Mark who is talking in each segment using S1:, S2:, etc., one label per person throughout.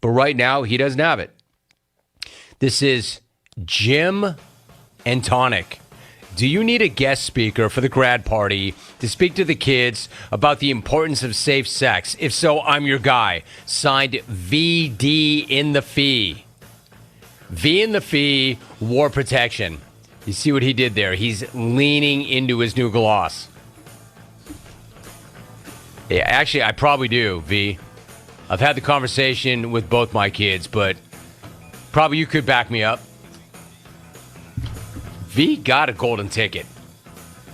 S1: But right now, he doesn't have it. This is Gym and Tonic. Do you need a guest speaker for the grad party to speak to the kids about the importance of safe sex? If so, I'm your guy. Signed VD in the Fee. V in the Fee, War Protection. You see what he did there? He's leaning into his new gloss. Yeah, actually, I probably do, V. I've had the conversation with both my kids, but probably you could back me up. V got a golden ticket.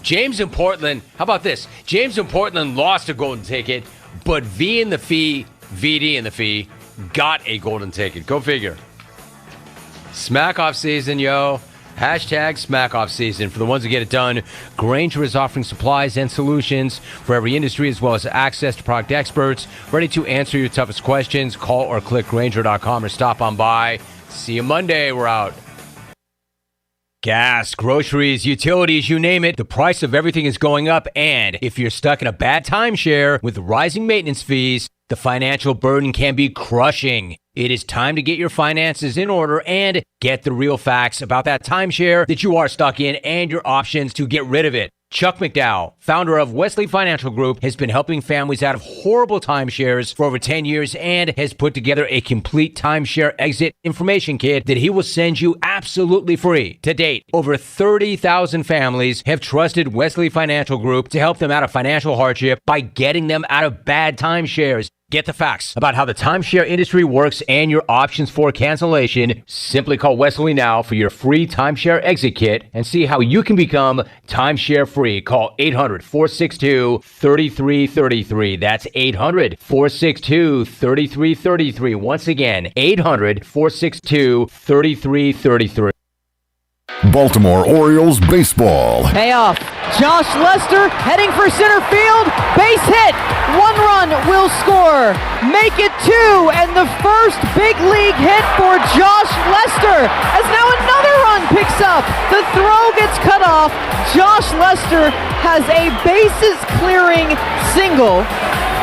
S1: James in Portland, how about this? James in Portland lost a golden ticket, but V in the Fee, VD in the Fee, got a golden ticket. Go figure. Smack off season, yo. Hashtag smack off season. For the ones who get it done, Grainger is offering supplies and solutions for every industry, as well as access to product experts ready to answer your toughest questions. Call or click Grainger.com or stop on by. See you Monday. We're out. Gas, groceries, utilities, you name it, the price of everything is going up. And if you're stuck in a bad timeshare with rising maintenance fees, the financial burden can be crushing. It is time to get your finances in order and get the real facts about that timeshare that you are stuck in and your options to get rid of it. Chuck McDowell, founder of Wesley Financial Group, has been helping families out of horrible timeshares for over 10 years and has put together a complete timeshare exit information kit that he will send you absolutely free. To date, over 30,000 families have trusted Wesley Financial Group to help them out of financial hardship by getting them out of bad timeshares. Get the facts about how the timeshare industry works and your options for cancellation. Simply call Wesley now for your free timeshare exit kit and see how you can become timeshare free. Call 800-462-3333. That's 800-462-3333. Once again, 800-462-3333.
S2: Baltimore Orioles baseball.
S3: Payoff. Josh Lester heading for center field. Base hit. 1 run will score. Make it 2. And the first big league hit for Josh Lester. As now another run picks up. The throw gets cut off. Josh Lester has a bases clearing single.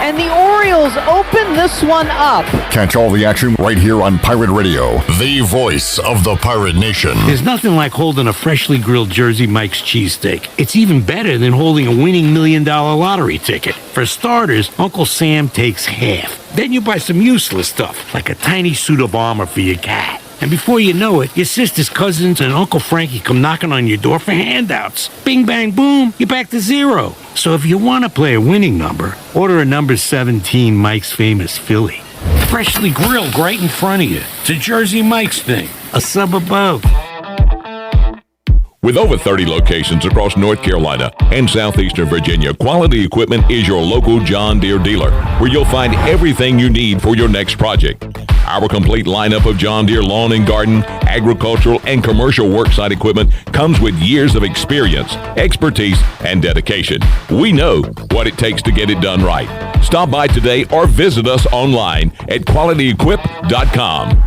S3: And the Orioles open this one up.
S2: Catch all the action right here on Pirate Radio, the voice of the Pirate Nation.
S4: There's nothing like holding a freshly grilled Jersey Mike's cheesesteak. It's even better than holding a winning $1 million lottery ticket. For starters, Uncle Sam takes half. Then you buy some useless stuff, like a tiny suit of armor for your cat. And before you know it, your sister's cousins and Uncle Frankie come knocking on your door for handouts. Bing, bang, boom, you're back to zero. So if you want to play a winning number, order a number 17 Mike's Famous Philly. Freshly grilled right in front of you. It's a Jersey Mike's thing, a sub above.
S5: With over 30 locations across North Carolina and southeastern Virginia, Quality Equipment is your local John Deere dealer, where you'll find everything you need for your next project. Our complete lineup of John Deere lawn and garden, agricultural, and commercial worksite equipment comes with years of experience, expertise, and dedication. We know what it takes to get it done right. Stop by today or visit us online at qualityequip.com.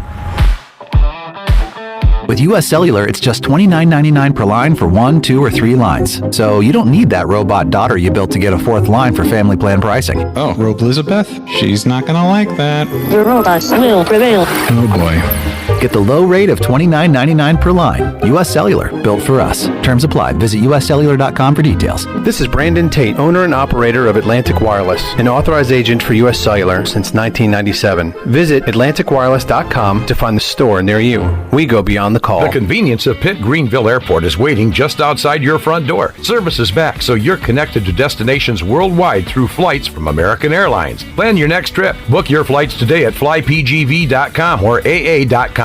S6: With U.S. Cellular, it's just $29.99 per line for 1, 2, or 3 lines. So you don't need that robot daughter you built to get a 4th line for family plan pricing.
S7: Oh, Robe Elizabeth? She's not gonna like that.
S8: The robots will prevail.
S7: Oh boy.
S6: Get the low rate of $29.99 per line. U.S. Cellular, built for us. Terms apply. Visit uscellular.com for details.
S9: This is Brandon Tate, owner and operator of Atlantic Wireless, an authorized agent for U.S. Cellular since 1997. Visit atlanticwireless.com to find the store near you. We go beyond the call.
S10: The convenience of Pitt Greenville Airport is waiting just outside your front door. Service is back, so you're connected to destinations worldwide through flights from American Airlines. Plan your next trip. Book your flights today at flypgv.com or aa.com.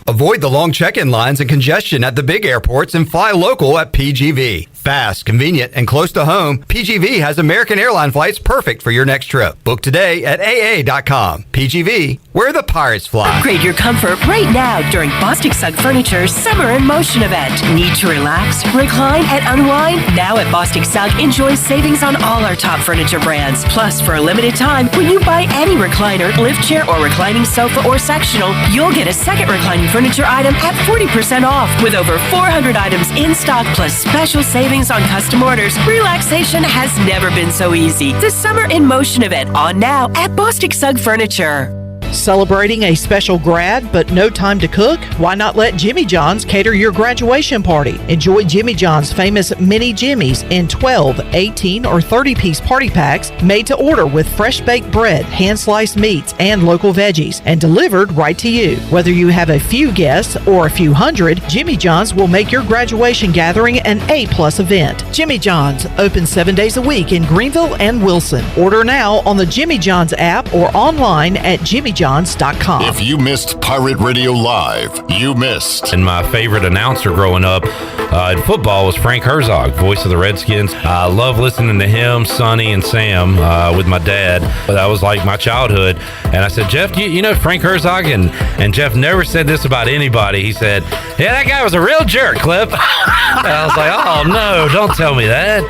S11: Avoid the long check-in lines and congestion at the big airports and fly local at PGV. Fast, convenient, and close to home, PGV has American airline flights perfect for your next trip. Book today at aa.com. PGV, where the pirates fly.
S12: Upgrade your comfort right now during Bostic Sugg Furniture's Summer in Motion event. Need to relax, recline, and unwind? Now at Bostic Sugg, enjoy savings on all our top furniture brands. Plus, for a limited time, when you buy any recliner, lift chair, or reclining sofa or sectional, you'll get a second reclining furniture item at 40% off. With over 400 items in stock plus special savings on custom orders, relaxation has never been so easy. The Summer in Motion event on now at Bostic Sugg Furniture.
S3: Celebrating a special grad but no time to cook? Why not let Jimmy John's cater your graduation party? Enjoy Jimmy John's famous Mini Jimmys in 12, 18, or 30-piece party packs made to order with fresh baked bread, hand-sliced meats, and local veggies, and delivered right to you. Whether you have a few guests or a few hundred, Jimmy John's will make your graduation gathering an A-plus event. Jimmy John's, open 7 days a week in Greenville and Wilson. Order now on the Jimmy John's app or online at jimmyjohns.com.
S2: If you missed Pirate Radio Live, you missed.
S10: And my favorite announcer growing up in football was Frank Herzog, voice of the Redskins. I love listening to him, Sonny, and Sam with my dad. That was like my childhood. And I said, Jeff, you know Frank Herzog? And Jeff never said this about anybody. He said, yeah, that guy was a real jerk, Clip. And I was like, oh, no, don't tell me that.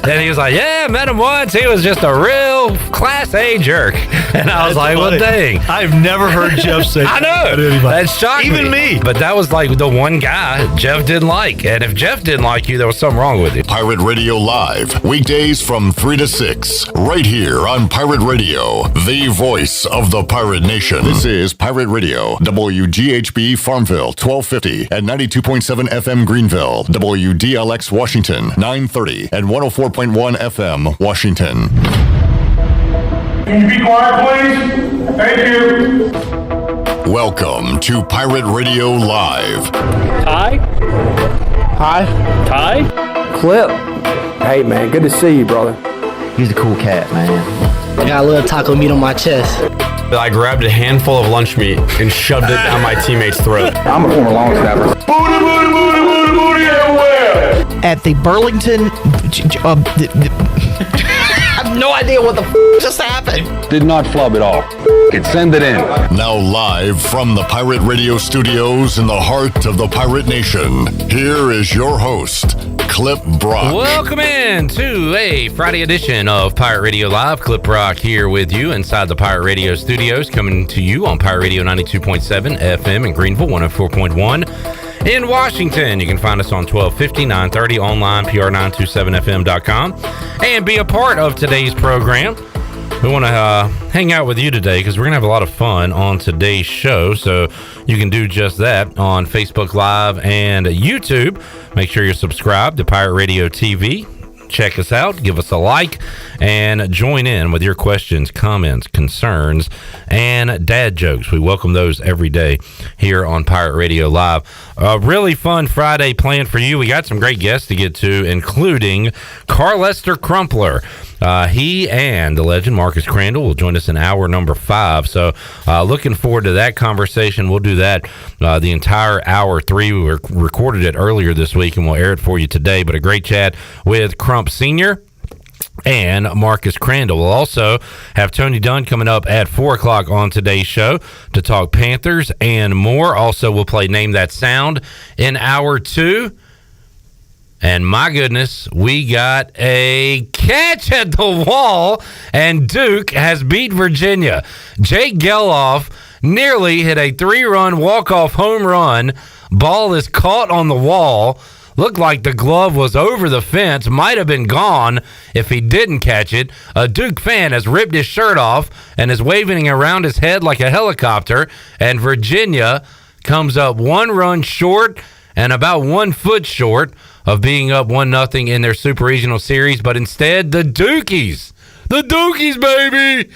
S10: And he was like, yeah, I met him once. He was just a real Class A jerk. And I was like, well, dang.
S13: I've never heard Jeff say
S10: I know. That shocked
S13: Even me.
S10: But that was like the one guy Jeff didn't like. And if Jeff didn't like you, there was something wrong with you.
S2: Pirate Radio Live, weekdays from 3 to 6, right here on Pirate Radio, the voice of the Pirate Nation. This is Pirate Radio, WGHB Farmville, 1250 and 92.7 FM Greenville, WDLX Washington, 930 and 104.1 FM Washington.
S14: Can you be quiet, please? Thank you.
S2: Welcome to Pirate Radio Live.
S15: Ty?
S16: Hi.
S15: Ty?
S16: Clip. Hey, man, good to see you, brother. He's a cool cat, man. I got a little taco meat on my chest.
S17: I grabbed a handful of lunch meat and shoved it down my teammate's throat.
S16: I'm a former long snapper.
S14: Booty, booty, booty, booty, booty everywhere.
S3: At the Burlington... I have no idea what the just happened.
S18: Did not flub at all. Send it in.
S2: Now live from the Pirate Radio studios in the heart of the Pirate Nation, here is your host, Clip Brock.
S10: Welcome in to a Friday edition of Pirate Radio Live. Clip Brock here with you inside the Pirate Radio studios, coming to you on Pirate Radio 92.7 FM in Greenville, 104.1 in Washington. You can find us on 1250, 930, online, pr927fm.com, and be a part of today's program. We want to hang out with you today because we're going to have a lot of fun on today's show. So you can do just that on Facebook Live and YouTube. Make sure you're subscribed to Pirate Radio TV. Check us out, give us a like, and join in with your questions, comments, concerns, and dad jokes. We welcome those every day here on Pirate Radio Live. A really fun Friday planned for you. We got some great guests to get to, including Carlester Crumpler. He and the legend Marcus Crandell will join us in hour number 5. So looking forward to that conversation. We'll do that the entire hour 3. We recorded it earlier this week, and we'll air it for you today. But a great chat with Crump Sr. and Marcus Crandell. We'll also have Tony Dunn coming up at 4 o'clock on today's show to talk Panthers and more. Also, we'll play Name That Sound in hour 2. And my goodness, we got a catch at the wall, and Duke has beat Virginia. Jake Geloff nearly hit a 3-run walk-off home run. Ball is caught on the wall. Looked like the glove was over the fence. Might have been gone if he didn't catch it. A Duke fan has ripped his shirt off and is waving around his head like a helicopter. And Virginia comes up 1 run short and about 1 foot short of being up 1-0 in their Super Regional Series, but instead the Dukies, baby!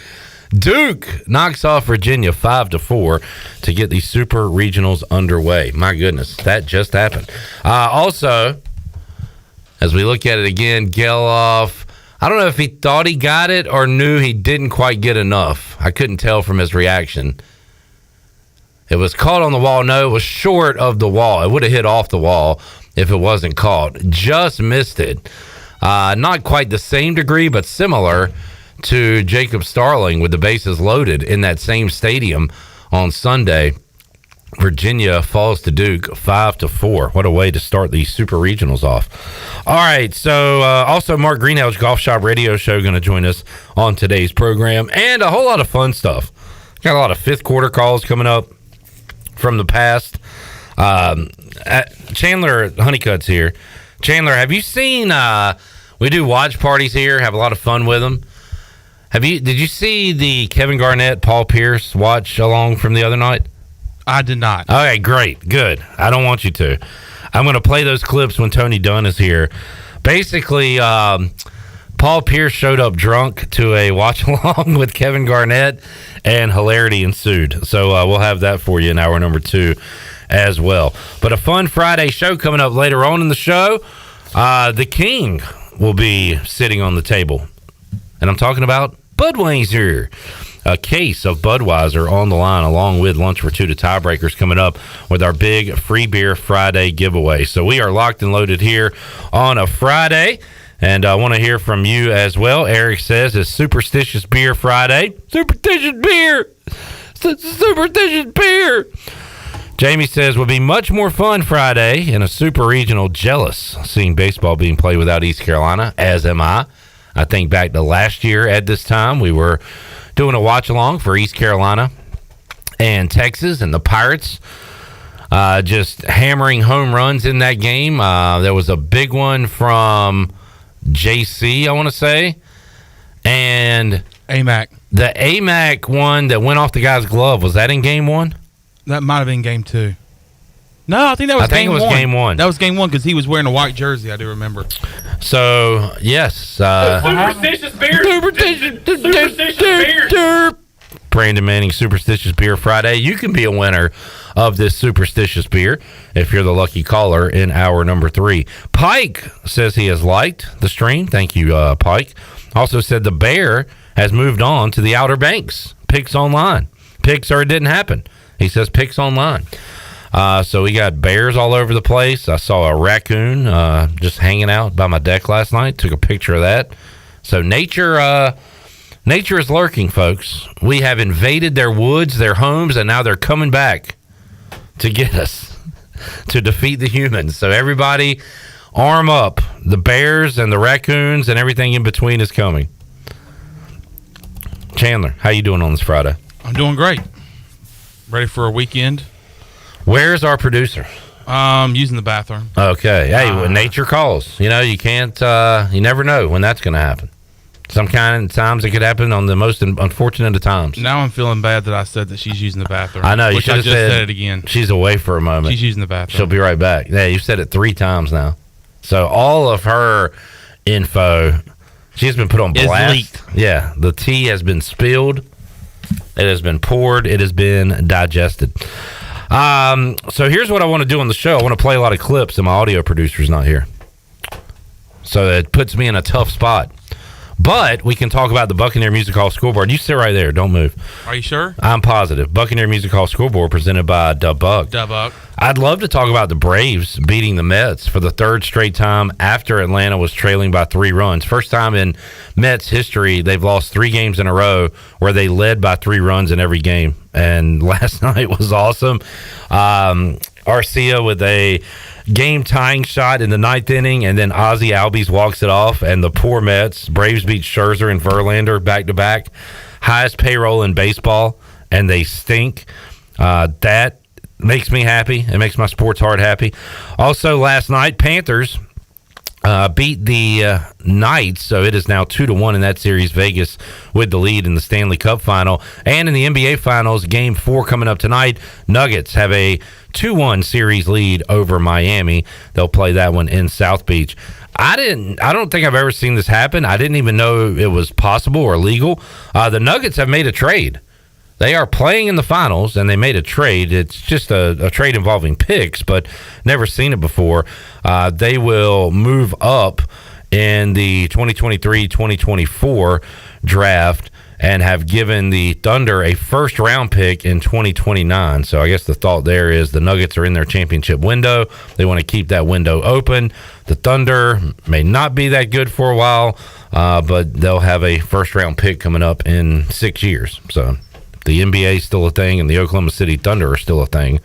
S10: Duke knocks off Virginia 5-4 to get the Super Regionals underway. My goodness, that just happened. Also, as we look at it again, Geloff, I don't know if he thought he got it or knew he didn't quite get enough. I couldn't tell from his reaction. It was caught on the wall. No, it was short of the wall. It would have hit off the wall if it wasn't caught. Just missed it. Not quite the same degree, but similar to Jacob Starling with the bases loaded in that same stadium on Sunday. Virginia falls to Duke 5-4. What a way to start the Super Regionals off. All right, so also Mark Greenhouse's Golf Shop Radio Show going to join us on today's program, and a whole lot of fun stuff. Got a lot of fifth quarter calls coming up from the past. Chandler Honeycutt's here. Chandler, have you seen we do watch parties here, have a lot of fun with them.
S19: Did you see the Kevin Garnett, Paul Pierce watch along from the other night?
S13: I did not.
S19: Okay, great. Good. I don't want you to. I'm going to play those clips when Tony Dunn is here. Basically, Paul Pierce showed up drunk to a watch-along with Kevin Garnett, and hilarity ensued. So we'll have that for you in hour number 2 as well. But a fun Friday show coming up later on in the show. The King will be sitting on the table. And I'm talking about Budweiser. A case of Budweiser on the line, along with Lunch for Two to Tiebreakers coming up with our big Free Beer Friday giveaway. So we are locked and loaded here on a Friday. And I want to hear from you as well. Eric says it's Superstitious Beer Friday. Superstitious beer! Superstitious beer! Jamie says would be much more fun Friday in a super regional. Jealous seeing baseball being played without East Carolina, as am I. I think back to last year at this time, we were doing a watch-along for East Carolina and Texas, and the Pirates just hammering home runs in that game. There was a big one from JC, I want to say, and
S13: AMAC.
S19: The AMAC one that went off the guy's glove, was that in game 1?
S13: That might have been game 2. No, I think that was game 1.
S19: Game 1.
S13: That was game 1 because he was wearing a white jersey. I do remember.
S19: So, yes.
S15: Superstitious beer. Superstitious beer.
S19: Brandon Manning, Superstitious Beer Friday. You can be a winner of this Superstitious beer if you're the lucky caller in hour number 3. Pike says he has liked the stream. Thank you, Pike. Also said the Bear has moved on to the Outer Banks. Picks online. Picks or it didn't happen. He says picks online. So we got bears all over the place. I saw a raccoon just hanging out by my deck last night. Took a picture of that. So nature is lurking, folks. We have invaded their woods, their homes, and now they're coming back to get us, to defeat the humans. So everybody arm up. The bears and the raccoons and everything in between is coming. Chandler, how you doing on this Friday?
S13: I'm doing great. Ready for a weekend.
S19: Where's our producer?
S13: Using the bathroom.
S19: Okay. Hey, when nature calls, you can't, you never know when that's going to happen. Sometimes it could happen on the most unfortunate of times.
S13: Now I'm feeling bad that I said that she's using the bathroom.
S19: I know. You
S13: should have said it again.
S19: She's away for a moment.
S13: She's using the bathroom.
S19: She'll be right back. Yeah, you've said it 3 times now. So all of her info, she's been put on blast.
S13: Leaked.
S19: Yeah, the tea has been spilled. It has been poured. It has been digested. So here's what I want to do on the show. I want to play a lot of clips, and my audio producer's not here. So it puts me in a tough spot. But we can talk about the Buccaneer Music Hall Scoreboard. You sit right there. Don't move.
S13: Are you sure?
S19: I'm positive. Buccaneer Music Hall Scoreboard presented by Dub-Buck.
S13: Dub-Buck.
S19: I'd love to talk about the Braves beating the Mets for the 3rd straight time after Atlanta was trailing by 3 runs. First time in Mets history they've lost 3 games in a row where they led by 3 runs in every game. And last night was awesome. Arcia with a game-tying shot in the 9th inning, and then Ozzie Albies walks it off, and the poor Mets, Braves beat Scherzer and Verlander back-to-back. Highest payroll in baseball, and they stink. That makes me happy. It makes my sports heart happy. Also, last night, Panthers beat the Knights, so it is now 2-1 in that series. Vegas with the lead in the Stanley Cup final. And in the NBA Finals, Game 4 coming up tonight, Nuggets have a 2-1 series lead over Miami. They'll play that one in South Beach. I don't think I've ever seen this happen. I didn't even know it was possible or legal. The Nuggets have made a trade. They are playing in the finals, and they made a trade. It's just a trade involving picks, but never seen it before. They will move up in the 2023-2024 draft and have given the Thunder a first-round pick in 2029. So I guess the thought there is the Nuggets are in their championship window. They want to keep that window open. The Thunder may not be that good for a while, but they'll have a first-round pick coming up in 6 years. So the NBA is still a thing, and the Oklahoma City Thunder are still a thing.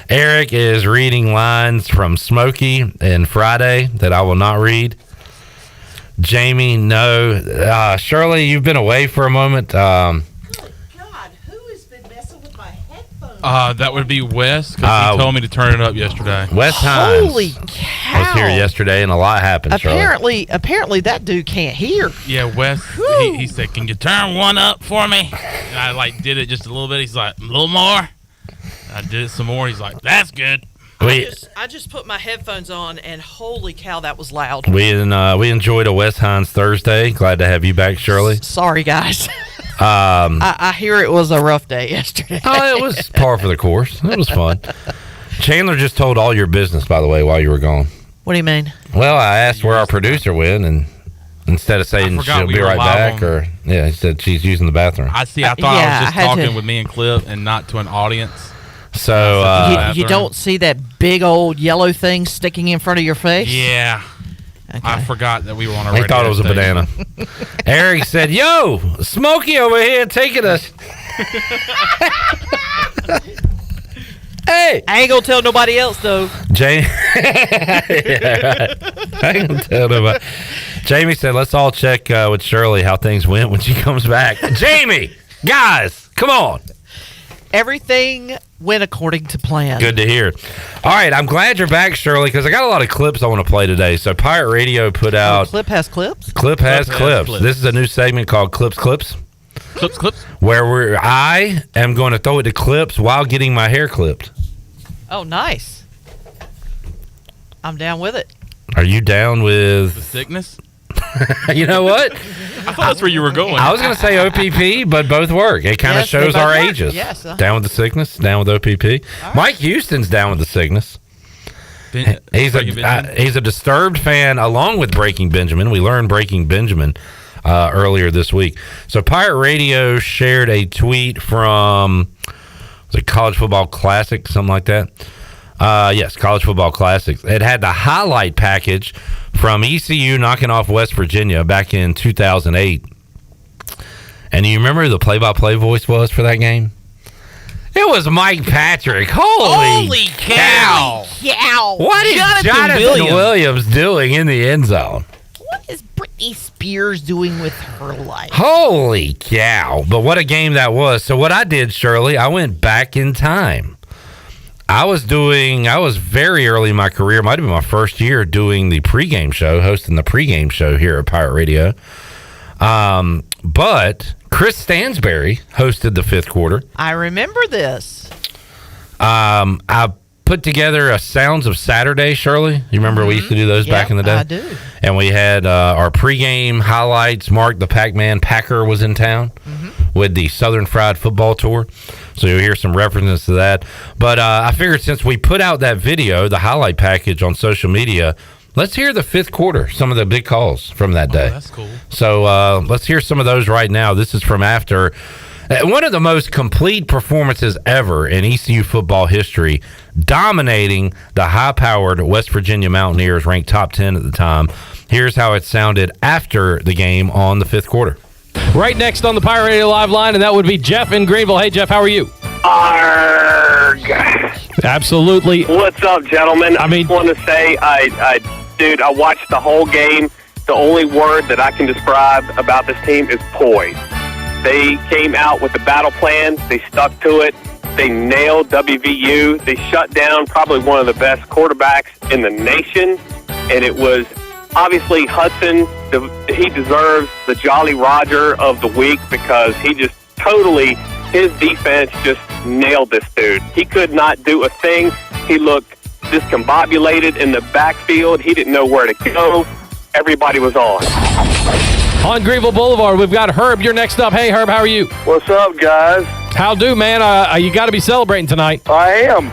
S19: Eric is reading lines from Smokey and Friday that I will not read. Jamie, no. Shirley, you've been away for a moment.
S20: God, who has been messing with my headphones
S13: That would be Wes, because he told me to turn it up yesterday.
S19: Wes Hines
S20: Holy cow.
S19: was here yesterday, and a lot happened, Charlie.
S20: Apparently that dude can't hear.
S13: Yeah, Wes, he said, can you turn one up for me? And I, did it just a little bit. He's like, a little more. I did it some more. He's like, that's good.
S20: I just put my headphones on, and holy cow, that was loud.
S19: We enjoyed a Wes Hines Thursday. Glad to have you back, Shirley.
S20: Sorry, guys. I hear it was a rough day yesterday.
S19: Oh, it was par for the course. It was fun. Chandler just told all your business, by the way, while you were gone.
S20: What do you mean?
S19: Well, I asked where our producer went, and instead of saying she'll be right back, he said she's using the bathroom.
S13: I thought I was just talking with me and Cliff and not to an audience.
S19: So
S20: you don't see that big old yellow thing sticking in front of your face?
S13: Yeah. Okay. I forgot that we were on a radio.
S19: They thought it was a banana. Eric said, "Yo, Smokey over here taking us." Hey,
S20: I ain't gonna tell nobody else though.
S19: I ain't gonna tell nobody. Jamie said, "Let's all check with Shirley how things went when she comes back." Jamie, guys, come on.
S20: Everything went according to plan.
S19: Good to hear. All right, I'm glad you're back, Shirley, because I got a lot of clips I want to play today. So Pirate Radio put out...
S20: Clip has clips?
S19: Clip has clips. This is a new segment called Clips.
S13: Clips?
S19: Where I am going to throw it to Clips while getting my hair clipped.
S20: Oh, nice. I'm down with it.
S19: Are you down with...
S13: The sickness?
S19: You know what?
S13: I thought that's where you were going.
S19: I was going to say OPP, but both work. It kind of shows our ages.
S20: Yes,
S19: Down with the sickness, down with OPP. Right. Mike Houston's down with the sickness. He's a Disturbed fan along with Breaking Benjamin. We learned Breaking Benjamin earlier this week. So Pirate Radio shared a tweet from the College Football Classic, something like that. Yes, College Football Classics. It had the highlight package from ECU knocking off West Virginia back in 2008. And you remember who the play-by-play voice was for that game? It was Mike Patrick. Holy cow! What is Jonathan Williams doing in the end zone?
S20: What is Britney Spears doing with her life?
S19: Holy cow. But what a game that was. So what I did, Shirley, I went back in time. I was very early in my career, might have been my first year doing the pregame show, hosting the pregame show here at Pirate Radio. But Chris Stansberry hosted the fifth quarter.
S20: I remember this.
S19: I put together a Sounds of Saturday, Shirley. You remember we used to do those back in the day?
S20: I do.
S19: And we had our pregame highlights. Mark the Pac-Man Packer was in town with the Southern Fried Football Tour. So you'll hear some references to that. But I figured since we put out that video, the highlight package on social media, let's hear the fifth quarter, some of the big calls from that day.
S13: That's cool.
S19: So let's hear some of those right now. This is from after one of the most complete performances ever in ECU football history, dominating the high-powered West Virginia Mountaineers, ranked top 10 at the time. Here's how it sounded after the game on the fifth quarter.
S21: Right next on the Pirate Radio Live line, and that would be Jeff in Greenville. Hey, Jeff, how are you?
S22: Arrgh.
S21: Absolutely.
S22: What's up, gentlemen? I just want to say, I watched the whole game. The only word that I can describe about this team is poise. They came out with the battle plan. They stuck to it. They nailed WVU. They shut down probably one of the best quarterbacks in the nation, and it was obviously Hudson. He deserves the Jolly Roger of the week because he just totally, his defense just nailed this dude. He could not do a thing. He looked discombobulated in the backfield. He didn't know where to go. Everybody was on.
S21: On Greenville Boulevard, we've got Herb. You're next up. Hey, Herb, how are you?
S23: What's up, guys?
S21: How do, man? You got to be celebrating tonight.
S23: I am.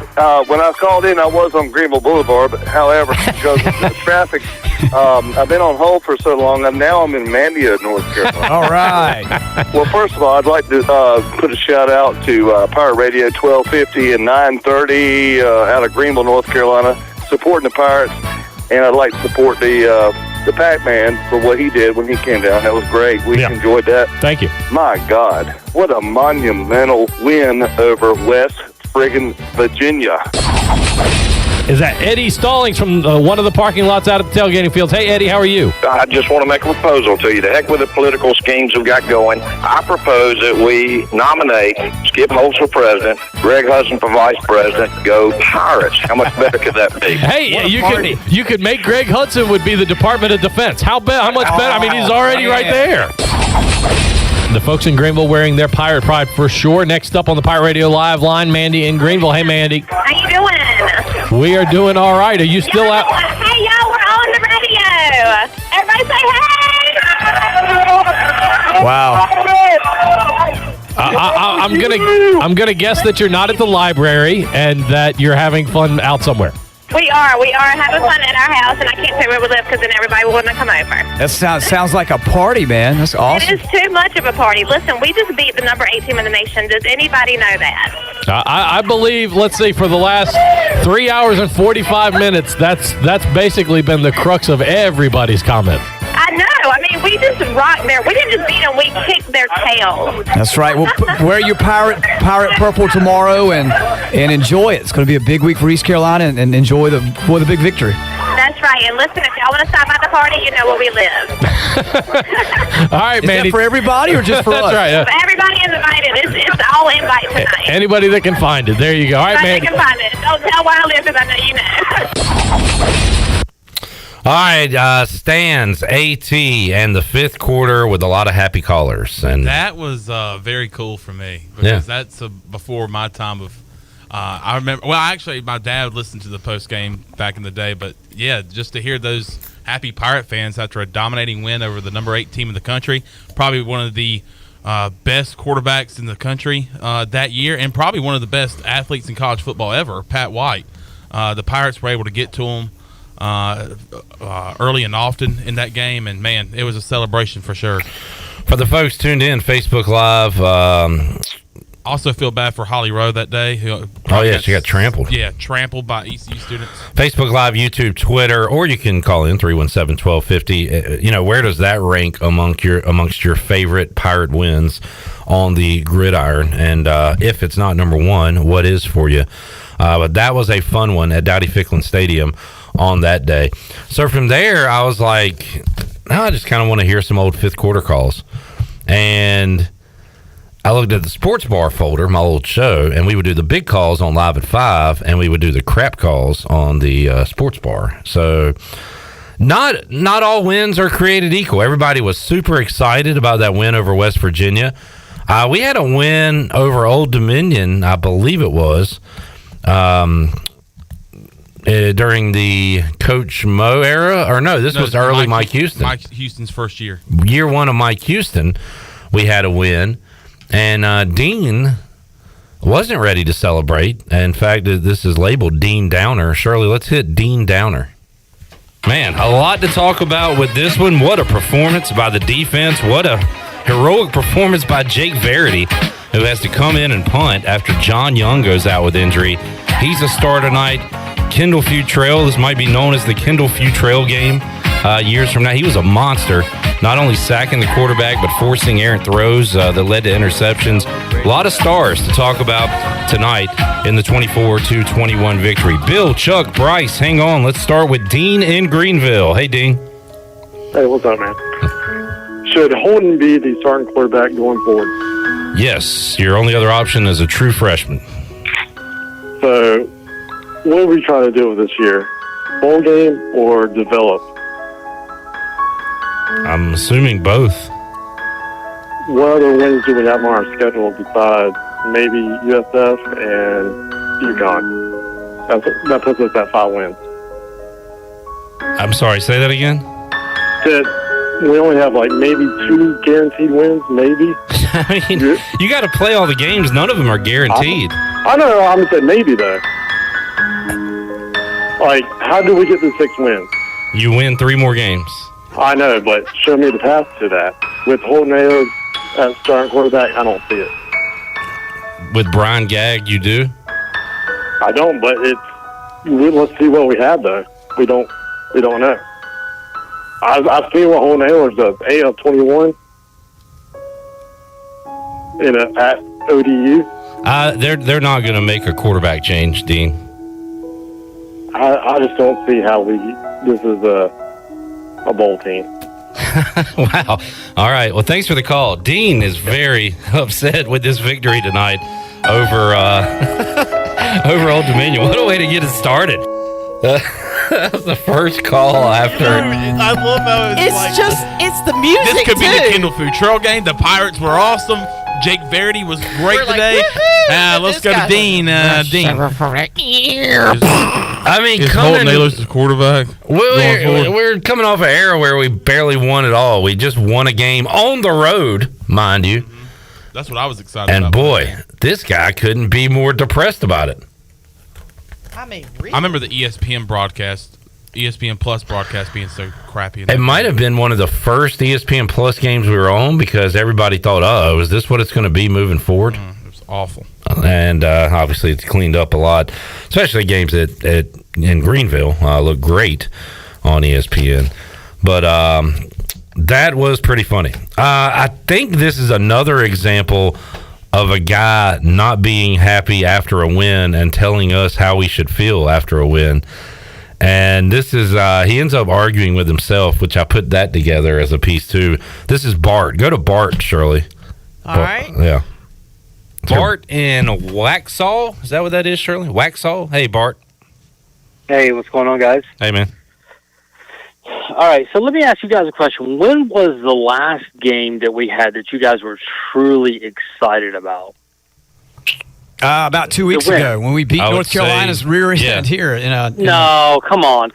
S23: When I called in, I was on Greenville Boulevard, but however, because of the traffic, I've been on hold for so long, and now I'm in Mandia, North Carolina.
S21: All right.
S23: Well, first of all, I'd like to put a shout-out to Pirate Radio 1250 and 930 out of Greenville, North Carolina, supporting the Pirates, and I'd like to support the Pac-Man for what he did when he came down. That was great. We enjoyed that.
S21: Thank you.
S23: My God, what a monumental win over West friggin' Virginia.
S21: is that Eddie Stallings from one of the parking lots out at the tailgating fields. Hey, Eddie, how are you?
S1: I just want to make a proposal to you. The heck with the political schemes we've got going. I propose that we nominate Skip Holtz for president, Greg Hudson for vice president. Go Pirates. How much better could that be?
S21: Hey, you could make Greg Hudson would be the Department of Defense. How much better? I mean, he's already right there. The folks in Greenville wearing their Pirate Pride for sure. Next up on the Pirate Radio Live line, Mandy in Greenville. Hey, Mandy.
S4: How you doing?
S21: We are doing all right. Are you still out?
S4: Hey, y'all, we're on the radio. Everybody say hey.
S21: Wow. I'm gonna guess that you're not at the library and that you're having fun out somewhere.
S4: We are having fun at our house, and I can't say where we live because then everybody will want to come over.
S5: That sounds like a party, man. That's awesome.
S4: It is too much of a party. Listen, we just beat the number 8 team in the nation. Does anybody know that?
S21: I believe, let's see, for the last 3 hours and 45 minutes, that's basically been the crux of everybody's comment.
S4: I know. I mean, we just rocked there. We didn't just beat them. We kicked their tails.
S5: That's right. Well, wear your pirate purple tomorrow and enjoy it. It's going to be a big week for East Carolina and enjoy the big victory.
S4: That's right. And listen, if y'all want to stop by the party, you know where we live.
S21: All right, Mandy.
S5: Is that for everybody or just for us?
S21: That's right.
S4: Everybody is invited. It's all invite tonight.
S21: Anybody that can find it. There you go. All right, Mandy.
S4: Anybody that can find it. Don't tell where I live because I know you know.
S19: All right, stands, AT, and the fifth quarter with a lot of happy callers. And
S13: that was very cool for me because that's before my time of I remember. Well, actually, my dad listened to the post game back in the day, but yeah, just to hear those happy Pirate fans after a dominating win over the number 8 team in the country, probably one of the best quarterbacks in the country that year, and probably one of the best athletes in college football ever, Pat White. The Pirates were able to get to him early and often in that game, and man, it was a celebration for sure.
S19: For the folks tuned in, Facebook Live.
S13: Also feel bad for Holly Rowe that day.
S19: She got trampled.
S13: Yeah, trampled by ECU students.
S19: Facebook Live, YouTube, Twitter, or you can call in 317-1250. Where does that rank amongst your favorite Pirate wins on the gridiron? And if it's not number one, what is for you? But that was a fun one at Dowdy-Ficklin Stadium on that day. So from there, I was like, now I just kind of want to hear some old fifth quarter calls. And I looked at the sports bar folder, my old show, and we would do the big calls on Live at 5, and we would do the crap calls on the sports bar. So not all wins are created equal. Everybody was super excited about that win over West Virginia. We had a win over Old Dominion, I believe it was, during the Coach Mo era. Or no, this was early Mike Houston.
S13: Mike Houston's first year.
S19: Year one of Mike Houston, we had a win. And Dean wasn't ready to celebrate. In fact, this is labeled Dean Downer. Shirley, let's hit Dean Downer. Man, a lot to talk about with this one. What a performance by the defense. What a heroic performance by Jake Verity, who has to come in and punt after John Young goes out with injury. He's a star tonight. Kendall Futrell, this might be known as the Kendall Futrell game years from now. He was a monster, not only sacking the quarterback, but forcing errant throws that led to interceptions. A lot of stars to talk about tonight in the 24-21 victory. Bill, Chuck, Bryce, hang on. Let's start with Dean in Greenville. Hey, Dean.
S24: Hey, what's up, man? Should Holden be the starting quarterback going forward?
S19: Yes. Your only other option is a true freshman.
S24: So, what are we trying to do with this year? Bowl game or develop?
S19: I'm assuming both.
S24: What other wins do we have on our schedule besides maybe USF and UConn? That puts us at 5 wins.
S19: I'm sorry, say that again?
S24: We only have like maybe 2 guaranteed wins, maybe.
S19: I mean, you got to play all the games. None of them are guaranteed.
S24: I know. I'm saying maybe, though. Like, how do we get to 6 wins?
S19: You win 3 more games.
S24: I know, but show me the path to that. With Holden Ayers as starting quarterback, I don't see it.
S19: With Brian Gagg, you do?
S24: I don't, but let's see what we have, though. We don't know. I've seen what Holden Ayers does. 8 of 21 at ODU.
S19: They're not going to make a quarterback change, Dean.
S24: I just don't see how this is a bowl team.
S19: Wow. All right. Well, thanks for the call. Dean is very upset with this victory tonight over over Old Dominion. What a way to get it started. That was the first call after.
S13: I love how
S20: it's the music.
S13: This could be the
S20: too.
S13: Kendall Food Trail game. The Pirates were awesome. Jake Verity was great today. Let's go to Dean. Dean.
S19: I mean,
S13: is Holton Naylor's the quarterback?
S19: We're coming off an era where we barely won at all. We just won a game on the road, mind you.
S13: That's what I was excited
S19: about. And boy, this guy couldn't be more depressed about it.
S20: I mean, really?
S13: I remember the ESPN Plus broadcast being so crappy.
S19: It might have been one of the first ESPN Plus games we were on because everybody thought, "Oh, is this what it's going to be moving forward?"
S13: It was awful.
S19: And obviously, it's cleaned up a lot, especially games in Greenville look great on ESPN. But that was pretty funny. I think this is another example of a guy not being happy after a win and telling us how we should feel after a win. And this is, he ends up arguing with himself, which I put that together as a piece too. This is Bart. Go to Bart, Shirley.
S20: All right.
S19: Yeah. Bart in Waxhaw. Is that what that is, Shirley? Waxhaw? Hey, Bart.
S6: Hey, what's going on, guys?
S19: Hey, man.
S6: All right, so let me ask you guys a question. When was the last game that we had that you guys were truly excited about?
S5: About 2 weeks ago when we beat North Carolina's rear end here.
S6: No, come on.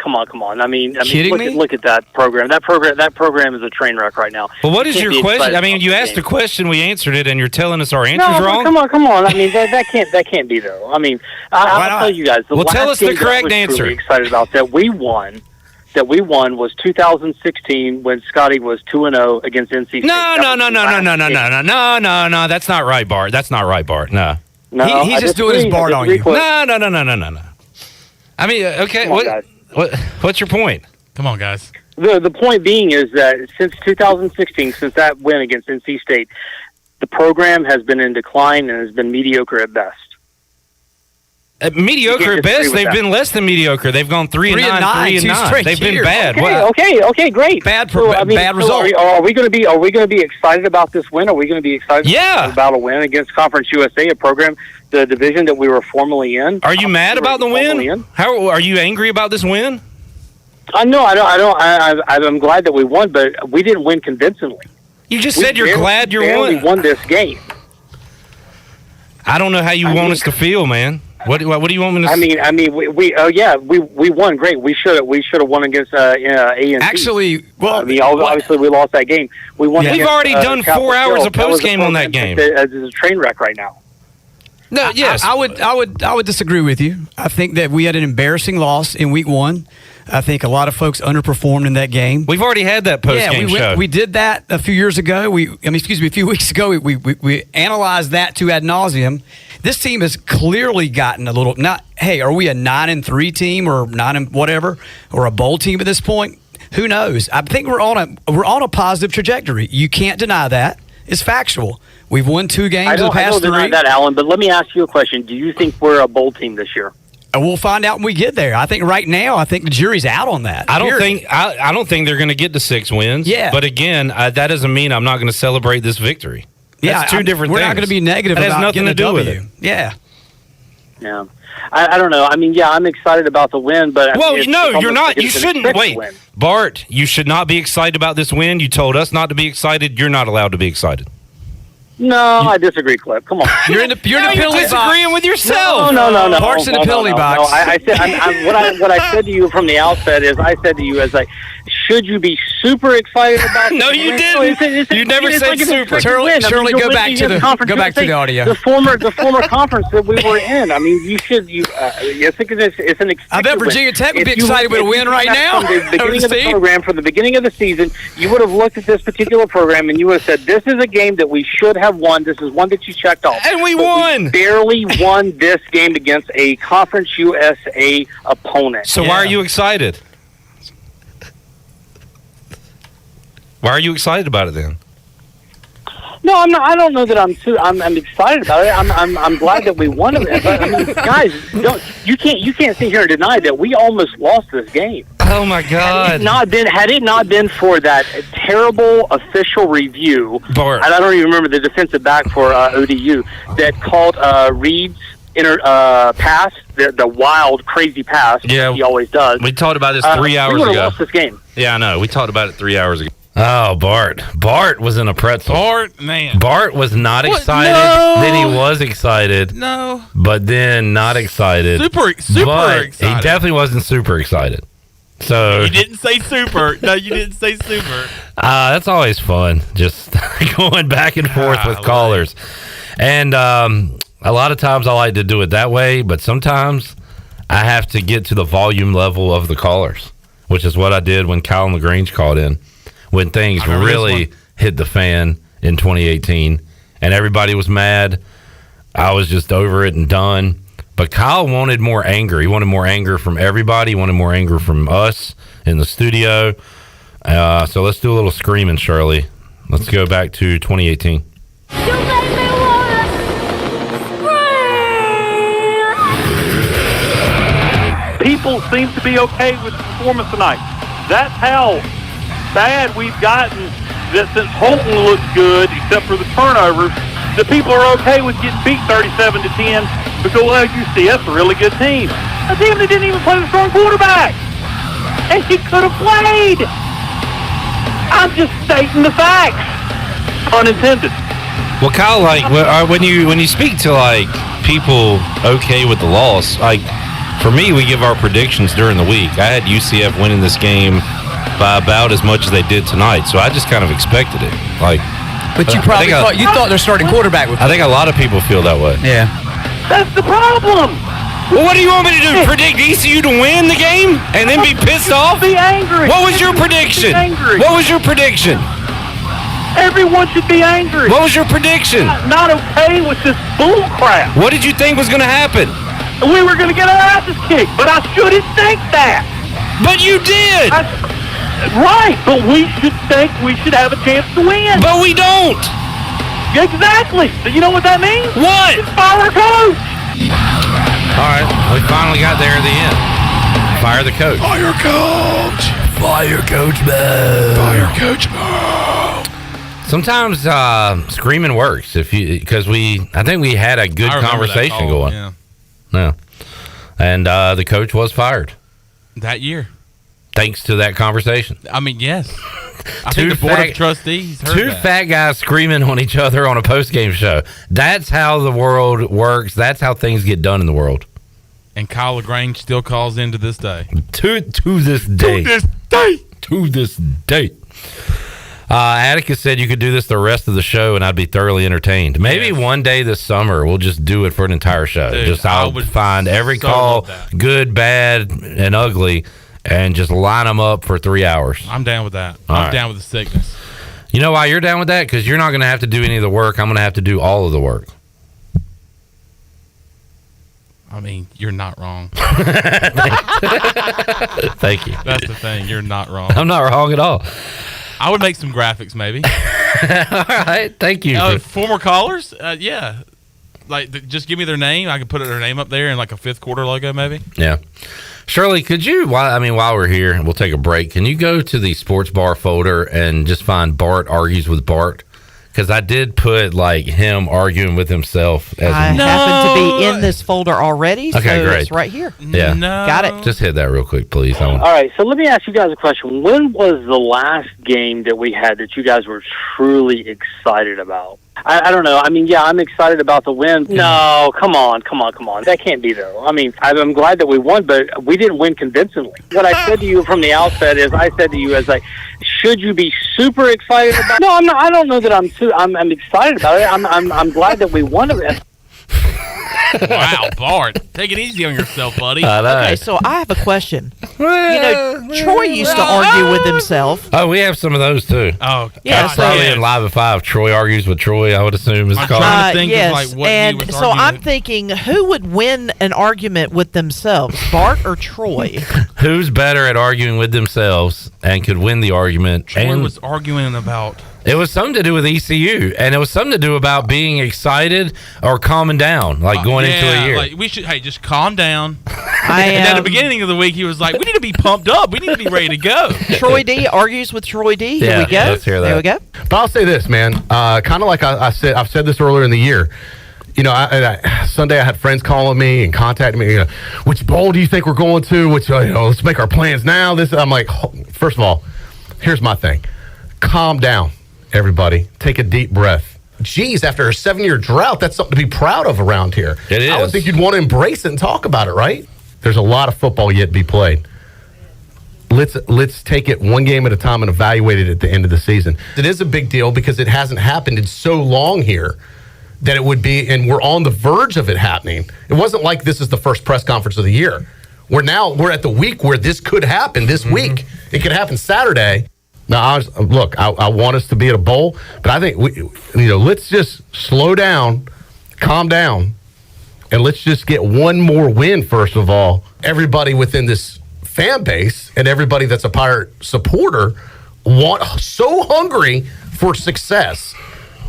S6: I mean, look at that program. That program is a train wreck right now.
S19: Well, what is your question? I mean, you asked a question, we answered it, and you're telling us our answer's wrong?
S6: Come on. I mean, that can't be though. I mean, I'll tell you guys.
S19: Well, tell us the correct answer.
S6: Really excited about that we won was 2016 when Scotty was 2-0 against NC State.
S19: No. That's not right, Bart. No.
S6: No,
S5: he's just doing his Bart on you.
S19: No. I mean, okay. What's your point?
S13: Come on, guys.
S6: The point being is that since 2016, since that win against NC State, the program has been in decline and has been mediocre at best.
S19: Mediocre at best. They've been less than mediocre. They've gone 3-9, 3-9. They've been bad.
S6: Okay, great.
S5: Bad
S6: So
S5: result.
S6: are we going to be excited about this win? Are we going to be excited about a win against Conference USA, a program, the division that we were formerly in?
S19: Are you mad about the win? How are you angry about this win?
S6: No, I don't. I'm glad that we won, but we didn't win convincingly.
S19: You just said you're glad you won.
S6: We won this game.
S19: I don't know how you want us to feel, man. What do you want me to say?
S6: I mean, we won great. We should have won against A&T.
S5: Actually,
S6: obviously we lost that game. We won.
S19: We've already done 4 hours of post game on that game.
S6: It's a train wreck right now.
S5: No, yes, I would disagree with you. I think that we had an embarrassing loss in week 1. I think a lot of folks underperformed in that game.
S19: We've already had that post game show.
S5: We did that a few years ago. A few weeks ago. We analyzed that to ad nauseum. This team has clearly gotten a little. Are we a 9-3 team or 9 whatever or a bowl team at this point? Who knows? I think we're on a positive trajectory. You can't deny that. It's factual. We've won 2 games in the past 3.
S6: I don't deny that, Alan. But let me ask you a question. Do you think we're a bowl team this year?
S5: We'll find out when we get there. I think right now, the jury's out on that.
S19: I don't think they're going to get to 6 wins.
S5: Yeah.
S19: But again, that doesn't mean I'm not going to celebrate this victory. That's two different things.
S5: We're not going to be negative
S19: that
S5: about
S19: has nothing to do with it.
S5: Yeah.
S6: Yeah. I don't know. I mean, I'm excited about the win, but
S19: you're not. You shouldn't. Wait, Bart, you should not be excited about this win. You told us not to be excited. You're not allowed to be excited.
S6: No, I disagree, Cliff. Come on.
S5: You're in the penalty box.
S19: You're disagreeing with yourself.
S6: No.
S5: Bart's in the penalty box.
S6: No, I said what I said to you from the outset is should you be super excited about
S19: No, you didn't. You never said super.
S5: Shirley, go back to the audio.
S6: The former conference that we were in. I mean, you should. It's an.
S5: I bet Virginia Tech would be excited with a win right now.
S6: From the beginning of the program, from the beginning of the season, you would have looked at this particular program and you would have said, "This is a game that we should have won. This is one that you checked off."
S19: And we won.
S6: We barely won this game against a Conference USA opponent.
S19: So why are you excited? Why are you excited about it then?
S6: No, I'm not. I don't know that I'm excited about it. I'm glad that we won it. But, I mean, guys, you can't sit here and deny that we almost lost this game.
S19: Oh my God!
S6: Had it not been for that terrible official review,
S19: Bart.
S6: and I don't even remember the defensive back for ODU that called Reed's pass, the wild, crazy pass.
S19: Yeah,
S6: he always does.
S19: We talked about this 3 hours
S6: we would
S19: ago.
S6: have lost this game.
S19: Yeah, I know. We talked about it 3 hours ago. Oh, Bart was in a pretzel. Bart was not excited.
S13: No.
S19: Then he was excited.
S13: No.
S19: But then not excited.
S13: Super
S19: but
S13: excited.
S19: He definitely wasn't super excited. So
S13: You didn't say super. No, you didn't say super.
S19: that's always fun, just going back and forth with callers. And a lot of times I like to do it that way, but sometimes I have to get to the volume level of the callers, which is what I did when Kyle LaGrange called in, when things really hit the fan in 2018, and everybody was mad. I was just over it and done. But Kyle wanted more anger. He wanted more anger from everybody. He wanted more anger from us in the studio. So let's do a little screaming, Shirley. Let's go back to 2018.
S14: People seem to be okay with the performance tonight. That's how bad we've gotten that since Holton looked good, except for the turnovers, the people are okay with getting beat 37-10 because, well, UCF's a really good team. A team that didn't even play the strong quarterback. And he could have played. I'm just stating the facts. Unintended.
S19: Well, Kyle, like when you speak to like people okay with the loss, like for me, we give our predictions during the week. I had UCF winning this game by about as much as they did tonight, so I just kind of expected it. Like,
S5: but you probably thought their starting quarterback would.
S19: I think a lot of people feel that way.
S5: Yeah,
S14: that's the problem.
S19: Well, what do you want me to do? Predict ECU to win the game and then be pissed off?
S14: Be angry.
S19: What was your prediction? What was your prediction?
S14: Everyone should be angry.
S19: What was your prediction?
S14: Not okay with this bull crap.
S19: What did you think was going to happen?
S14: We were going to get our asses kicked, but I shouldn't think that.
S19: But you did.
S14: Right, but we should think we should have a chance to win.
S19: But we don't.
S14: Exactly. So you know what that means?
S19: What?
S14: Just fire our coach.
S19: All right, we finally got there at the end. Fire the coach.
S2: Fire coach.
S19: Fire Coach Mo.
S2: Fire Coach Mo.
S19: Sometimes screaming works because I think we had a good conversation going. Yeah. And the coach was fired
S13: that year.
S19: Thanks to that conversation.
S13: I mean, yes. I think the board of trustees heard
S19: two fat guys screaming on each other on a post-game show. That's how the world works. That's how things get done in the world.
S13: And Kyle LaGrange still calls in to this day.
S19: To this day. To this day. Atticus said you could do this the rest of the show and I'd be thoroughly entertained. Maybe one day this summer we'll just do it for an entire show.
S13: Dude,
S19: I'll find every call, good, bad, and ugly, and just line them up for 3 hours.
S13: I'm down with that.
S19: All
S13: I'm
S19: right.
S13: down with the sickness.
S19: You know why you're down with that? Because you're not going to have to do any of the work. I'm going to have to do all of the work.
S13: I mean, you're not wrong.
S19: Thank you.
S13: That's the thing. You're not wrong.
S19: I'm not wrong at all.
S13: I would make some graphics, maybe.
S19: All right. Thank you.
S13: Former callers? Yeah. Just give me their name. I can put their name up there in like a fifth quarter logo, maybe.
S19: Yeah. Shirley, could you, while we're here, we'll take a break. Can you go to the sports bar folder and just find Bart Argues with Bart? Because I did put like him arguing with himself.
S20: I happen to be in this folder already, so
S19: okay, great.
S20: it's right here.
S19: Yeah.
S20: Got it.
S19: Just hit that real quick, please.
S6: All right, so let me ask you guys a question. When was the last game that we had that you guys were truly excited about? I don't know. I mean, yeah, I'm excited about the win. No, come on. That can't be, though. I mean, I'm glad that we won, but we didn't win convincingly. What I said to you from the outset is, should you be super excited about it? No, I'm not. I don't know that I'm excited about it. I'm glad that we won it.
S13: Wow, Bart. Take it easy on yourself, buddy.
S20: Okay, so I have a question. Troy used to argue with himself.
S19: Oh, we have some of those, too.
S13: Oh,
S20: yeah.
S19: That's probably in Live at 5. Troy Argues with Troy, I would assume is called.
S20: Yes, and so I'm thinking, who would win an argument with themselves, Bart or Troy?
S19: Who's better at arguing with themselves and could win the argument?
S13: Troy was arguing about
S19: It was something to do with ECU, and it was something to do about being excited or calming down, like going into a year.
S13: Like we should, just calm down. And at the beginning of the week, he was like, "We need to be pumped up. We need to be ready to go."
S20: Troy D argues with Troy D. Here we go.
S19: Let's hear that.
S20: There we go.
S7: But I'll say this, man. Kind of like I said, I've said this earlier in the year. You know, Sunday I had friends calling me and contacting me. You know, which bowl do you think we're going to? Which let's make our plans now. I'm like, first of all, here's my thing. Calm down, everybody. Take a deep breath. Geez, after a 7-year drought, that's something to be proud of around here.
S19: It is.
S7: I would think you'd want to embrace it and talk about it, right? There's a lot of football yet to be played. Let's take it one game at a time and evaluate it at the end of the season. It is a big deal because it hasn't happened in so long here that it would be, and we're on the verge of it happening. It wasn't like this is the first press conference of the year. We're at the week where this could happen this week. It could happen Saturday. Now, I want us to be at a bowl, but I think let's just slow down, calm down, and let's just get one more win. First of all, everybody within this fan base and everybody that's a Pirate supporter so hungry for success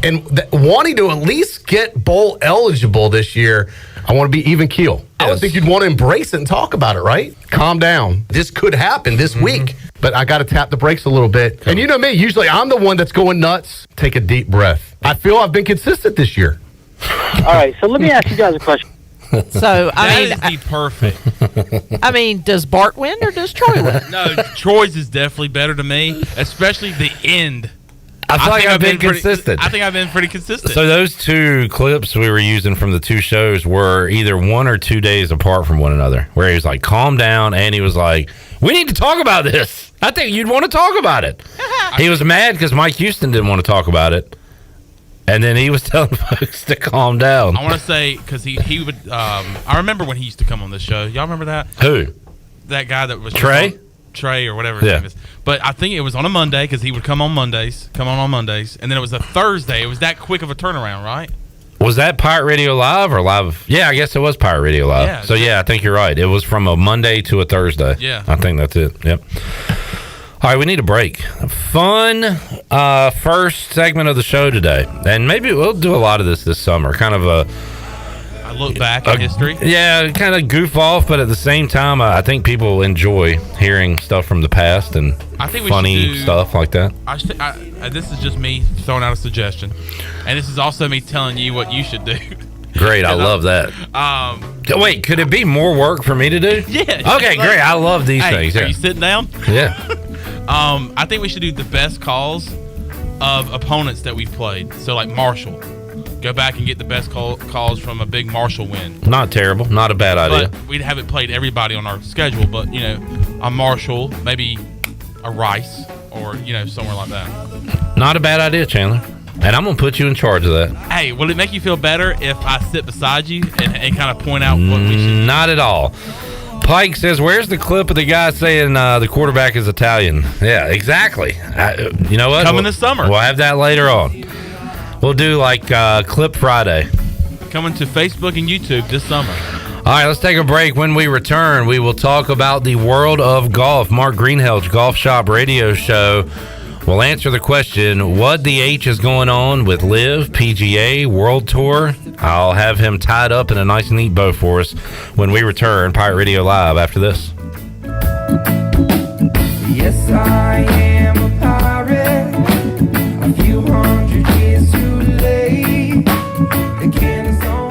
S7: and wanting to at least get bowl eligible this year. I want to be even keel. Yes. I would think you'd want to embrace it and talk about it, right? Calm down. This could happen this week, but I got to tap the brakes a little bit. And you know me, usually I'm the one that's going nuts. Take a deep breath. I feel I've been consistent this year.
S6: All right, so let me ask you guys a question.
S20: So,
S13: That is perfect.
S20: I mean, does Bart win or does Troy win?
S13: No, Troy's is definitely better to me, especially the end.
S19: I feel like I've been consistent.
S13: I think I've been pretty consistent.
S19: So those two clips we were using from the two shows were either 1 or 2 days apart from one another, where he was like, calm down, and he was like, we need to talk about this. I think you'd want to talk about it. He was mad because Mike Houston didn't want to talk about it. And then he was telling folks to calm down.
S13: I want to say, because he would, I remember when he used to come on this show. Y'all remember that?
S19: Who?
S13: That guy that was
S19: Trey?
S13: Trey or whatever his name is. But I think it was on a Monday because he would come on Mondays. And then it was a Thursday. It was that quick of a turnaround, right?
S19: Was that Pirate Radio Live or Live? Yeah, I guess it was Pirate Radio Live.
S13: Yeah,
S19: so, I think you're right. It was from a Monday to a Thursday.
S13: Yeah.
S19: I think that's it. Yep. All right, we need a break. Fun first segment of the show today. And maybe we'll do a lot of this summer. Kind of a
S13: look back at history.
S19: Yeah, kind of goof off, but at the same time, I think people enjoy hearing stuff from the past and funny stuff like that.
S13: This is just me throwing out a suggestion. And this is also me telling you what you should do.
S19: Great, I love that. Wait, could it be more work for me to do?
S13: Yeah.
S19: Okay, great. I love these things.
S13: Are you sitting down?
S19: Yeah.
S13: I think we should do the best calls of opponents that we've played. So, like Marshall. Go back and get the best calls from a big Marshall win.
S19: Not terrible. Not a bad idea.
S13: But we haven't played everybody on our schedule. But, a Marshall, maybe a Rice, or, somewhere like that.
S19: Not a bad idea, Chandler. And I'm going to put you in charge of that.
S13: Hey, will it make you feel better if I sit beside you and kind of point out what we should?
S19: Not at all. Pike says, where's the clip of the guy saying the quarterback is Italian? Yeah, exactly. You know what?
S13: Coming this summer.
S19: We'll have that later on. We'll do like Clip Friday.
S13: Coming to Facebook and YouTube this summer.
S19: All right, let's take a break. When we return, we will talk about the world of golf. Mark Greenhell's Golf Shop Radio Show will answer the question, what the H is going on with LIV, PGA, World Tour. I'll have him tied up in a nice neat bow for us when we return. Pirate Radio Live after this.
S8: Yes, I am a pirate. A few hundred years too late. Again, it's on.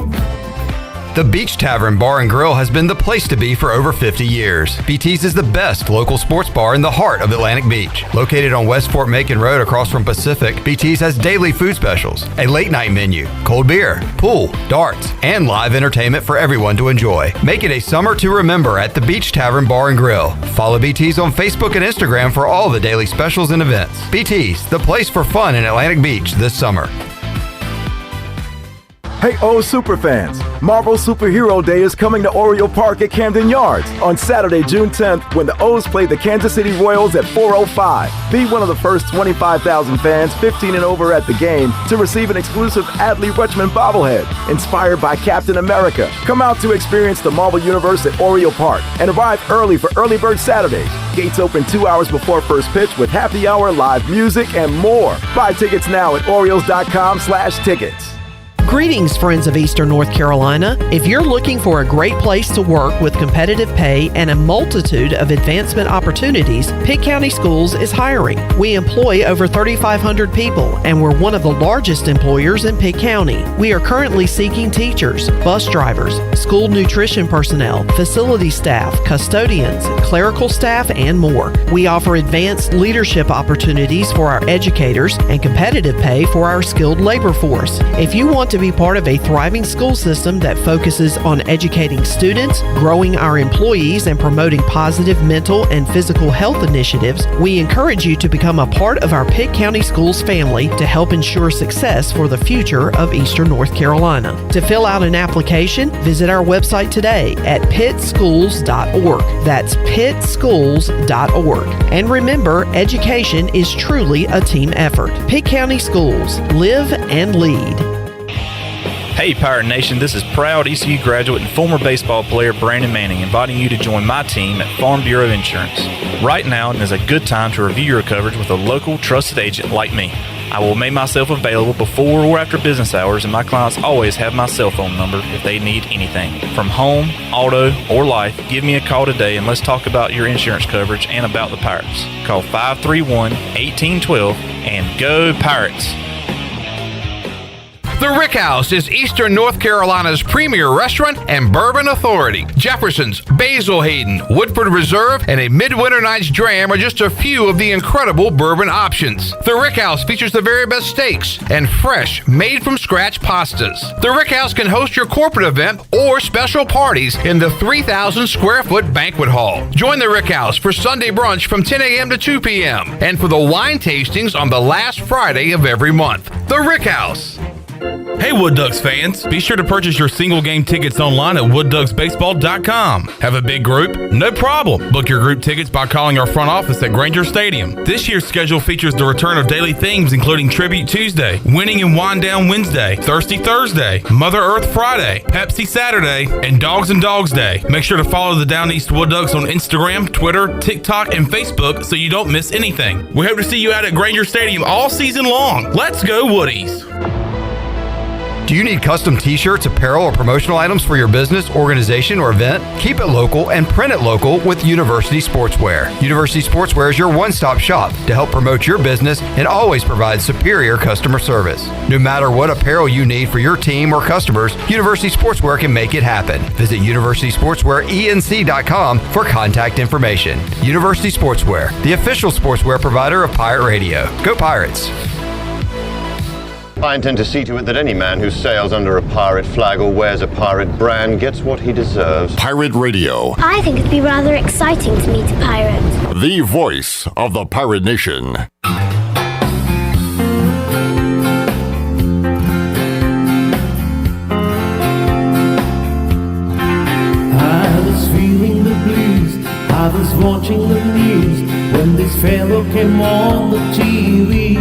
S9: The Beach Tavern Bar and Grill has been the place to be for over 50 years. BT's is the best local sports bar in the heart of Atlantic Beach. Located on West Fort Macon Road across from Pacific, BT's has daily food specials, a late night menu, cold beer, pool, darts, and live entertainment for everyone to enjoy. Make it a summer to remember at the Beach Tavern Bar and Grill. Follow BT's on Facebook and Instagram for all the daily specials and events. BT's, the place for fun in Atlantic Beach this summer.
S11: Hey, O's superfans! Marvel Superhero Day is coming to Oriole Park at Camden Yards on Saturday, June 10th, when the O's play the Kansas City Royals at 4:05. Be one of the first 25,000 fans 15 and over at the game to receive an exclusive Adley Rutschman bobblehead inspired by Captain America. Come out to experience the Marvel Universe at Oriole Park and arrive early for Early Bird Saturdays. Gates open 2 hours before first pitch with happy hour, live music, and more. Buy tickets now at Orioles.com/tickets.
S20: Greetings, friends of Eastern North Carolina. If you're looking for a great place to work with competitive pay and a multitude of advancement opportunities, Pitt County Schools is hiring. We employ over 3,500 people, and we're one of the largest employers in Pitt County. We are currently seeking teachers, bus drivers, school nutrition personnel, facility staff, custodians, clerical staff, and more. We offer advanced leadership opportunities for our educators and competitive pay for our skilled labor force. If you want to be part of a thriving school system that focuses on educating students, growing our employees, and promoting positive mental and physical health initiatives, we encourage you to become a part of our Pitt County Schools family to help ensure success for the future of Eastern North Carolina. To fill out an application, visit our website today at pittschools.org. That's pittschools.org. And remember, education is truly a team effort. Pitt County Schools. Live and lead.
S12: Hey Pirate Nation, this is proud ECU graduate and former baseball player Brandon Manning inviting you to join my team at Farm Bureau Insurance. Right now is a good time to review your coverage with a local trusted agent like me. I will make myself available before or after business hours, and my clients always have my cell phone number if they need anything. From home, auto, or life, give me a call today and let's talk about your insurance coverage and about the Pirates. Call 531-1812 and go Pirates!
S16: The Rick House is Eastern North Carolina's premier restaurant and bourbon authority. Jefferson's, Basil Hayden, Woodford Reserve, and a Midwinter Night's Dram are just a few of the incredible bourbon options. The Rick House features the very best steaks and fresh, made-from-scratch pastas. The Rick House can host your corporate event or special parties in the 3,000-square-foot banquet hall. Join the Rick House for Sunday brunch from 10 a.m. to 2 p.m. and for the wine tastings on the last Friday of every month. The Rick House.
S17: Hey Wood Ducks fans, be sure to purchase your single game tickets online at woodducksbaseball.com. Have a big group? No problem. Book your group tickets by calling our front office at Granger Stadium. This year's schedule features the return of daily themes including Tribute Tuesday, Winning and Wind Down Wednesday, Thirsty Thursday, Mother Earth Friday, Pepsi Saturday, and Dogs and Dogs Day. Make sure to follow the Down East Wood Ducks on Instagram, Twitter, TikTok, and Facebook so you don't miss anything. We hope to see you out at Granger Stadium all season long. Let's go Woodies!
S9: Do you need custom t-shirts, apparel, or promotional items for your business, organization, or event? Keep it local and print it local with University Sportswear. University Sportswear is your one-stop shop to help promote your business and always provide superior customer service. No matter what apparel you need for your team or customers, University Sportswear can make it happen. Visit universitysportswearenc.com for contact information. University Sportswear, the official sportswear provider of Pirate Radio. Go Pirates!
S25: I intend to see to it that any man who sails under a pirate flag or wears a pirate brand gets what he deserves.
S2: Pirate Radio,
S26: I think it'd be rather exciting to meet a pirate.
S2: the voice of the Pirate Nation.
S8: I was feeling the blues, I was watching the news when this fellow came on the TV.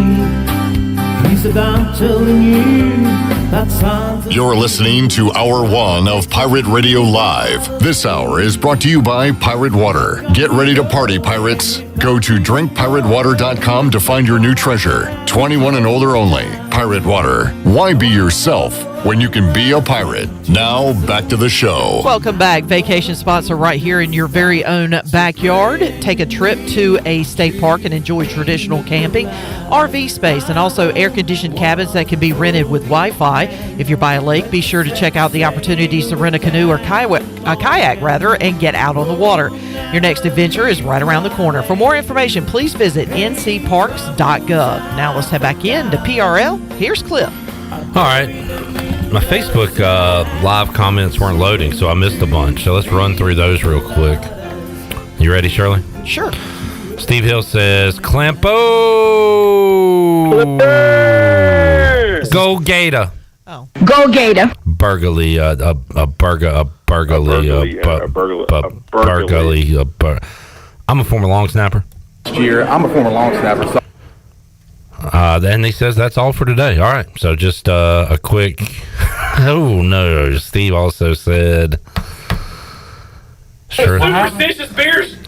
S8: He said, I'm telling you, that sounds...
S2: You're listening to Hour 1 of Pirate Radio Live. This hour is brought to you by Pirate Water. Get ready to party, pirates. Go to drinkpiratewater.com to find your new treasure. 21 and older only. Pirate Water. Why be yourself when you can be a pirate? Now, back to the show.
S20: Welcome back. Vacation spots are right here in your very own backyard. Take a trip to a state park and enjoy traditional camping, RV space, and also air-conditioned cabins that can be rented with Wi-Fi. If you're by a lake, be sure to check out the opportunities to rent a canoe or kayak, and get out on the water. Your next adventure is right around the corner. For more information, please visit ncparks.gov. Now let's head back in to PRL. Here's Cliff.
S19: All right. My Facebook live comments weren't loading, so I missed a bunch. So let's run through those real quick. You ready, Shirley?
S20: Sure.
S19: Steve Hill says, Clampo! Go Gator.
S3: Oh.
S10: Go Gator.
S19: Burgley, a I'm a former long snapper.
S15: I'm a former long snapper.
S19: Then he says that's all for today. All right, so just a quick. Oh no, Steve also said.
S17: Superstitious bears.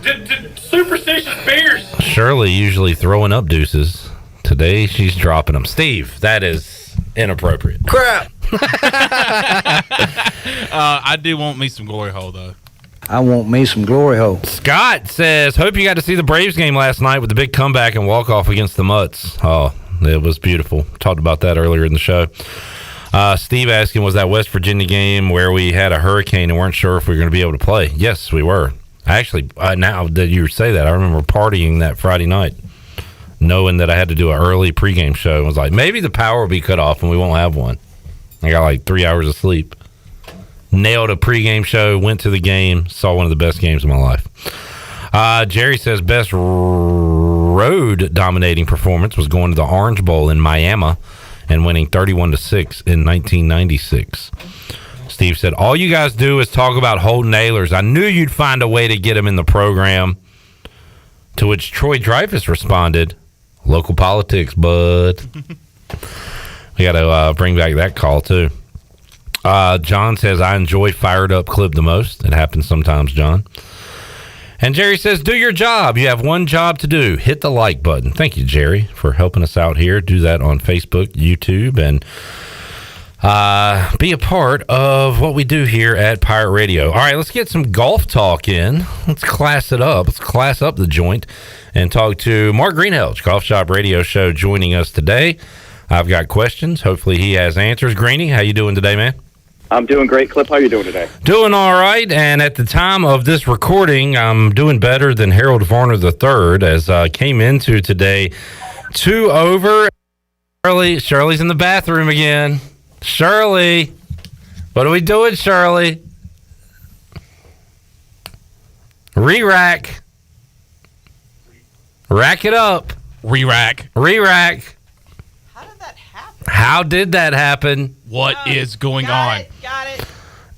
S17: Superstitious bears.
S19: Shirley usually throwing up deuces. Today she's dropping them. Steve, that is inappropriate.
S7: Crap.
S13: I do want me some glory hole though.
S18: I want me some glory hole.
S19: Scott says, hope you got to see the Braves game last night with the big comeback and walk-off against the Mutts. Oh, it was beautiful. Talked about that earlier in the show. Steve asking, was that West Virginia game where we had a hurricane and weren't sure if we were going to be able to play? Yes, we were. Actually, now that you say that, I remember partying that Friday night, knowing that I had to do an early pregame show. I was like, maybe the power will be cut off and we won't have one. I got like 3 hours of sleep. Nailed a pregame show, went to the game, saw one of the best games of my life. Jerry says best road dominating performance was going to the Orange Bowl in Miami and winning 31-6 in 1996. Steve said, all you guys do is talk about Holton Ahlers. I knew you'd find a way to get him in the program. To which Troy Dreyfus responded, local politics, bud. We got to bring back that call, too. John says, I enjoy Fired Up Clip the most. It happens sometimes, John. And Jerry says, do your job. You have one job to do. Hit the like button. Thank you, Jerry, for helping us out here. Do that on Facebook, YouTube, and be a part of what we do here at Pirate Radio. All right, let's get some golf talk in. Let's class it up. Let's class up the joint and talk to Mark Greenhelge, Golf Shop Radio Show, joining us today. I've got questions. Hopefully he has answers. Greeny, how you doing today, man?
S22: I'm doing great. Clip, how are you doing today?
S19: Doing all right, and at the time of this recording, I'm doing better than Harold Varner III, as I came into today 2 over. Shirley's in the bathroom again. Shirley, what are we doing, Shirley? Re-rack. Rack it up.
S13: Re-rack.
S19: Re-rack. How did that happen?
S13: What is going on?
S3: Got it.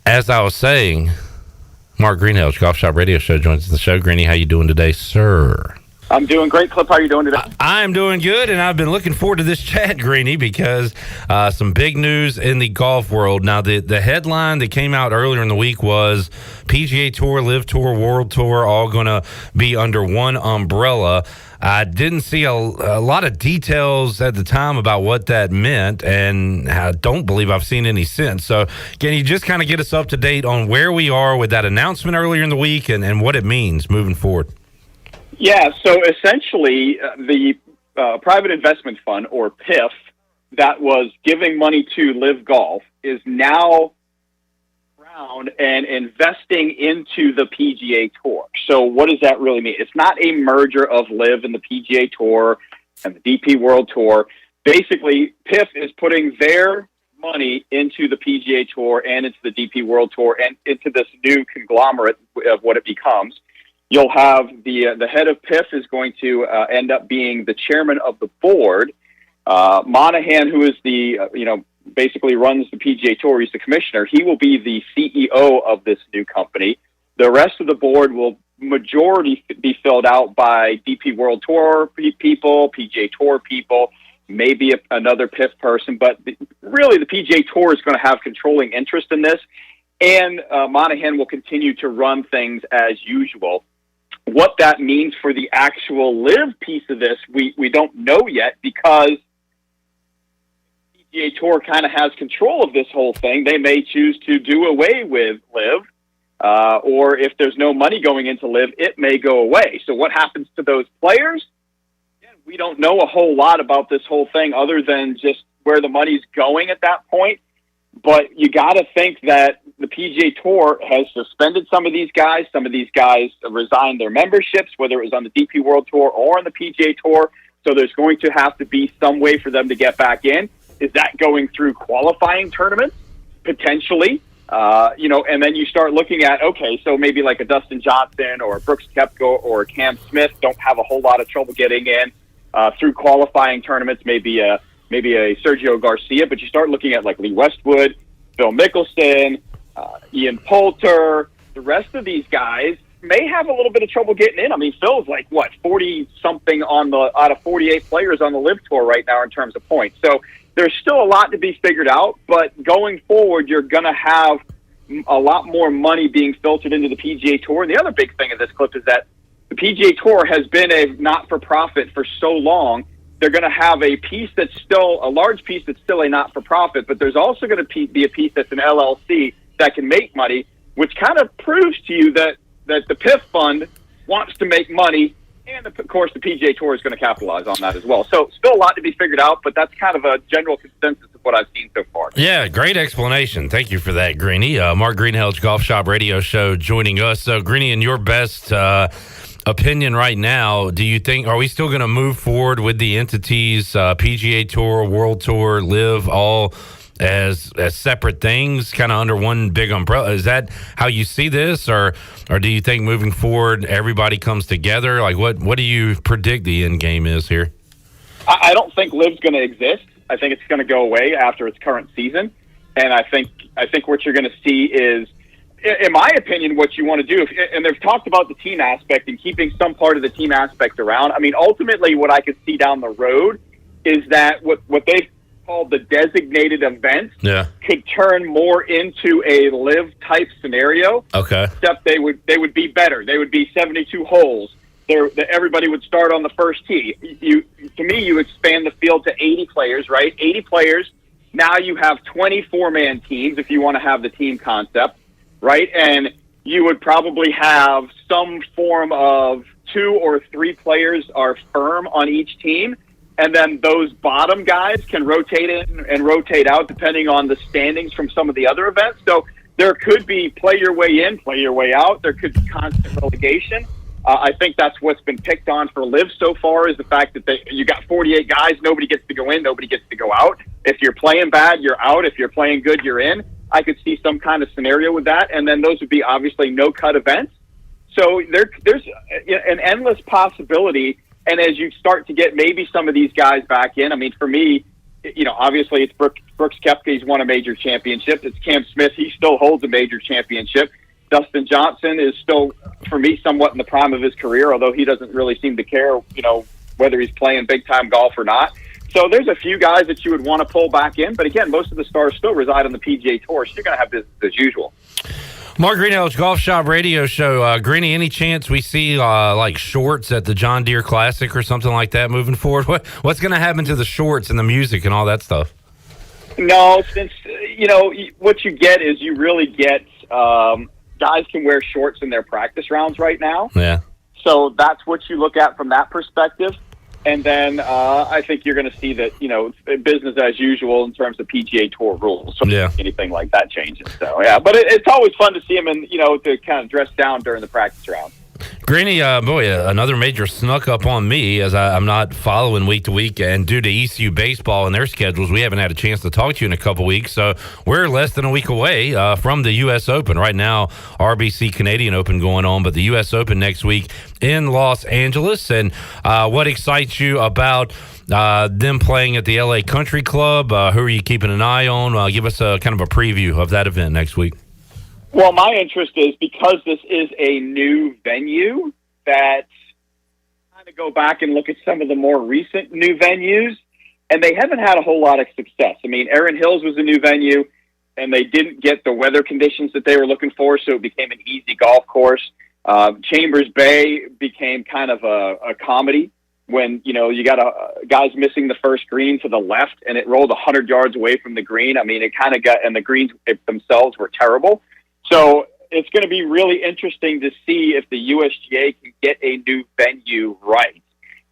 S19: As I was saying, Mark Greenhelge, Golf Shop Radio Show, joins the show. Greeny, how you doing today, sir?
S22: I'm doing great. Clip, how are you doing today?
S19: I'm doing good, and I've been looking forward to this chat, Greeny, because some big news in the golf world. Now, the headline that came out earlier in the week was PGA Tour, Live Tour, World Tour, all going to be under one umbrella. I didn't see a lot of details at the time about what that meant, and I don't believe I've seen any since. So can you just kind of get us up to date on where we are with that announcement earlier in the week and what it means moving forward?
S22: Yeah, so essentially the Private Investment Fund, or PIF, that was giving money to Live Golf is now around and investing into the PGA Tour. So what does that really mean? It's not a merger of Live and the PGA Tour and the DP World Tour. Basically, PIF is putting their money into the PGA Tour and into the DP World Tour and into this new conglomerate of what it becomes. You'll have the head of PIF is going to end up being the chairman of the board. Monahan, who is basically runs the PGA Tour, he's the commissioner. He will be the CEO of this new company. The rest of the board will majority be filled out by DP World Tour people, PGA Tour people, maybe another PIF person. But really, the PGA Tour is going to have controlling interest in this, and Monahan will continue to run things as usual. What that means for the actual Live piece of this, we don't know yet, because the PGA Tour kind of has control of this whole thing. They may choose to do away with Live, or if there's no money going into Live, it may go away. So what happens to those players? Again, we don't know a whole lot about this whole thing other than just where the money's going at that point. But you got to think that the PGA Tour has suspended some of these guys. Some of these guys resigned their memberships, whether it was on the DP World Tour or on the PGA Tour. So there's going to have to be some way for them to get back in. Is that going through qualifying tournaments? Potentially. And then you start looking at, okay, so maybe like a Dustin Johnson or a Brooks Koepka or a Cam Smith don't have a whole lot of trouble getting in through qualifying tournaments. Maybe maybe a Sergio Garcia, but you start looking at like Lee Westwood, Phil Mickelson, Ian Poulter, the rest of these guys may have a little bit of trouble getting in. I mean, Phil's like, 40-something out of 48 players on the LIV Tour right now in terms of points. So there's still a lot to be figured out, but going forward, you're going to have a lot more money being filtered into the PGA Tour. And the other big thing of this clip is that the PGA Tour has been a not-for-profit for so long. They're going to have a piece that's still a large piece that's still a not-for-profit, but there's also going to be a piece that's an LLC that can make money, which kind of proves to you that the PIF fund wants to make money, and of course the PGA Tour is going to capitalize on that as well. So still a lot to be figured out, but that's kind of a general consensus of what I've seen so far.
S19: Yeah, great explanation. Thank you for that, Greeny. Mark Greenhill's Golf Shop Radio Show joining us. So, Greeny, in your best opinion right now, do you think, are we still going to move forward with the entities, PGA Tour, World Tour, LIV, all as separate things, kind of under one big umbrella? Is that how you see this, or do you think moving forward everybody comes together? Like, what do you predict the end game is here?
S22: I don't think LIV's going to exist. I think it's going to go away after its current season, and I think what you're going to see is, in my opinion, what you want to do, and they've talked about the team aspect and keeping some part of the team aspect around. I mean, ultimately, what I could see down the road is that what they've called the designated events could turn more into a LIV type scenario.
S19: Okay.
S22: Except they would be better. They would be 72 holes. Everybody would start on the first tee. To me, you expand the field to 80 players, right? 80 players. Now you have 24-man teams if you want to have the team concept, right? And you would probably have some form of 2 or 3 players are firm on each team. And then those bottom guys can rotate in and rotate out depending on the standings from some of the other events. So there could be play your way in, play your way out. There could be constant relegation. I think that's what's been picked on for LIV so far, is the fact that you got 48 guys, nobody gets to go in, nobody gets to go out. If you're playing bad, you're out. If you're playing good, you're in. I could see some kind of scenario with that. And then those would be obviously no-cut events. So there's an endless possibility. And as you start to get maybe some of these guys back in, I mean, for me, obviously it's Brooks Koepka. He's won a major championship. It's Cam Smith. He still holds a major championship. Dustin Johnson is still, for me, somewhat in the prime of his career, although he doesn't really seem to care, whether he's playing big-time golf or not. So there's a few guys that you would want to pull back in. But again, most of the stars still reside on the PGA Tour, so you're going to have business as usual.
S19: Mark Greenhill's Golf Shop Radio Show. Greeny, any chance we see like shorts at the John Deere Classic or something like that moving forward? What's going to happen to the shorts and the music and all that stuff?
S22: No, since what you get is you really get guys can wear shorts in their practice rounds right now.
S19: Yeah.
S22: So that's what you look at from that perspective. And then I think you're going to see that, business as usual in terms of PGA Tour rules. So anything like that changes. So, yeah. But it's always fun to see them to kind of dress down during the practice round.
S19: Greeny, another major snuck up on me as I'm not following week to week, and due to ECU baseball and their schedules, we haven't had a chance to talk to you in a couple weeks. So we're less than a week away from the U.S. Open. Right now, RBC Canadian Open going on, but the U.S. Open next week in Los Angeles. And what excites you about them playing at the LA Country Club? Who are you keeping an eye on? Give us a kind of a preview of that event next week.
S22: Well, my interest is because this is a new venue that kind of go back and look at some of the more recent new venues, and they haven't had a whole lot of success. I mean, Erin Hills was a new venue, and they didn't get the weather conditions that they were looking for, so it became an easy golf course. Chambers Bay became kind of a comedy when, you got guys missing the first green to the left, and it rolled 100 yards away from the green. I mean, it kind of and the greens themselves were terrible. So it's going to be really interesting to see if the USGA can get a new venue right.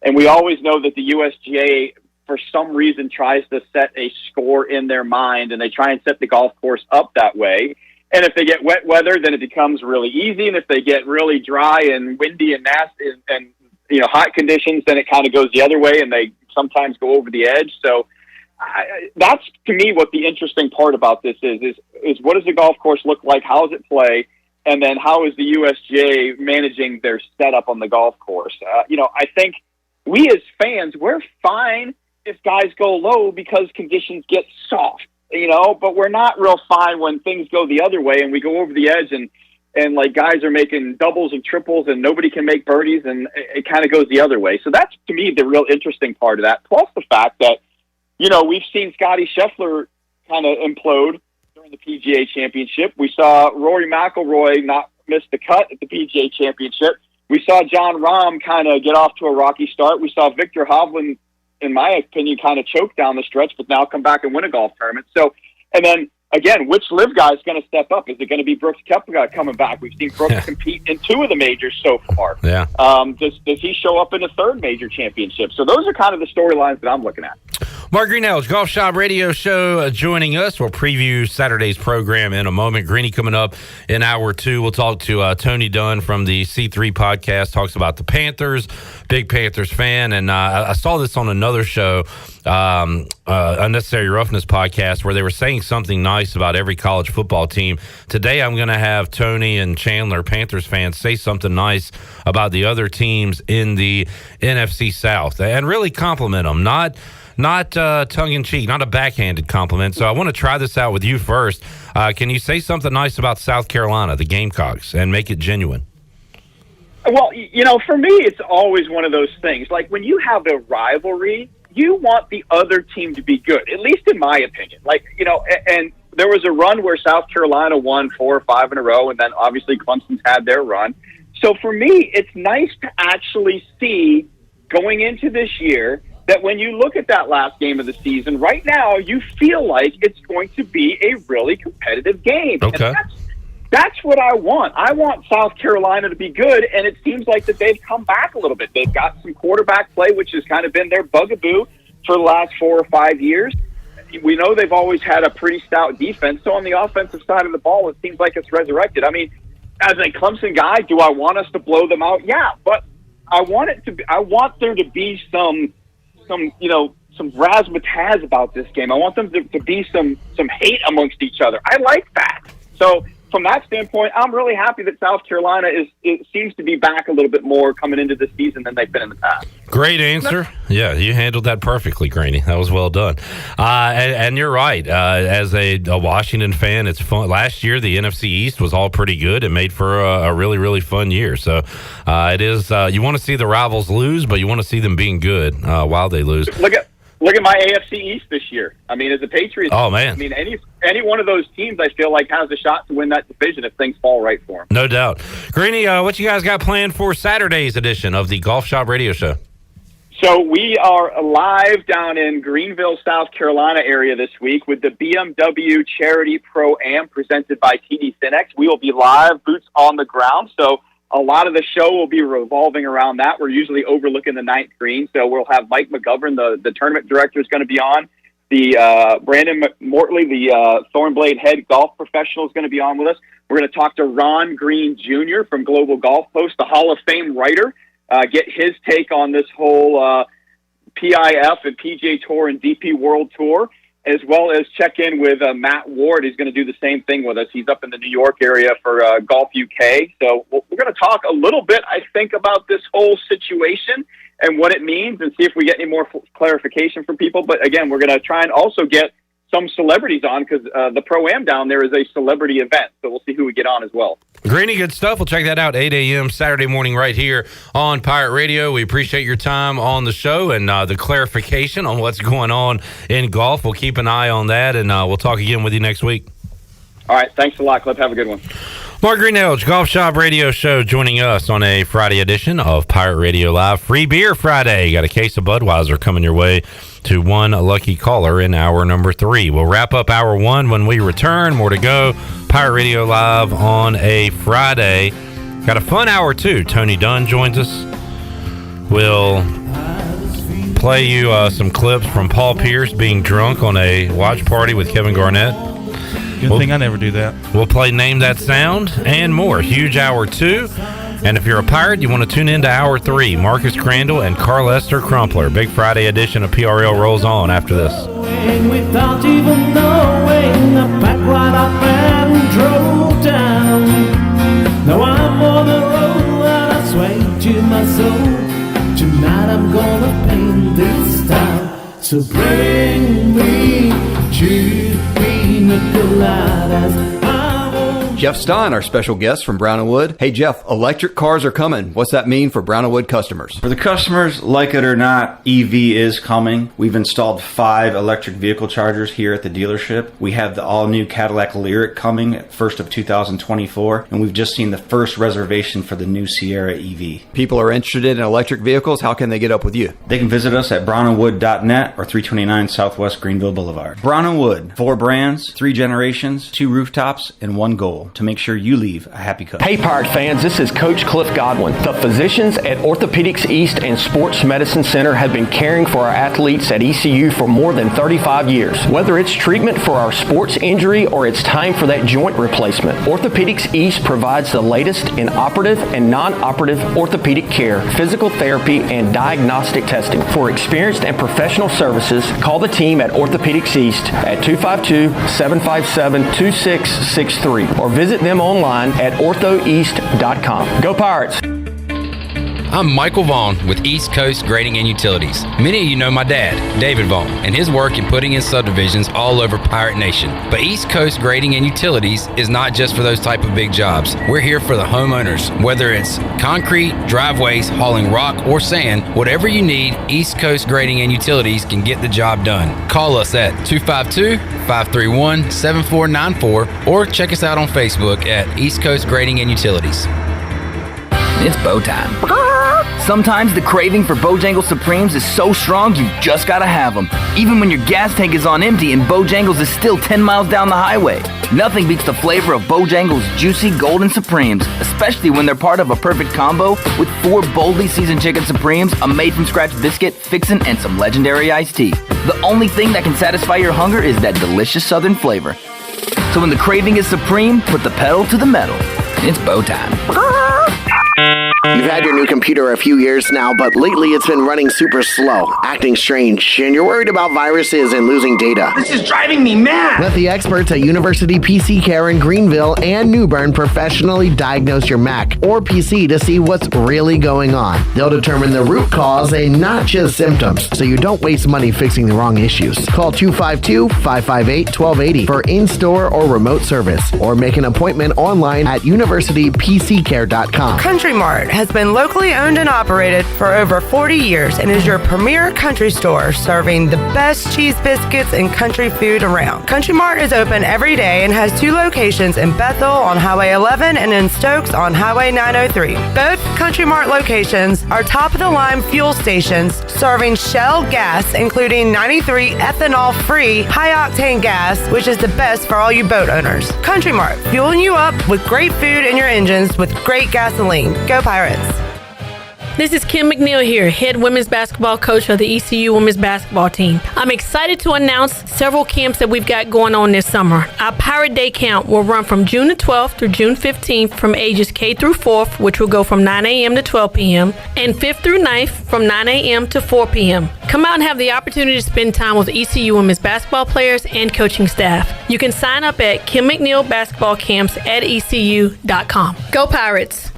S22: And we always know that the USGA, for some reason, tries to set a score in their mind, and they try and set the golf course up that way. And if they get wet weather, then it becomes really easy. And if they get really dry and windy and nasty and hot conditions, then it kind of goes the other way, and they sometimes go over the edge. So that's, to me, what the interesting part about this is what does the golf course look like? How does it play? And then how is the USGA managing their setup on the golf course? I think we as fans, we're fine if guys go low because conditions get soft, but we're not real fine when things go the other way and we go over the edge and like guys are making doubles and triples and nobody can make birdies and it kind of goes the other way. So that's, to me, the real interesting part of that. Plus the fact that, we've seen Scotty Scheffler kind of implode during the PGA Championship. We saw Rory McIlroy not miss the cut at the PGA Championship. We saw John Rahm kind of get off to a rocky start. We saw Victor Hovland, in my opinion, kind of choke down the stretch, but now come back and win a golf tournament. So, and then, again, which live guy is going to step up? Is it going to be Brooks Koepka coming back? We've seen Brooks compete in 2 of the majors so far.
S19: Yeah.
S22: Does he show up in a 3rd major championship? So those are kind of the storylines that I'm looking at.
S19: Mark Greenell's Golf Shop Radio Show joining us. We'll preview Saturday's program in a moment. Greeny coming up in hour 2. We'll talk to Tony Dunn from the C3 podcast. Talks about the Panthers, big Panthers fan. And I saw this on another show, Unnecessary Roughness podcast, where they were saying something nice about every college football team. Today I'm going to have Tony and Chandler, Panthers fans, say something nice about the other teams in the NFC South and really compliment them. Not tongue-in-cheek, not a backhanded compliment. So I want to try this out with you first. Can you say something nice about South Carolina, the Gamecocks, and make it genuine?
S22: Well, for me, it's always one of those things. Like, when you have a rivalry, you want the other team to be good, at least in my opinion. And there was a run where South Carolina won 4 or 5 in a row, and then obviously Clemson's had their run. So for me, it's nice to actually see going into this year that when you look at that last game of the season, right now you feel like it's going to be a really competitive game.
S19: Okay.
S22: And that's what I want. I want South Carolina to be good, and it seems like that they've come back a little bit. They've got some quarterback play, which has kind of been their bugaboo for the last 4 or 5 years. We know they've always had a pretty stout defense, so on the offensive side of the ball, it seems like it's resurrected. I mean, as a Clemson guy, do I want us to blow them out? Yeah, but I want there to be some razzmatazz about this game. I want them to be some hate amongst each other. I like that. So from that standpoint, I'm really happy that South Carolina seems to be back a little bit more coming into the season than they've been in the past.
S19: Great answer. Yeah, you handled that perfectly, Greeny. That was well done. And you're right. As a Washington fan, it's fun. Last year, the NFC East was all pretty good. It made for a really, really fun year. So it is. You want to see the rivals lose, but you want to see them being good while they lose.
S22: Look at my AFC East this year. I mean, as a Patriots,
S19: oh man,
S22: I mean, any one of those teams, I feel like has a shot to win that division if things fall right for them.
S19: No doubt. Greeny, what you guys got planned for Saturday's edition of the Golf Shop Radio Show?
S22: So we are live down in Greenville, South Carolina area this week with the BMW Charity Pro-Am presented by TD Finex. We will be live, boots on the ground. So a lot of the show will be revolving around that. We're usually overlooking the 9th green, so we'll have Mike McGovern, the tournament director, is going to be on. The Brandon Mortley, the Thornblade head golf professional, is going to be on with us. We're going to talk to Ron Green Jr. from Global Golf Post, the Hall of Fame writer, get his take on this whole PIF and PGA Tour and DP World Tour, as well as check in with Matt Ward. He's going to do the same thing with us. He's up in the New York area for Golf UK. So we're going to talk a little bit, I think, about this whole situation and what it means and see if we get any more clarification from people. But, again, we're going to try and also get some celebrities on because the Pro-Am down there is a celebrity event. So we'll see who we get on as well.
S19: Greeny, good stuff. We'll check that out 8 a.m. Saturday morning right here on Pirate Radio. We appreciate your time on the show and the clarification on what's going on in golf. We'll keep an eye on that, and we'll talk again with you next week.
S22: All right. Thanks a lot, Cliff. Have a good one.
S19: Mark Greenell's Golf Shop Radio Show joining us on a Friday edition of Pirate Radio Live. Free Beer Friday. Got a case of Budweiser coming your way to one lucky caller in hour number 3. We'll wrap up hour 1 when we return. More to go. Pirate Radio Live on a Friday. Got a fun hour 2. Tony Dunn joins us. We'll play you some clips from Paul Pierce being drunk on a watch party with Kevin Garnett.
S13: Good thing I never do that.
S19: We'll play Name That Sound and more. Huge hour 2. And if you're a pirate, you want to tune into hour 3. Marcus Crandell and Carlester Crumpler. Big Friday edition of PRL rolls on after this.
S8: Without even knowing, I packed right up and drove down. Now I'm on the road and I sway to my soul. Tonight I'm gonna paint this town. So bring me 2 pina coladas.
S1: Jeff Stein, our special guest from Brown & Wood. Hey, Jeff, electric cars are coming. What's that mean for Brown & Wood customers?
S3: For the customers, like it or not, EV is coming. We've installed 5 electric vehicle chargers here at the dealership. We have the all-new Cadillac Lyriq coming at 1st of 2024, and we've just seen the first reservation for the new Sierra EV.
S1: People are interested in electric vehicles. How can they get up with you?
S3: They can visit us at brownandwood.net or 329 Southwest Greenville Boulevard. Brown & Wood, 4 brands, 3 generations, 2 rooftops, and 1 goal: to make sure you leave a happy customer.
S4: Hey Pirate fans, this is Coach Cliff Godwin. The physicians at Orthopedics East and Sports Medicine Center have been caring for our athletes at ECU for more than 35 years. Whether it's treatment for our sports injury or it's time for that joint replacement, Orthopedics East provides the latest in operative and non-operative orthopedic care, physical therapy, and diagnostic testing. For experienced and professional services, call the team at Orthopedics East at 252-757-2663 or visit them online at orthoeast.com. Go Pirates!
S10: I'm Michael Vaughn with East Coast Grading and Utilities. Many of you know my dad, David Vaughn, and his work in putting in subdivisions all over Pirate Nation. But East Coast Grading and Utilities is not just for those type of big jobs. We're here for the homeowners. Whether it's concrete, driveways, hauling rock, or sand, whatever you need, East Coast Grading and Utilities can get the job done. Call us at 252-531-7494 or check us out on Facebook at East Coast Grading and Utilities.
S21: It's bow time. Sometimes the craving for Bojangles Supremes is so strong you just gotta have them. Even when your gas tank is on empty and Bojangles is still 10 miles down the highway. Nothing beats the flavor of Bojangles Juicy Golden Supremes, especially when they're part of a perfect combo with 4 boldly seasoned chicken Supremes, a made-from-scratch biscuit, fixin', and some legendary iced tea. The only thing that can satisfy your hunger is that delicious southern flavor. So when the craving is supreme, put the pedal to the metal. It's bow time.
S23: You've had your new computer a few years now, but lately it's been running super slow, acting strange, and you're worried about viruses and losing data.
S27: This is driving me mad!
S23: Let the experts at University PC Care in Greenville and New Bern professionally diagnose your Mac or PC to see what's really going on. They'll determine the root cause and not just symptoms, so you don't waste money fixing the wrong issues. Call 252-558-1280 for in-store or remote service, or make an appointment online at universitypccare.com.
S28: Country Mart has been locally owned and operated for over 40 years and is your premier country store serving the best cheese biscuits and country food around. Country Mart is open every day and has 2 locations in Bethel on Highway 11 and in Stokes on Highway 903. Both Country Mart locations are top-of-the-line fuel stations serving Shell gas, including 93 ethanol-free high-octane gas, which is the best for all you boat owners. Country Mart, fueling you up with great food in your engines with great gasoline. Go Pirates!
S29: This is Kim McNeil here, head women's basketball coach of the ECU women's basketball team. I'm excited to announce several camps that we've got going on this summer. Our Pirate Day camp will run from June the 12th through June 15th from ages K through 4th, which will go from 9 a.m. to 12 p.m., and 5th through 9th from 9 a.m. to 4 p.m. Come out and have the opportunity to spend time with ECU women's basketball players and coaching staff. You can sign up at Kim McNeil Basketball Camps at ECU.com. Go Pirates!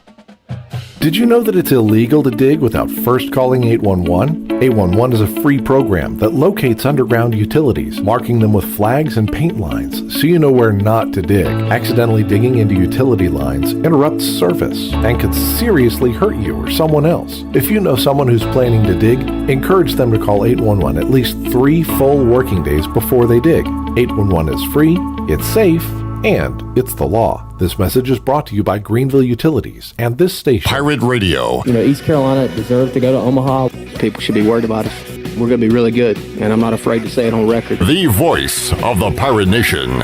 S30: Did you know that it's illegal to dig without first calling 811? 811 is a free program that locates underground utilities, marking them with flags and paint lines so you know where not to dig. Accidentally digging into utility lines interrupts service and could seriously hurt you or someone else. If you know someone who's planning to dig, encourage them to call 811 at least 3 full working days before they dig. 811 is free, it's safe, and it's the law. This message is brought to you by Greenville Utilities and this station.
S2: Pirate Radio.
S31: You know, East Carolina deserves to go to Omaha. People should be worried about us. We're going to be really good, and I'm not afraid to say it on record.
S2: The voice of the Pirate Nation.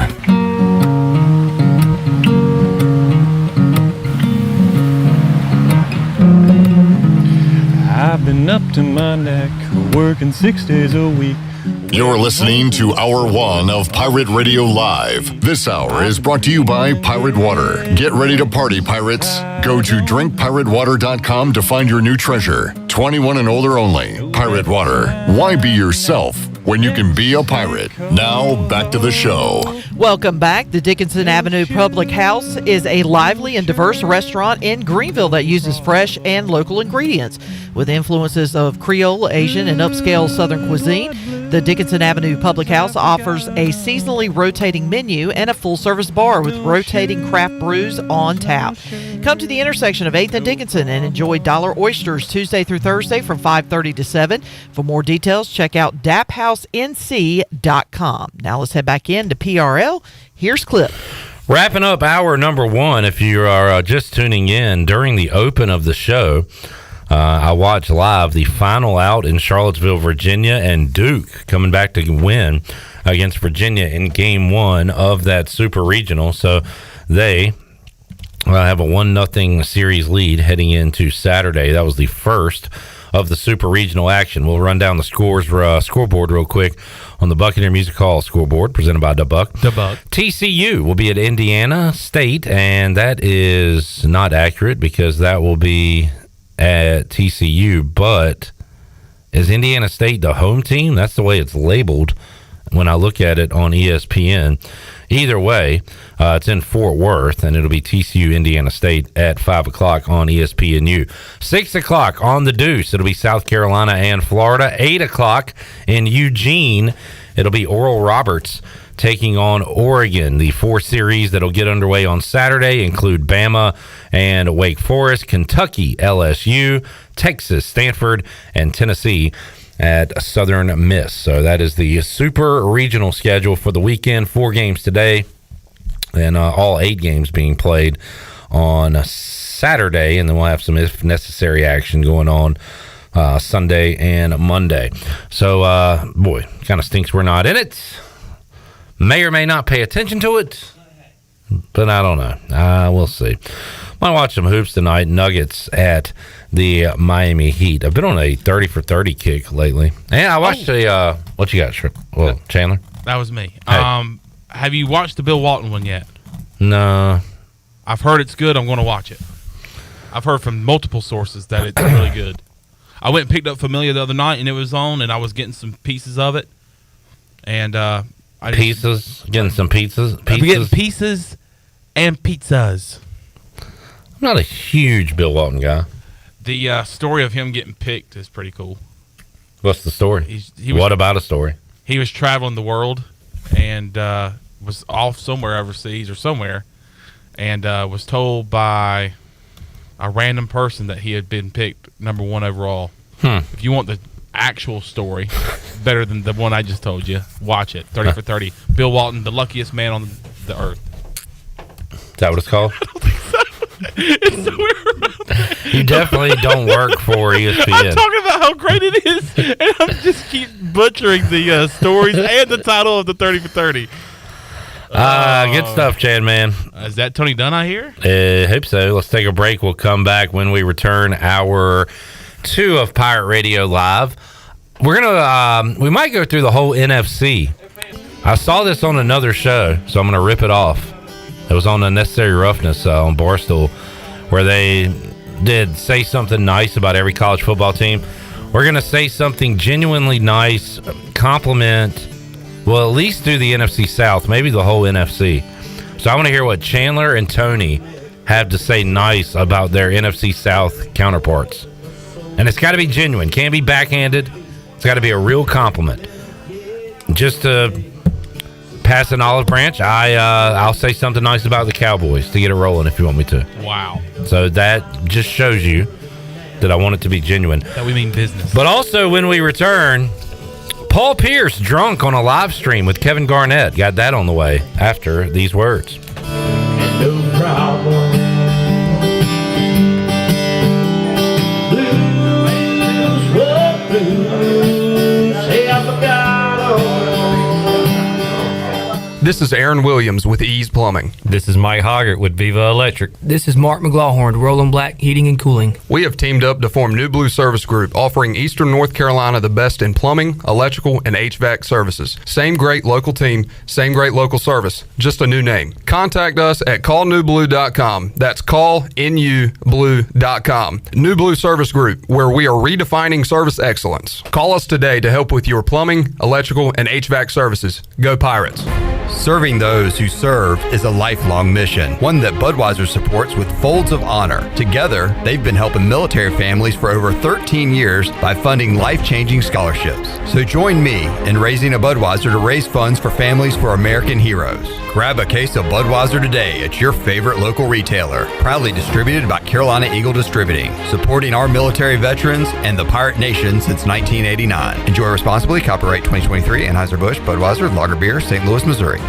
S32: I've been up to my neck, working 6 days a week.
S2: You're listening to Hour 1 of Pirate Radio Live. This hour is brought to you by Pirate Water. Get ready to party, pirates. Go to drinkpiratewater.com to find your new treasure. 21 and older only. Pirate Water. Why be yourself when you can be a pirate? Now, back to the show.
S20: Welcome back. The Dickinson Avenue Public House is a lively and diverse restaurant in Greenville that uses fresh and local ingredients. With influences of Creole, Asian, and upscale Southern cuisine, The Dickinson Avenue Public House offers a seasonally rotating menu and a full-service bar with rotating craft brews on tap. Come to the intersection of 8th and Dickinson and enjoy dollar oysters Tuesday through Thursday from 5:30 to 7. For more details, check out daphousenc.com. Now let's head back in to PRL. Here's Clip.
S19: Wrapping up hour number one, if you are just tuning in, during the open of the show, I watched live the final out in Charlottesville, Virginia, and Duke coming back to win against Virginia in game one of that super regional. So they have a 1-0 series lead heading into Saturday. That was the first of the super regional action. We'll run down the scoreboard real quick on the Buccaneer Music Hall scoreboard presented by The Buck. TCU will be at Indiana State, and that is not accurate because that will be at TCU, but is Indiana State the home team? That's the way it's labeled when I look at it on ESPN. Either way, it's in Fort Worth, and it'll be TCU Indiana State at 5 o'clock on ESPNU. 6 o'clock on the Deuce, it'll be South Carolina and Florida. 8 o'clock in Eugene, it'll be Oral Roberts taking on Oregon. The 4 series that'll get underway on Saturday include Bama and Wake Forest, Kentucky, LSU, Texas, Stanford, and Tennessee at Southern Miss. So that is the super regional schedule for the weekend. 4 games today, and all 8 games being played on Saturday, and then we'll have some if necessary action going on Sunday and Monday. So boy, kind of stinks we're not in it. May or may not pay attention to it, but I don't know. We'll see. Might watch some hoops tonight. Nuggets at the Miami Heat. I've been on a 30 for 30 kick lately. And I watched what you got, well, Chandler?
S13: That was me.
S19: Hey.
S13: Have you watched the Bill Walton one yet?
S19: No.
S13: I've heard it's good. I'm going to watch it. I've heard from multiple sources that it's really good. I went and picked up Familia the other night, and it was on, and I was getting some pieces of it. And getting some pizzas. I'm getting pieces and pizzas.
S19: I'm not a huge Bill Walton guy.
S13: The story of him getting picked is pretty cool.
S19: What's the story? What about a story?
S13: He was traveling the world and was off somewhere overseas or somewhere, and was told by a random person that he had been picked number 1 overall. If you want the actual story, better than the one I just told you, watch it. 30 for 30. Bill Walton, the luckiest man on the earth.
S19: Is that what it's called?
S13: I don't think so. It's somewhere.
S19: You definitely don't work for ESPN.
S13: I'm talking about how great it is, and I'm just keep butchering the stories and the title of the 30 for 30.
S19: Good stuff, Chad, man.
S13: Is that Tony Dunn I hear?
S19: Hope so. Let's take a break. We'll come back when we return hour 2 of Pirate Radio Live. We're gonna we might go through the whole NFC. I saw this on another show, so I'm gonna rip it off. It was on Unnecessary Roughness on Barstool, where they did say something nice about every college football team. We're gonna say something genuinely nice, compliment. Well, at least do the NFC South, maybe the whole NFC. So I want to hear what Chandler and Tony have to say nice about their NFC South counterparts. And it's got to be genuine. Can't be backhanded. It's got to be a real compliment. Just to pass an olive branch, I'll say something nice about the Cowboys to get it rolling if you want me to.
S13: Wow.
S19: So that just shows you that I want it to be genuine.
S13: That we mean business.
S19: But also when we return, Paul Pierce drunk on a live stream with Kevin Garnett. Got that on the way after these words.
S8: No problem. Blues, what blues? Say I forgot all.
S5: This is Aaron Williams with Ease Plumbing.
S6: This is Mike Hoggart with Viva Electric.
S9: This is Mark McGlawhorn, Roland Black Heating and Cooling.
S5: We have teamed up to form New Blue Service Group, offering Eastern North Carolina the best in plumbing, electrical, and HVAC services. Same great local team, same great local service, just a new name. Contact us at callnewblue.com. That's callnublue.com. New Blue Service Group, where we are redefining service excellence. Call us today to help with your plumbing, electrical, and HVAC services. Go Pirates.
S1: Serving those who serve is a lifelong mission, one that Budweiser supports with Folds of Honor. Together, they've been helping military families for over 13 years by funding life-changing scholarships. So join me in raising a Budweiser to raise funds for families for American heroes. Grab a case of Budweiser today at your favorite local retailer. Proudly distributed by Carolina Eagle Distributing, supporting our military veterans and the Pirate Nation since 1989. Enjoy responsibly. Copyright 2023. Anheuser-Busch, Budweiser, Lager Beer, St. Louis, Missouri.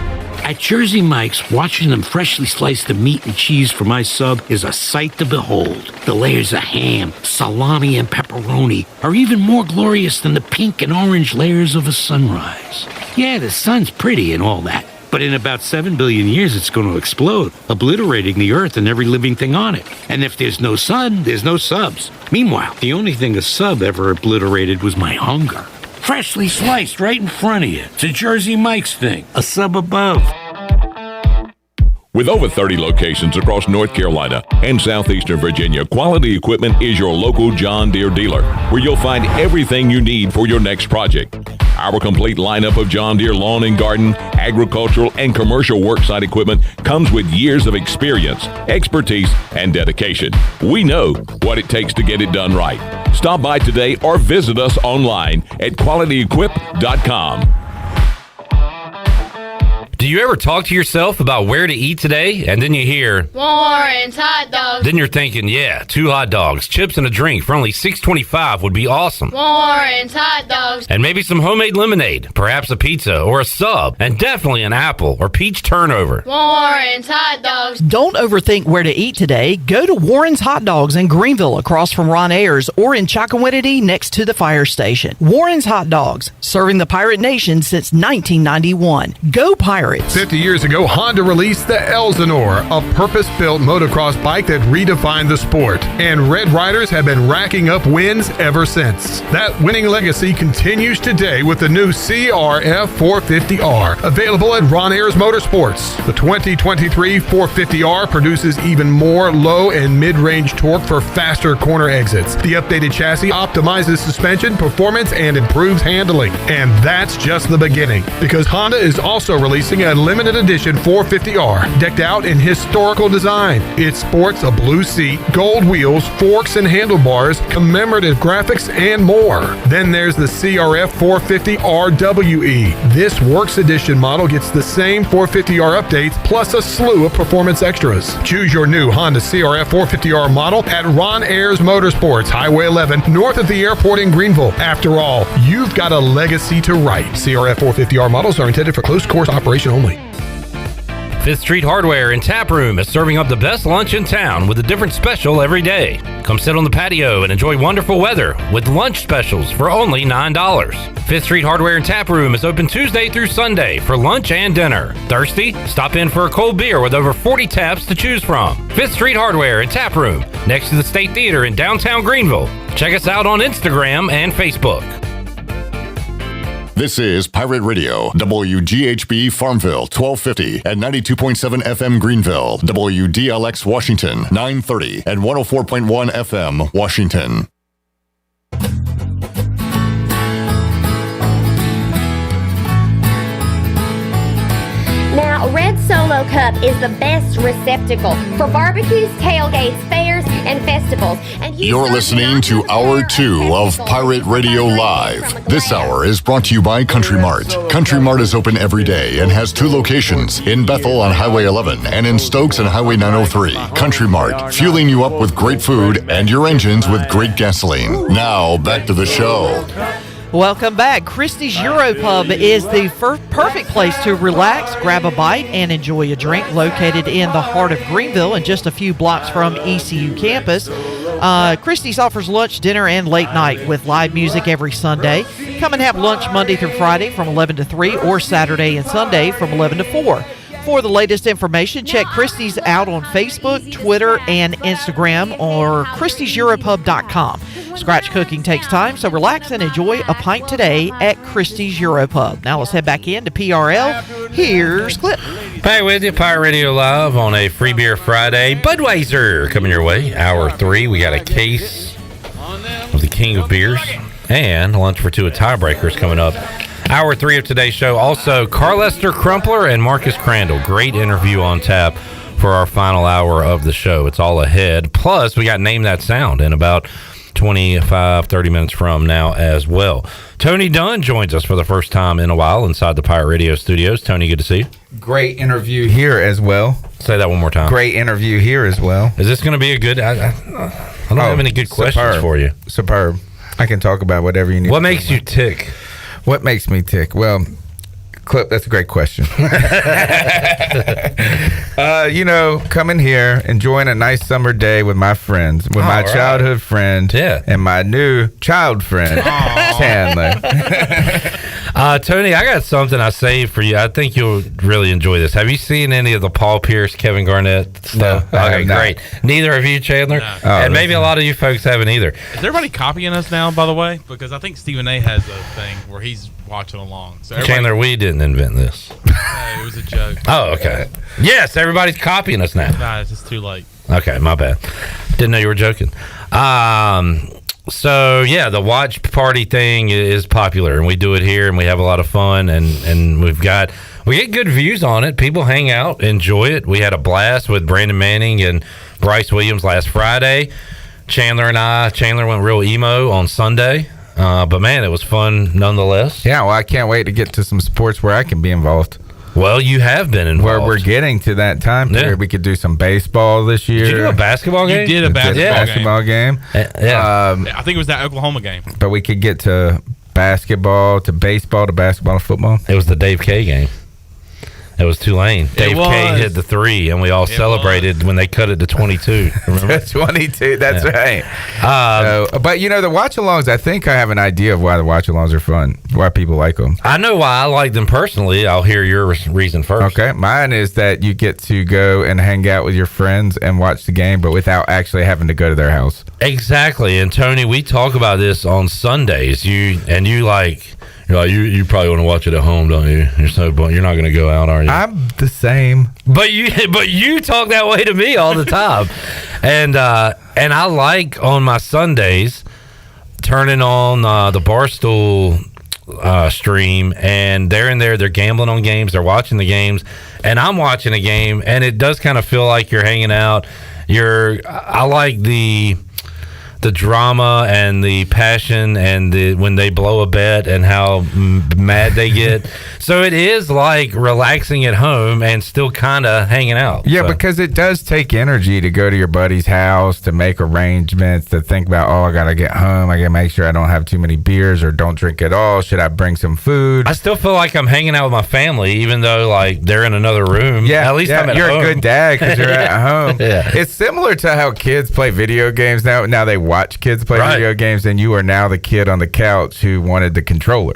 S7: At Jersey Mike's, watching them freshly slice the meat and cheese for my sub is a sight to behold. The layers of ham, salami, and pepperoni are even more glorious than the pink and orange layers of a sunrise. Yeah, the sun's pretty and all that, but in about 7 billion years, it's going to explode, obliterating the Earth and every living thing on it. And if there's no sun, there's no subs. Meanwhile, the only thing a sub ever obliterated was my hunger. Freshly sliced right in front of you. It's a Jersey Mike's thing. A sub above.
S11: With over 30 locations across North Carolina and southeastern Virginia, Quality Equipment is your local John Deere dealer, where you'll find everything you need for your next project. Our complete lineup of John Deere lawn and garden, agricultural, and commercial worksite equipment comes with years of experience, expertise, and dedication. We know what it takes to get it done right. Stop by today or visit us online at qualityequip.com.
S19: Do you ever talk to yourself about where to eat today, and then you hear
S12: Warren's Hot Dogs?
S19: Then you're thinking, yeah, 2 hot dogs, chips, and a drink for only $6.25 would be awesome.
S12: Warren's Hot Dogs.
S19: And maybe some homemade lemonade, perhaps a pizza or a sub, and definitely an apple or peach turnover.
S12: Warren's Hot Dogs.
S20: Don't overthink where to eat today. Go to Warren's Hot Dogs in Greenville across from Ron Ayers or in Chocowinity next to the fire station. Warren's Hot Dogs, serving the Pirate Nation since 1991. Go Pirates!
S14: 50 years ago, Honda released the Elsinore, a purpose-built motocross bike that redefined the sport. And Red Riders have been racking up wins ever since. That winning legacy continues today with the new CRF 450R, available at Ron Ayers Motorsports. The 2023 450R produces even more low and mid-range torque for faster corner exits. The updated chassis optimizes suspension, performance, and improves handling. And that's just the beginning, because Honda is also releasing a limited edition 450R decked out in historical design. It sports a blue seat, gold wheels, forks and handlebars, commemorative graphics, and more. Then there's the CRF 450RWE. This Works Edition model gets the same 450R updates plus a slew of performance extras. Choose your new Honda CRF 450R model at Ron Ayers Motorsports, Highway 11, north of the airport in Greenville. After all, you've got a legacy to write. CRF 450R models are intended for close course operation only.
S19: 5th Street Hardware and Tap Room is serving up the best lunch in town with a different special every day. Come sit on the patio and enjoy wonderful weather with lunch specials for only $9. 5th Street Hardware and Tap Room is open Tuesday through Sunday for lunch and dinner. Thirsty? Stop in for a cold beer with over 40 taps to choose from. 5th Street Hardware and Tap Room, next to the State Theater in downtown Greenville. Check us out on Instagram and Facebook.
S2: This is Pirate Radio, WGHB Farmville, 1250 and 92.7 FM Greenville, WDLX Washington, 930 and 104.1 FM Washington.
S15: Now, Red Solo Cup is the best receptacle for barbecues, tailgates, fairs, and festivals. And
S2: You're listening to Hour 2 of Pirate Radio Live. This hour is brought to you by Country Mart. Country Mart is open every day and has 2 locations, in Bethel on Highway 11 and in Stokes on Highway 903. Country Mart, fueling you up with great food and your engines with great gasoline. Now, back to the show.
S20: Welcome back. Christie's Europub is the perfect place to relax, grab a bite, and enjoy a drink. Located in the heart of Greenville and just a few blocks from ECU campus. Christie's offers lunch, dinner, and late night with live music every Sunday. Come and have lunch Monday through Friday from 11 to 3 or Saturday and Sunday from 11 to 4. For the latest information, check Christie's out on Facebook, Twitter, and Instagram or christieseuropub.com. Scratch cooking takes time, so relax and enjoy a pint today at Christie's Europub. Now let's head back into PRL. Here's Clip.
S19: Back with you, Pirate Radio Live on a Free Beer Friday. Budweiser coming your way. Hour 3, we got a case of the King of Beers and lunch for 2 of Tiebreakers coming up. Hour 3 of today's show. Also, Carlester Crumpler and Marcus Crandell. Great interview on tap for our final hour of the show. It's all ahead. Plus, we got Name That Sound in about 25, 30 minutes from now as well. Tony Dunn joins us for the first time in a while inside the Pirate Radio studios. Tony, good to see you.
S3: Great interview here as well.
S19: Say that one more time.
S3: Great interview here as well.
S19: Is this going to be a good... I don't have any good questions for you.
S3: Superb. I can talk about whatever you need.
S19: What makes you tick?
S3: What makes me tick? Well, Clip, that's a great question. Coming here, enjoying a nice summer day with my friends, with my childhood friend and my new child friend, Chandler.
S19: Tony, I got something I saved for you. I think you'll really enjoy this. Have you seen any of the Paul Pierce, Kevin Garnett stuff?
S3: No,
S19: okay, great. Neither of you, Chandler? No. And maybe a lot of you folks haven't either.
S13: Is everybody copying us now, by the way? Because I think Stephen A. has a thing where he's watching along. So
S19: Chandler, we didn't invent this.
S13: It was a joke.
S19: Oh, okay. Yes, everybody's copying us now.
S13: Nah, it's just too late.
S19: Okay, my bad. Didn't know you were joking. So, yeah, the watch party thing is popular, and we do it here, and we have a lot of fun, and we get good views on it. People hang out, enjoy it. We had a blast with Brandon Manning and Bryce Williams last Friday. Chandler went real emo on Sunday. But, man, it was fun nonetheless.
S3: Yeah, well, I can't wait to get to some sports where I can be involved.
S19: Well, you have been involved.
S3: Where we're getting to that time period. We could do some baseball this year.
S19: Did you do a basketball game?
S13: You did a basketball
S3: game.
S13: Yeah. I think it was that Oklahoma game.
S3: But we could get to basketball, to baseball, to basketball, to football.
S19: It was the Dave K game. It was Tulane. Dave K hit the 3, and we all celebrated when they cut it to 22. Remember?
S3: 22, that's right. But, the watch-alongs, I think I have an idea of why the watch-alongs are fun, why people like them.
S19: I know why I like them personally. I'll hear your reason first.
S3: Okay. Mine is that you get to go and hang out with your friends and watch the game, but without actually having to go to their house.
S19: Exactly. And, Tony, we talk about this on Sundays. You probably want to watch it at home, don't you? You're not going to go out, are you?
S3: I'm the same.
S19: But you talk that way to me all the time. and I like on my Sundays turning on the Barstool stream, and they're in there, they're gambling on games, they're watching the games, and I'm watching a game, and it does kind of feel like you're hanging out. I like the drama and the passion and when they blow a bet and how mad they get. So it is like relaxing at home and still kind of hanging out.
S3: Yeah, because it does take energy to go to your buddy's house, to make arrangements, to think about, I got to get home. I got to make sure I don't have too many beers or don't drink at all. Should I bring some food?
S19: I still feel like I'm hanging out with my family, even though like they're in another room.
S3: Yeah,
S19: at least I'm at
S3: you're
S19: home.
S3: a good dad because you're at home.
S19: Yeah.
S3: It's similar to how kids play video games now. Now they watch kids play video games, and you are now the kid on the couch who wanted the controller.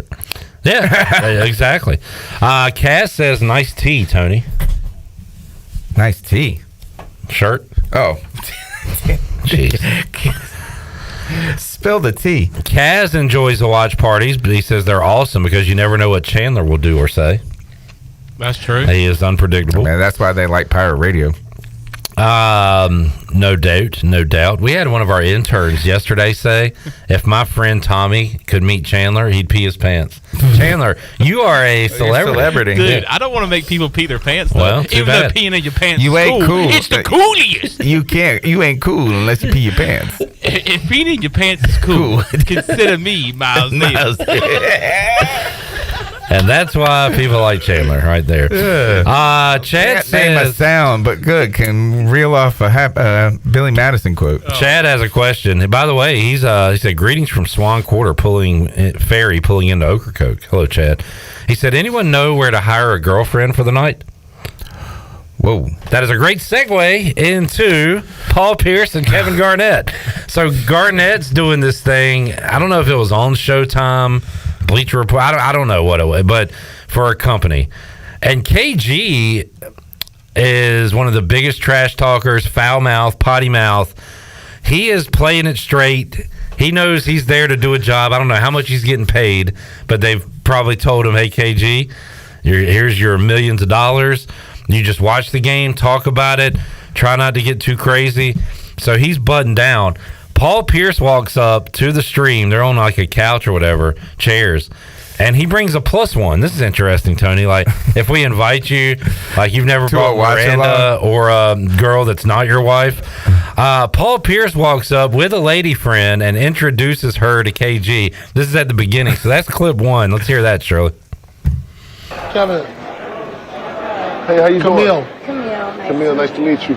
S19: Yeah, exactly. Cass says, nice tea, Tony.
S3: Nice tea.
S19: Shirt?
S3: Oh.
S19: Jeez.
S3: Spill the tea.
S19: Kaz enjoys the watch parties, but he says they're awesome because you never know what Chandler will do or say.
S13: That's true.
S19: He is unpredictable.
S3: Man, that's why they like Pirate Radio.
S19: No doubt. We had one of our interns yesterday say, if my friend Tommy could meet Chandler, he'd pee his pants. Chandler, you are a celebrity.
S13: Dude, I don't want to make people pee their pants, though.
S19: Well,
S13: even
S19: bad.
S13: though peeing in your pants
S3: you
S13: is
S3: ain't cool.
S13: It's the coolest.
S3: You ain't cool unless you pee your pants.
S13: If peeing in your pants is cool. Consider me Miles Davis.
S19: And that's why people like Chandler right there. Chad
S3: Can't name a
S19: says,
S3: sound, but good. Can reel off a Billy Madison quote.
S19: Chad has a question. By the way, he said, greetings from Swan Quarter ferry pulling into Ocracoke. Hello, Chad. He said, anyone know where to hire a girlfriend for the night? Whoa. That is a great segue into Paul Pierce and Kevin Garnett. So Garnett's doing this thing. I don't know if it was on Showtime, Bleacher Report. I don't know what it was, but for a company. And KG is one of the biggest trash talkers, foul mouth, potty mouth. He is playing it straight. He knows he's there to do a job. I don't know how much he's getting paid, but they've probably told him, hey, KG, here's your millions of dollars. You just watch the game, talk about it, try not to get too crazy. So he's buttoned down. Paul Pierce walks up to the stream. They're on like a couch or whatever, chairs. And he brings a +1. This is interesting, Tony. Like, if we invite you, like you've never brought Miranda or a girl that's not your wife, Paul Pierce walks up with a lady friend and introduces her to KG. This is at the beginning, so that's clip 1. Let's hear that, Shirley.
S4: Kevin. Hey, how you doing?
S15: Camille,
S4: nice to meet you.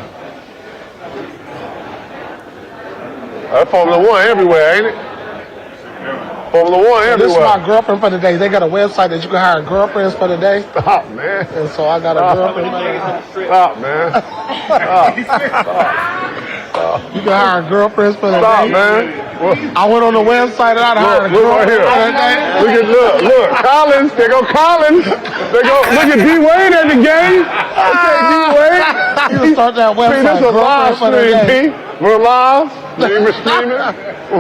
S4: Formula One everywhere, ain't it? Formula One everywhere. This is my girlfriend for the day. They got a website that you can hire girlfriends for the day. Stop, man. And so I got a girlfriend for the day. Stop, man. Stop. You can hire girlfriends for the day. Stop, man. I went on the website and I hired a girlfriend for the day. Look, Collins. There go Collins. Look at D Wade at the game. Okay, D Wade. You can start that website. See, this is a live stream, P. We're live. We're streaming.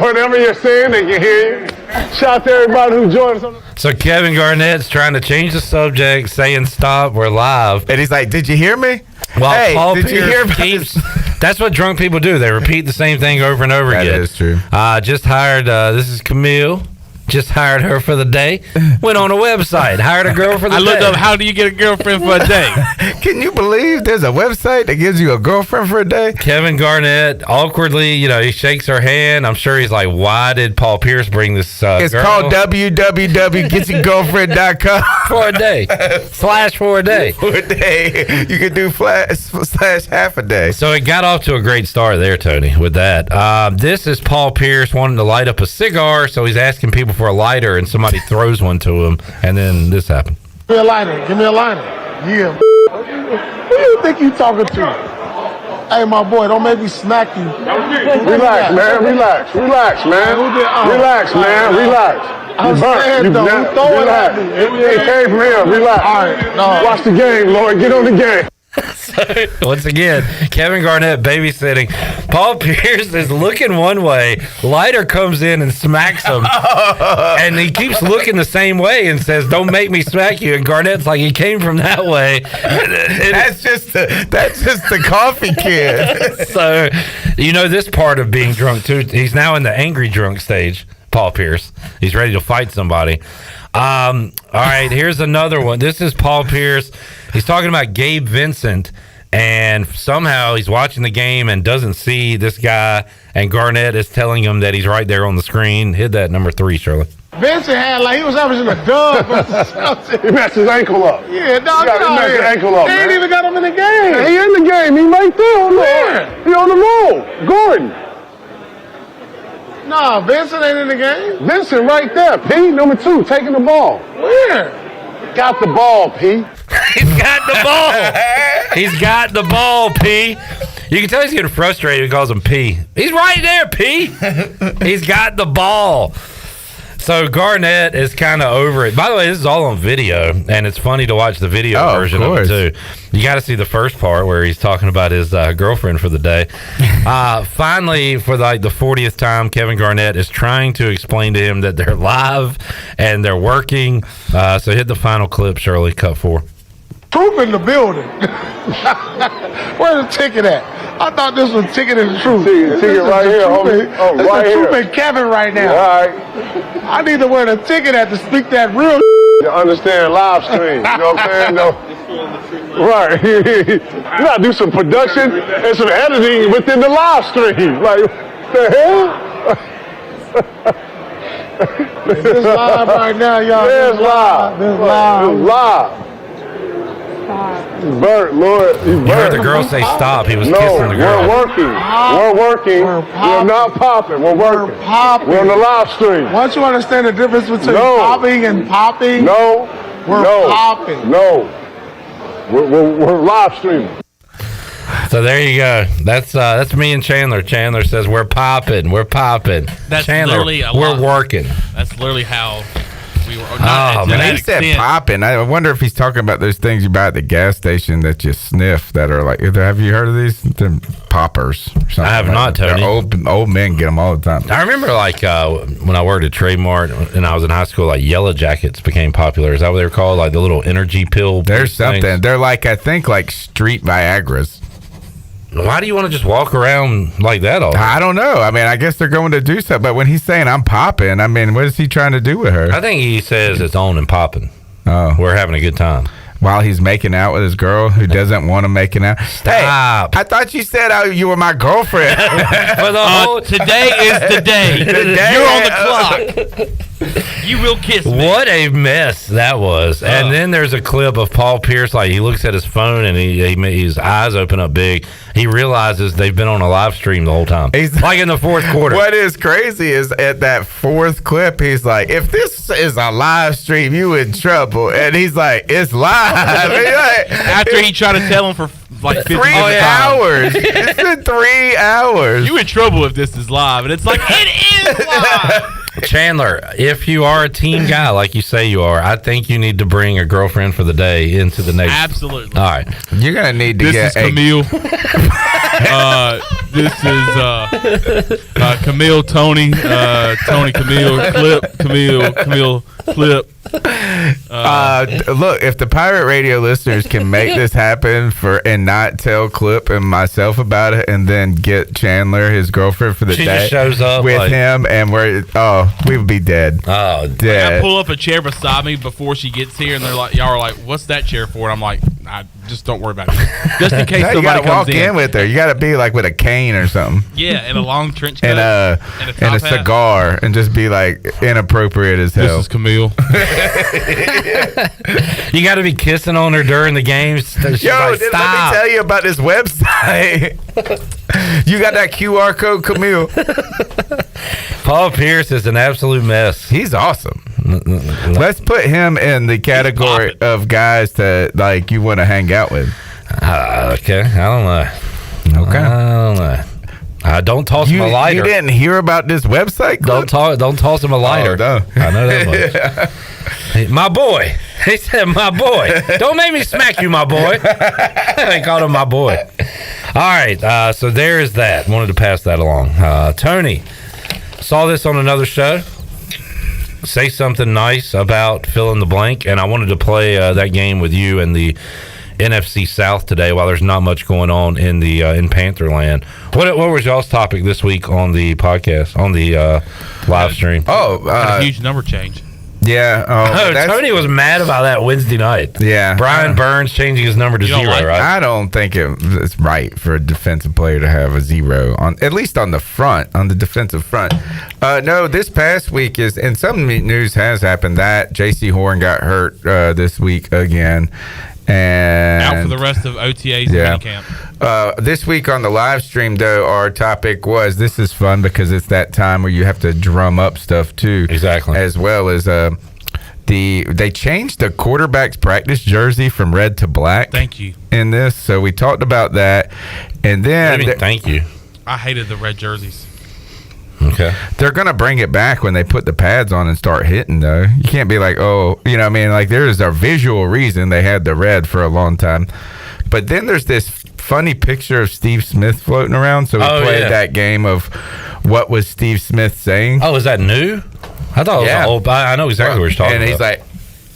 S4: Whatever you're saying, they can hear you. Shout out to everybody who joined us.
S19: So Kevin Garnett's trying to change the subject, saying stop, we're live.
S3: And he's like, did you hear me?
S19: Well,
S3: hey,
S19: Paul
S3: did you hear
S19: Pierce keeps... That's what drunk people do. They repeat the same thing over and over again.
S3: That is true.
S19: Just hired, this is Camille. Just hired her for the day. Went on a website. Hired a girl for the day.
S13: I looked up, how do you get a girlfriend for a day?
S3: Can you believe there's a website that gives you a girlfriend for a day?
S19: Kevin Garnett, awkwardly, he shakes her hand. I'm sure he's like, why did Paul Pierce bring this
S3: It's
S19: girl?
S3: called www.getyourgirlfriend.com.
S19: For a day. Slash for a day.
S3: For a day. You could do slash half a day.
S19: So it got off to a great start there, Tony, with that. This is Paul Pierce wanting to light up a cigar, so he's asking people for a lighter, and somebody throws one to him, and then this happened.
S4: Give me a lighter. Yeah. Who do you think you talking to? Hey, my boy, don't make me smack you. Relax, man. Relax, man. Relax, man. Relax. I'm saying, though, who throwing at me? It came from here. Relax. All right, no. Watch the game, Lord. Get on the game.
S19: So, once again, Kevin Garnett babysitting. Paul Pierce is looking one way. Lighter comes in and smacks him. And he keeps looking the same way and says, don't make me smack you. And Garnett's like, he came from that way.
S3: That's just the coffee kid.
S19: So, this part of being drunk, too. He's now in the angry drunk stage, Paul Pierce. He's ready to fight somebody. All right, here's another one. This is Paul Pierce. He's talking about Gabe Vincent, and somehow he's watching the game and doesn't see this guy, and Garnett is telling him that he's right there on the screen. Hit that number 3, Shirley.
S4: Vincent had he was averaging a dub. He messed his ankle up. Yeah, dog. He messed his ankle up, They man. ain't even got him in the game. He in the game. He right there. He on the roll. Gordon. Nah, Vincent ain't in the game. Vincent right there. P, number 2, taking the ball. Where? Got the ball, P.
S19: He's got the ball. He's got the ball, P. You can tell he's getting frustrated. He calls him P. He's right there, P. He's got the ball. So Garnett is kind of over it. By the way, this is all on video, and it's funny to watch the video version of it, too. You got to see the first part where he's talking about his girlfriend for the day. Finally, for the 40th time, Kevin Garnett is trying to explain to him that they're live and they're working. So hit the final clip, Shirley, cut 4.
S4: Troop in the building. Where's the ticket at? I thought this was ticket in the truth. Ticket right here, homie. Oh, this right is here. Troop and Kevin right now. All right. I need to wear the ticket at to speak that real. You understand live stream. You know what I'm saying? No. Right. You gotta do some production and some editing within the live stream. Like, the hell? This is live right now, y'all. This is live. This is live. Bert, Lord,
S19: You heard the girl say stop. He was kissing the girl.
S4: We're working. We're working. We're not popping. We're working. We're popping. We're on the live stream. Once you understand the difference between popping and popping, we're popping. No. We're live streaming.
S19: So there you go. That's me and Chandler. Chandler says we're popping. We're popping.
S13: That's
S19: Chandler,
S13: literally a
S19: we're
S13: lot.
S19: working.
S13: That's literally how we were.
S3: Oh, man, he said popping. I wonder if he's talking about those things you buy at the gas station that you sniff that are like, have you heard of these? They're poppers or something.
S19: I have not, Tony.
S3: Old men get them all the time.
S19: I remember when I worked at Trade Mart and I was in high school, Yellow Jackets became popular. Is that what they're called? Like the little energy pill?
S3: There's something. They're I think street Viagra's.
S19: Why do you want to just walk around like that all day?
S3: I don't know. I mean, I guess they're going to do something. But when he's saying I'm popping, I mean, what is he trying to do with her?
S19: I think he says it's on and popping.
S3: Oh,
S19: we're having a good time.
S3: While he's making out with his girl who doesn't want to make it out.
S19: Stop.
S3: Hey, I thought you said you were my girlfriend.
S13: Today is the day. You're on the clock. You will kiss me.
S19: What a mess that was. And then there's a clip of Paul Pierce, like he looks at his phone and his eyes open up big. He realizes they've been on a live stream the whole time. He's like in the fourth quarter.
S3: What is crazy is at that fourth clip, he's like, if this is a live stream, you in trouble. And he's like, it's live.
S13: After he tried to tell him for like
S3: 3 hours. It's been 3 hours.
S13: You in trouble if this is live. And it's like, it is live.
S19: Chandler, if you are a team guy like you say you are, I think you need to bring a girlfriend for the day into the next.
S13: Absolutely.
S19: All right.
S3: You're going to need to
S13: This is Camille. This is Camille, Tony, Camille, Clip, Camille, Clip.
S3: Look, if the Pirate Radio listeners can make this happen and not tell Clip and myself about it, and then get Chandler his girlfriend for the
S19: She
S3: day
S19: just shows up
S3: with
S19: like-
S3: him, and we would be dead.
S19: Oh,
S3: dead.
S13: I pull up a chair beside me before she gets here, and they're like, y'all are like, what's that chair for? And I'm like, just don't worry about it. Just in case
S3: No, you
S13: somebody
S3: gotta walk
S13: comes
S3: in with her. You got to be like with a cane or something.
S13: Yeah, and a long trench coat.
S3: And a
S13: top hat.
S3: cigar, and just be like inappropriate as hell.
S13: This is Camille.
S19: You got to be kissing on her during the games. She's
S3: Yo,
S19: like,
S3: let me
S19: stop.
S3: tell you about this website. You got that QR code, Camille?
S19: Paul Pierce is an absolute mess.
S3: He's awesome. Let's put him in the category of guys that like you want to hang out with.
S19: Okay, I don't know.
S3: Okay,
S19: I don't know. Don't toss him a lighter.
S3: You didn't hear about this website?
S19: Don't toss him a lighter.
S3: Oh, no.
S19: I know that much.
S3: Yeah.
S19: Hey, my boy. He said, my boy. Don't make me smack you, my boy. They called him my boy. All right, so there is that. Wanted to pass that along. Tony, saw this on another show. Say something nice about fill in the blank, and I wanted to play that game with you in the NFC South today while there's not much going on in the in Pantherland. What was y'all's topic this week on the podcast, on the live stream?
S13: A huge number change.
S3: Yeah.
S19: Tony was mad about that Wednesday night.
S3: Yeah.
S19: Brian Burns changing his number to 0, right?
S3: I don't think it's right for a defensive player to have a 0 at least on the front, on the defensive front. No, this past week is, and some news has happened that J.C. Horn got hurt this week again. And
S13: out for the rest of OTAs and minicamp.
S3: This week on the live stream, though, our topic was, this is fun because it's that time where you have to drum up stuff too.
S19: Exactly.
S3: As well as they changed the quarterback's practice jersey from red to black.
S13: Thank you.
S3: In this, so we talked about that, and then
S19: thank you.
S13: I hated the red jerseys.
S19: Okay.
S3: They're going to bring it back when they put the pads on and start hitting, though. You can't be like, oh, you know what I mean? Like, there's a visual reason they had the red for a long time. But then there's this funny picture of Steve Smith floating around. So we played that game of what was Steve Smith saying.
S19: Oh, is that new? I thought it was old. I know exactly what you're talking about.
S3: And he's like,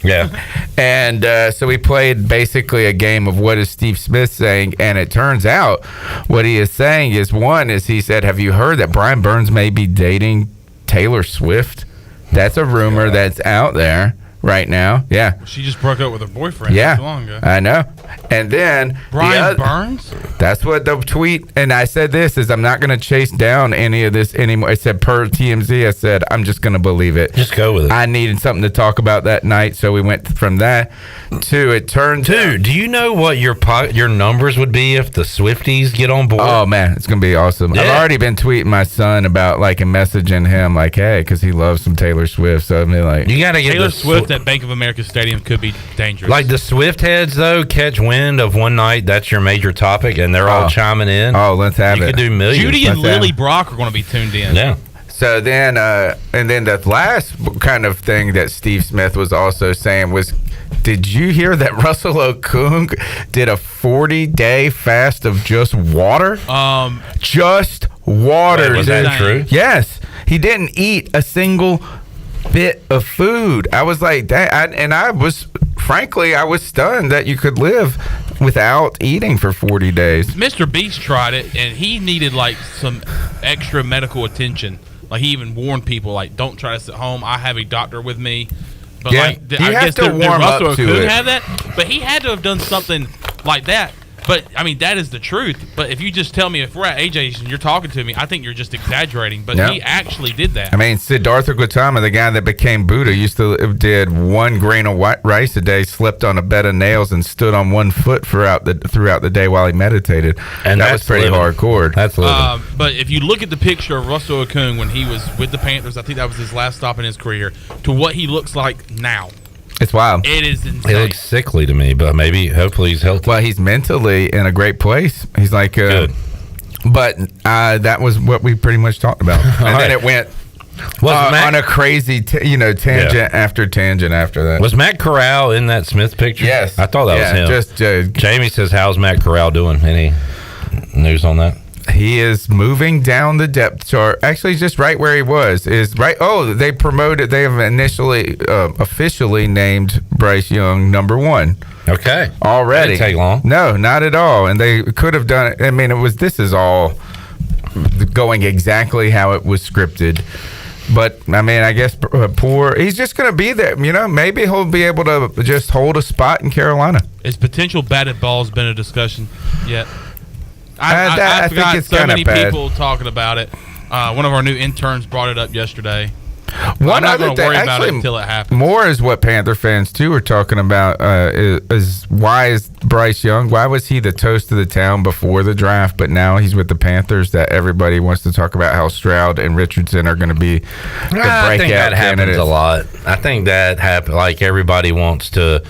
S19: yeah.
S3: And so we played basically a game of what is Steve Smith saying, and it turns out what he is saying is, one is he said, have you heard that Brian Burns may be dating Taylor Swift? That's a rumor that's out there right now. Yeah.
S13: She just broke up with her boyfriend
S3: Yeah,
S13: not too long ago.
S3: I know. And then
S13: Brian Burns?
S3: That's what the tweet, and I said this, is I'm not going to chase down any of this anymore. I said per TMZ, I said I'm just going to believe it.
S19: Just go with it.
S3: I needed something to talk about that night, so we went from that to it turns out.
S19: Do you know what your numbers would be if the Swifties get on board?
S3: Oh man, it's gonna be awesome.
S19: Yeah.
S3: I've already been tweeting my son about like and messaging him like, hey, because he loves some Taylor Swift. So I mean, like,
S19: you gotta get
S13: Taylor Swift at Bank of America Stadium could be dangerous.
S19: Like the Swift heads though catch wind of one night that's your major topic and they're all chiming in.
S3: Oh, let's have
S19: you
S3: it.
S19: could do millions.
S13: Judy and Lily Brock are going to be tuned in.
S19: Yeah.
S3: So then, and then the last kind of thing that Steve Smith was also saying was, did you hear that Russell Okung did a 40-day fast of just water? Just water.
S19: Wait, was that true?
S3: Yes. He didn't eat a single bit of food. I was like, that, and I was frankly, I was stunned that you could live without eating for 40 days.
S13: Mr. Beast tried it, and he needed like some extra medical attention. Like he even warned people, like, don't try this at home. I have a doctor with me. But
S3: Yeah,
S13: like,
S3: you have to warm up to
S13: could
S3: it.
S13: have that, but he had to have done something like that. But I mean, that is the truth. But if you just tell me, if we're at AJ's and you're talking to me, I think you're just exaggerating. But
S3: No.
S13: he actually did that.
S3: I mean, Siddhartha Gautama, the guy that became Buddha, did 1 grain of rice a day, slept on a bed of nails, and stood on 1 foot throughout the day while he meditated. And that was pretty hardcore.
S19: That's
S13: but if you look at the picture of Russell Okung when he was with the Panthers, I think that was his last stop in his career, to what he looks like now.
S3: It's wild.
S13: It is insane.
S19: He looks sickly to me, but hopefully he's healthy.
S3: Well, he's mentally in a great place. He's like,
S19: Good.
S3: But that was what we pretty much talked about, and then it went on a crazy, tangent after tangent after that.
S19: Was Matt Corral in that Smith picture?
S3: Yes.
S19: I thought that was him.
S3: Just
S19: Jamie says, "How's Matt Corral doing?" Any news on that?
S3: He is moving down the depth chart. Actually, just right where he was is right. Oh, they promoted. They have initially officially named Bryce Young number 1.
S19: Okay,
S3: already.
S19: Didn't take long.
S3: No, not at all. And they could have done it. I mean, this is all going exactly how it was scripted. But I mean, I guess he's just going to be there. Maybe he'll be able to just hold a spot in Carolina.
S13: Has potential batted balls been a discussion yet?
S3: I
S13: I
S3: think
S13: forgot
S3: it's
S13: so
S3: kinda
S13: many
S3: bad.
S13: people talking about it. One of our new interns brought it up yesterday.
S3: One
S13: I'm not
S3: other
S13: going to
S3: thing,
S13: worry about it
S3: actually,
S13: until it happens.
S3: More is what Panther fans too are talking about. Is why is Bryce Young? Why was he the toast of the town before the draft, but now he's with the Panthers? That everybody wants to talk about how Stroud and Richardson are going to be the breakout
S19: I think that happens
S3: candidates.
S19: a lot. I think that happens. Like everybody wants to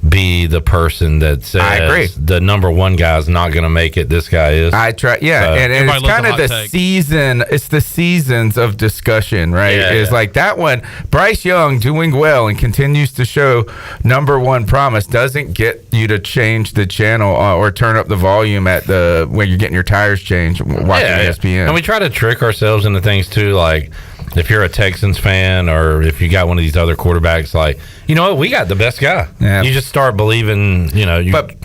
S19: be the person that says,
S3: I agree.
S19: The number 1 guy is not going to make it. This guy is.
S3: I try, yeah, and it's kind of the season. It's the seasons of discussion, right? It's like that one. Bryce Young doing well and continues to show number 1 promise doesn't get you to change the channel or turn up the volume when you're getting your tires changed watching ESPN.
S19: And we try to trick ourselves into things too, like if you're a Texans fan or if you got one of these other quarterbacks, like, you know what, we got the best guy.
S3: Yeah.
S19: You just start believing, you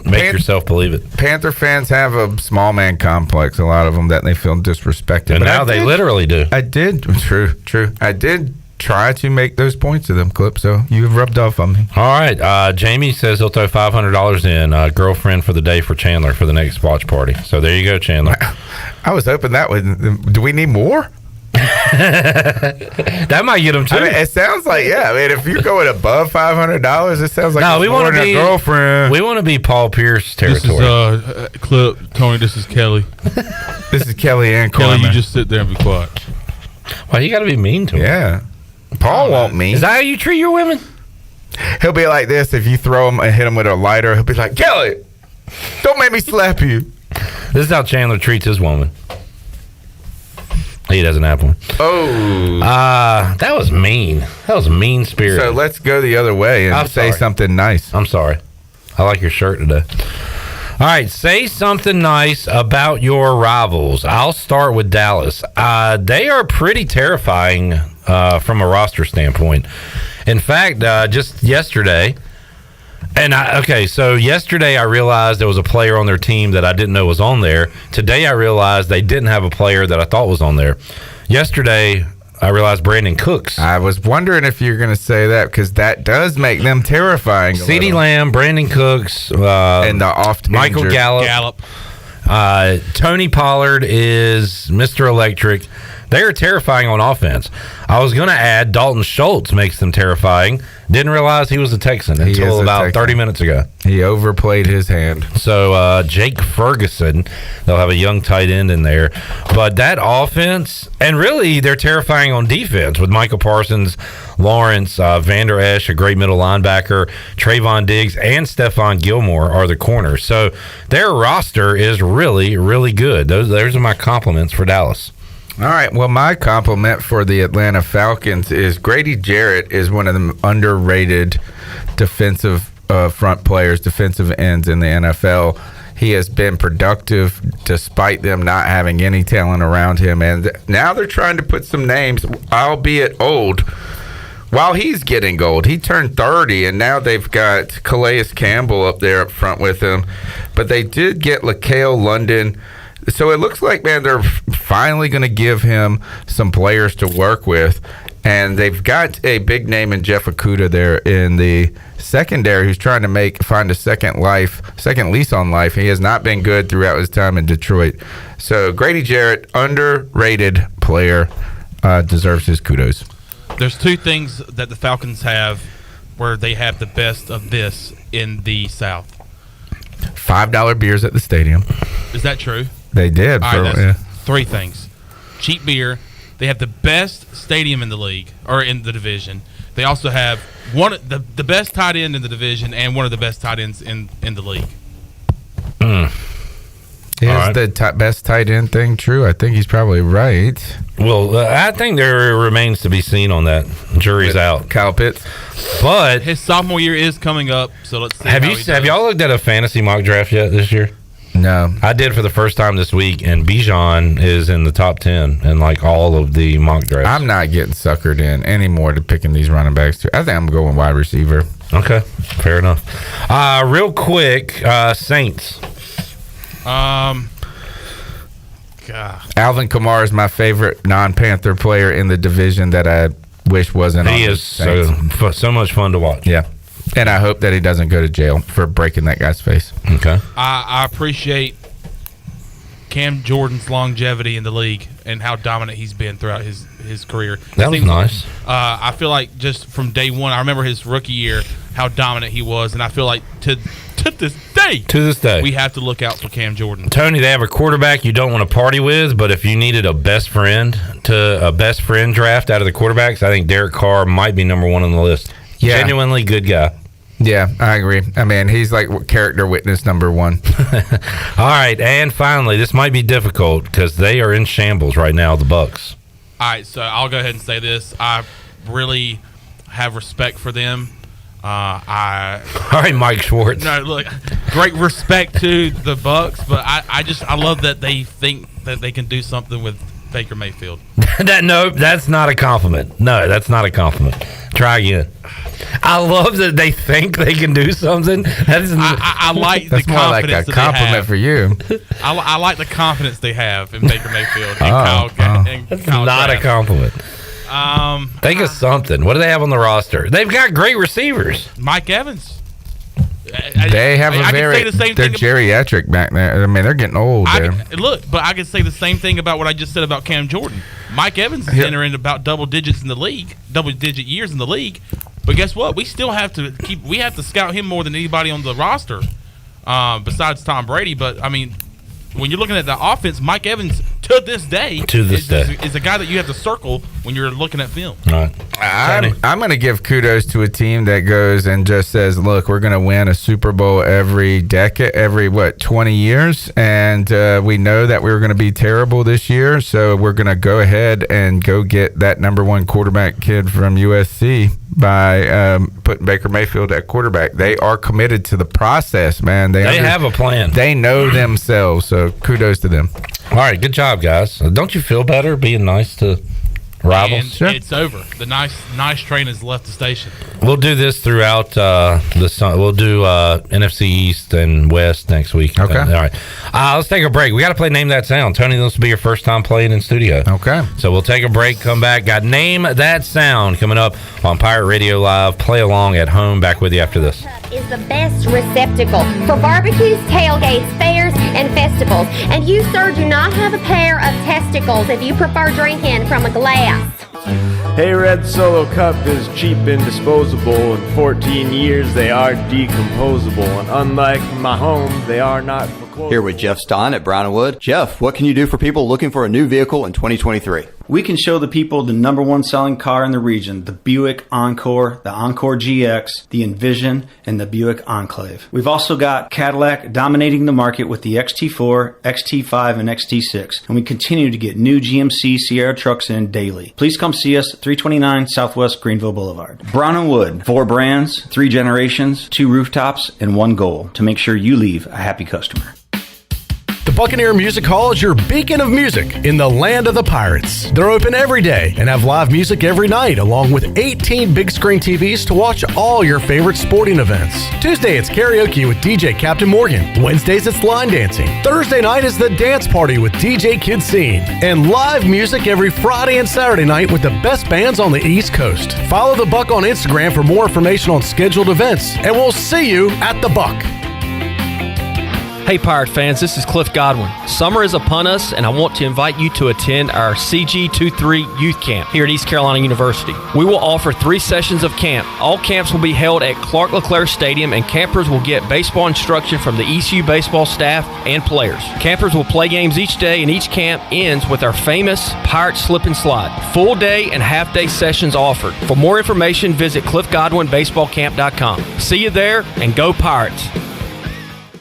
S19: make yourself believe it.
S3: Panther fans have a small man complex, a lot of them, that they feel disrespected.
S19: And now they literally do.
S3: I did. True. I did try to make those points to them, Clip, so you've rubbed off on me.
S19: All right. Jamie says he'll throw $500 in girlfriend for the day for Chandler for the next watch party. So there you go, Chandler.
S3: I was hoping that would. Do we need more?
S19: That might get him too.
S3: I mean, it sounds like, if you're going above $500, it sounds like
S19: no, we want to
S3: be a girlfriend.
S19: We want to be Paul Pierce territory.
S13: This is Clip, Tony. This is Kelly.
S3: This is Kelly and
S13: Kelly.
S3: Carmen.
S13: You just sit there and be quiet.
S19: Why you got to be mean to him?
S3: Yeah, Paul won't mean.
S19: Is that how you treat your women?
S3: He'll be like this if you throw him and hit him with a lighter. He'll be like, Kelly, don't make me slap you.
S19: This is how Chandler treats his woman. He doesn't have one.
S3: Oh.
S19: That was mean. That was mean spirit.
S3: So let's go the other way and say something nice.
S19: I'm sorry. I like your shirt today. All right. Say something nice about your rivals. I'll start with Dallas. They are pretty terrifying from a roster standpoint. In fact, just yesterday, so yesterday I realized there was a player on their team that I didn't know was on there. Today I realized they didn't have a player that I thought was on there. Yesterday I realized Brandon Cooks.
S3: I was wondering if you're going to say that because that does make them terrifying.
S19: CeeDee Lamb, Brandon Cooks,
S3: and the oft
S19: Michael
S3: injured
S19: Gallup. Tony Pollard is Mr. Electric. They are terrifying on offense. I was going to add Dalton Schultz makes them terrifying. Didn't realize he was a Texan until about 30 minutes ago.
S3: He overplayed his hand.
S19: So Jake Ferguson, they'll have a young tight end in there. But that offense, and really they're terrifying on defense with Michael Parsons, Lawrence, Vander Esch, a great middle linebacker, Trayvon Diggs, and Stephon Gilmore are the corners. So their roster is really, really good. Those are my compliments for Dallas.
S3: All right. Well, my compliment for the Atlanta Falcons is Grady Jarrett is one of the underrated defensive front players, defensive ends in the NFL. He has been productive despite them not having any talent around him. And now they're trying to put some names, albeit old. while he's getting gold, he turned 30, and now they've got Calais Campbell up there up front with him. But they did get LaCale London. So it looks like, man, they're finally going to give him some players to work with. And they've got a big name in Jeff Okuda there in the secondary who's trying to find a second lease on life. He has not been good throughout his time in Detroit. So Grady Jarrett, underrated player, deserves his kudos.
S13: There's two things that the Falcons have where they have the best of this in the South.
S3: $5 beers at the stadium.
S13: Is that true?
S3: They did.
S13: All right, that's three things. Cheap beer. They have the best stadium in the league, or in the division. They also have the best tight end in the division and one of the best tight ends in the league.
S3: Is the best tight end thing true? I think he's probably right.
S19: Well, I think there remains to be seen on that. Jury's out.
S3: Kyle Pitts.
S19: But
S13: his sophomore year is coming up, so let's see.
S19: Have y'all looked at a fantasy mock draft yet this year?
S3: No.
S19: I did for the first time this week, and Bijan is in the top 10 in like all of the mock drafts.
S3: I'm not getting suckered in anymore to picking these running backs too. I think I'm going wide receiver.
S19: Okay, fair enough. Real quick, Saints.
S13: God.
S3: Alvin Kamara is my favorite non-Panther player in the division that I wish wasn't.
S19: He is so much fun to watch.
S3: Yeah. And I hope that he doesn't go to jail for breaking that guy's face.
S19: Okay.
S13: I appreciate Cam Jordan's longevity in the league and how dominant he's been throughout his career.
S19: That was nice.
S13: I feel like just from day one, I remember his rookie year, how dominant he was, and I feel like to this day, we have to look out for Cam Jordan.
S19: Tony, they have a quarterback you don't want to party with, but if you needed a best friend draft out of the quarterbacks, I think Derek Carr might be number one on the list.
S3: Yeah.
S19: Genuinely good guy.
S3: Yeah, I agree. I mean, he's like character witness number one.
S19: All right, and finally, this might be difficult because they are in shambles right now, the Bucs.
S13: All right, so I'll go ahead and say this. I really have respect for them. All
S19: right, Mike Schwartz.
S13: No, look, great respect to the Bucs, but I love that they think that they can do something with Baker Mayfield.
S19: That's not a compliment. No, that's not a compliment. Try again. I love that they think they can do something.
S13: I like the confidence. That's more like a
S3: compliment for you.
S13: I like the confidence they have in Baker Mayfield and
S19: That's not a compliment. Think of something. What do they have on the roster? They've got great receivers.
S13: Mike Evans.
S3: They have they're geriatric back there. I mean, they're getting old there.
S13: But I can say the same thing about what I just said about Cam Jordan. Mike Evans is entering about double digit years in the league. But guess what? We still have to scout him more than anybody on the roster, besides Tom Brady. But I mean, when you're looking at the offense, Mike Evans to this day is a guy that you have to circle when you're looking at film.
S19: All right.
S3: I'm going to give kudos to a team that goes and just says, look, we're going to win a Super Bowl every decade, 20 years. And we know that we're going to be terrible this year. So we're going to go ahead and go get that number one quarterback kid from USC by putting Baker Mayfield at quarterback. They are committed to the process, man. They
S19: have a plan.
S3: They know themselves. So kudos to them.
S19: All right. Good job, guys. Don't you feel better being nice to rivals?
S13: Sure. It's over. The nice train has left the station.
S19: We'll do this throughout the summer. We'll do NFC East and West next week.
S3: Okay.
S19: All right. Let's take a break. We got to play Name That Sound. Tony, this will be your first time playing in studio.
S3: Okay.
S19: So we'll take a break, come back. Got Name That Sound coming up on Pirate Radio Live. Play along at home. Back with you after this.
S15: Is the best receptacle for barbecues, tailgates, fairs, and festivals. And you, sir, do not have a pair of testicles if you prefer drinking from a glass.
S32: Hey, Red Solo Cup is cheap and disposable. In 14 years, they are decomposable. And unlike my home, they are not foreclosable.
S10: Here with Jeff Stein at Brown & Wood. Jeff, what can you do for people looking for a new vehicle in 2023?
S16: We can show the people the number one selling car in the region, the Buick Encore, the Encore GX, the Envision, and the Buick Enclave. We've also got Cadillac dominating the market with the XT4, XT5, and XT6, and we continue to get new GMC Sierra trucks in daily. Please come see us at 329 Southwest Greenville Boulevard. Brown & Wood, 4 brands, 3 generations, 2 rooftops, and 1 goal to make sure you leave a happy customer.
S17: The Buccaneer Music Hall is your beacon of music in the land of the Pirates. They're open every day and have live music every night, along with 18 big screen TVs to watch all your favorite sporting events. Tuesday, it's karaoke with DJ Captain Morgan. Wednesdays, it's line dancing. Thursday night is the dance party with DJ Kid Scene. And live music every Friday and Saturday night with the best bands on the East Coast. Follow The Buck on Instagram for more information on scheduled events, and we'll see you at The Buck.
S18: Hey Pirate fans, this is Cliff Godwin. Summer is upon us, and I want to invite you to attend our CG23 Youth Camp here at East Carolina University. We will offer 3 sessions of camp. All camps will be held at Clark LeClaire Stadium, and campers will get baseball instruction from the ECU baseball staff and players. Campers will play games each day, and each camp ends with our famous Pirate Slip and Slide. Full day and half day sessions offered. For more information, visit cliffgodwinbaseballcamp.com. See you there, and go Pirates!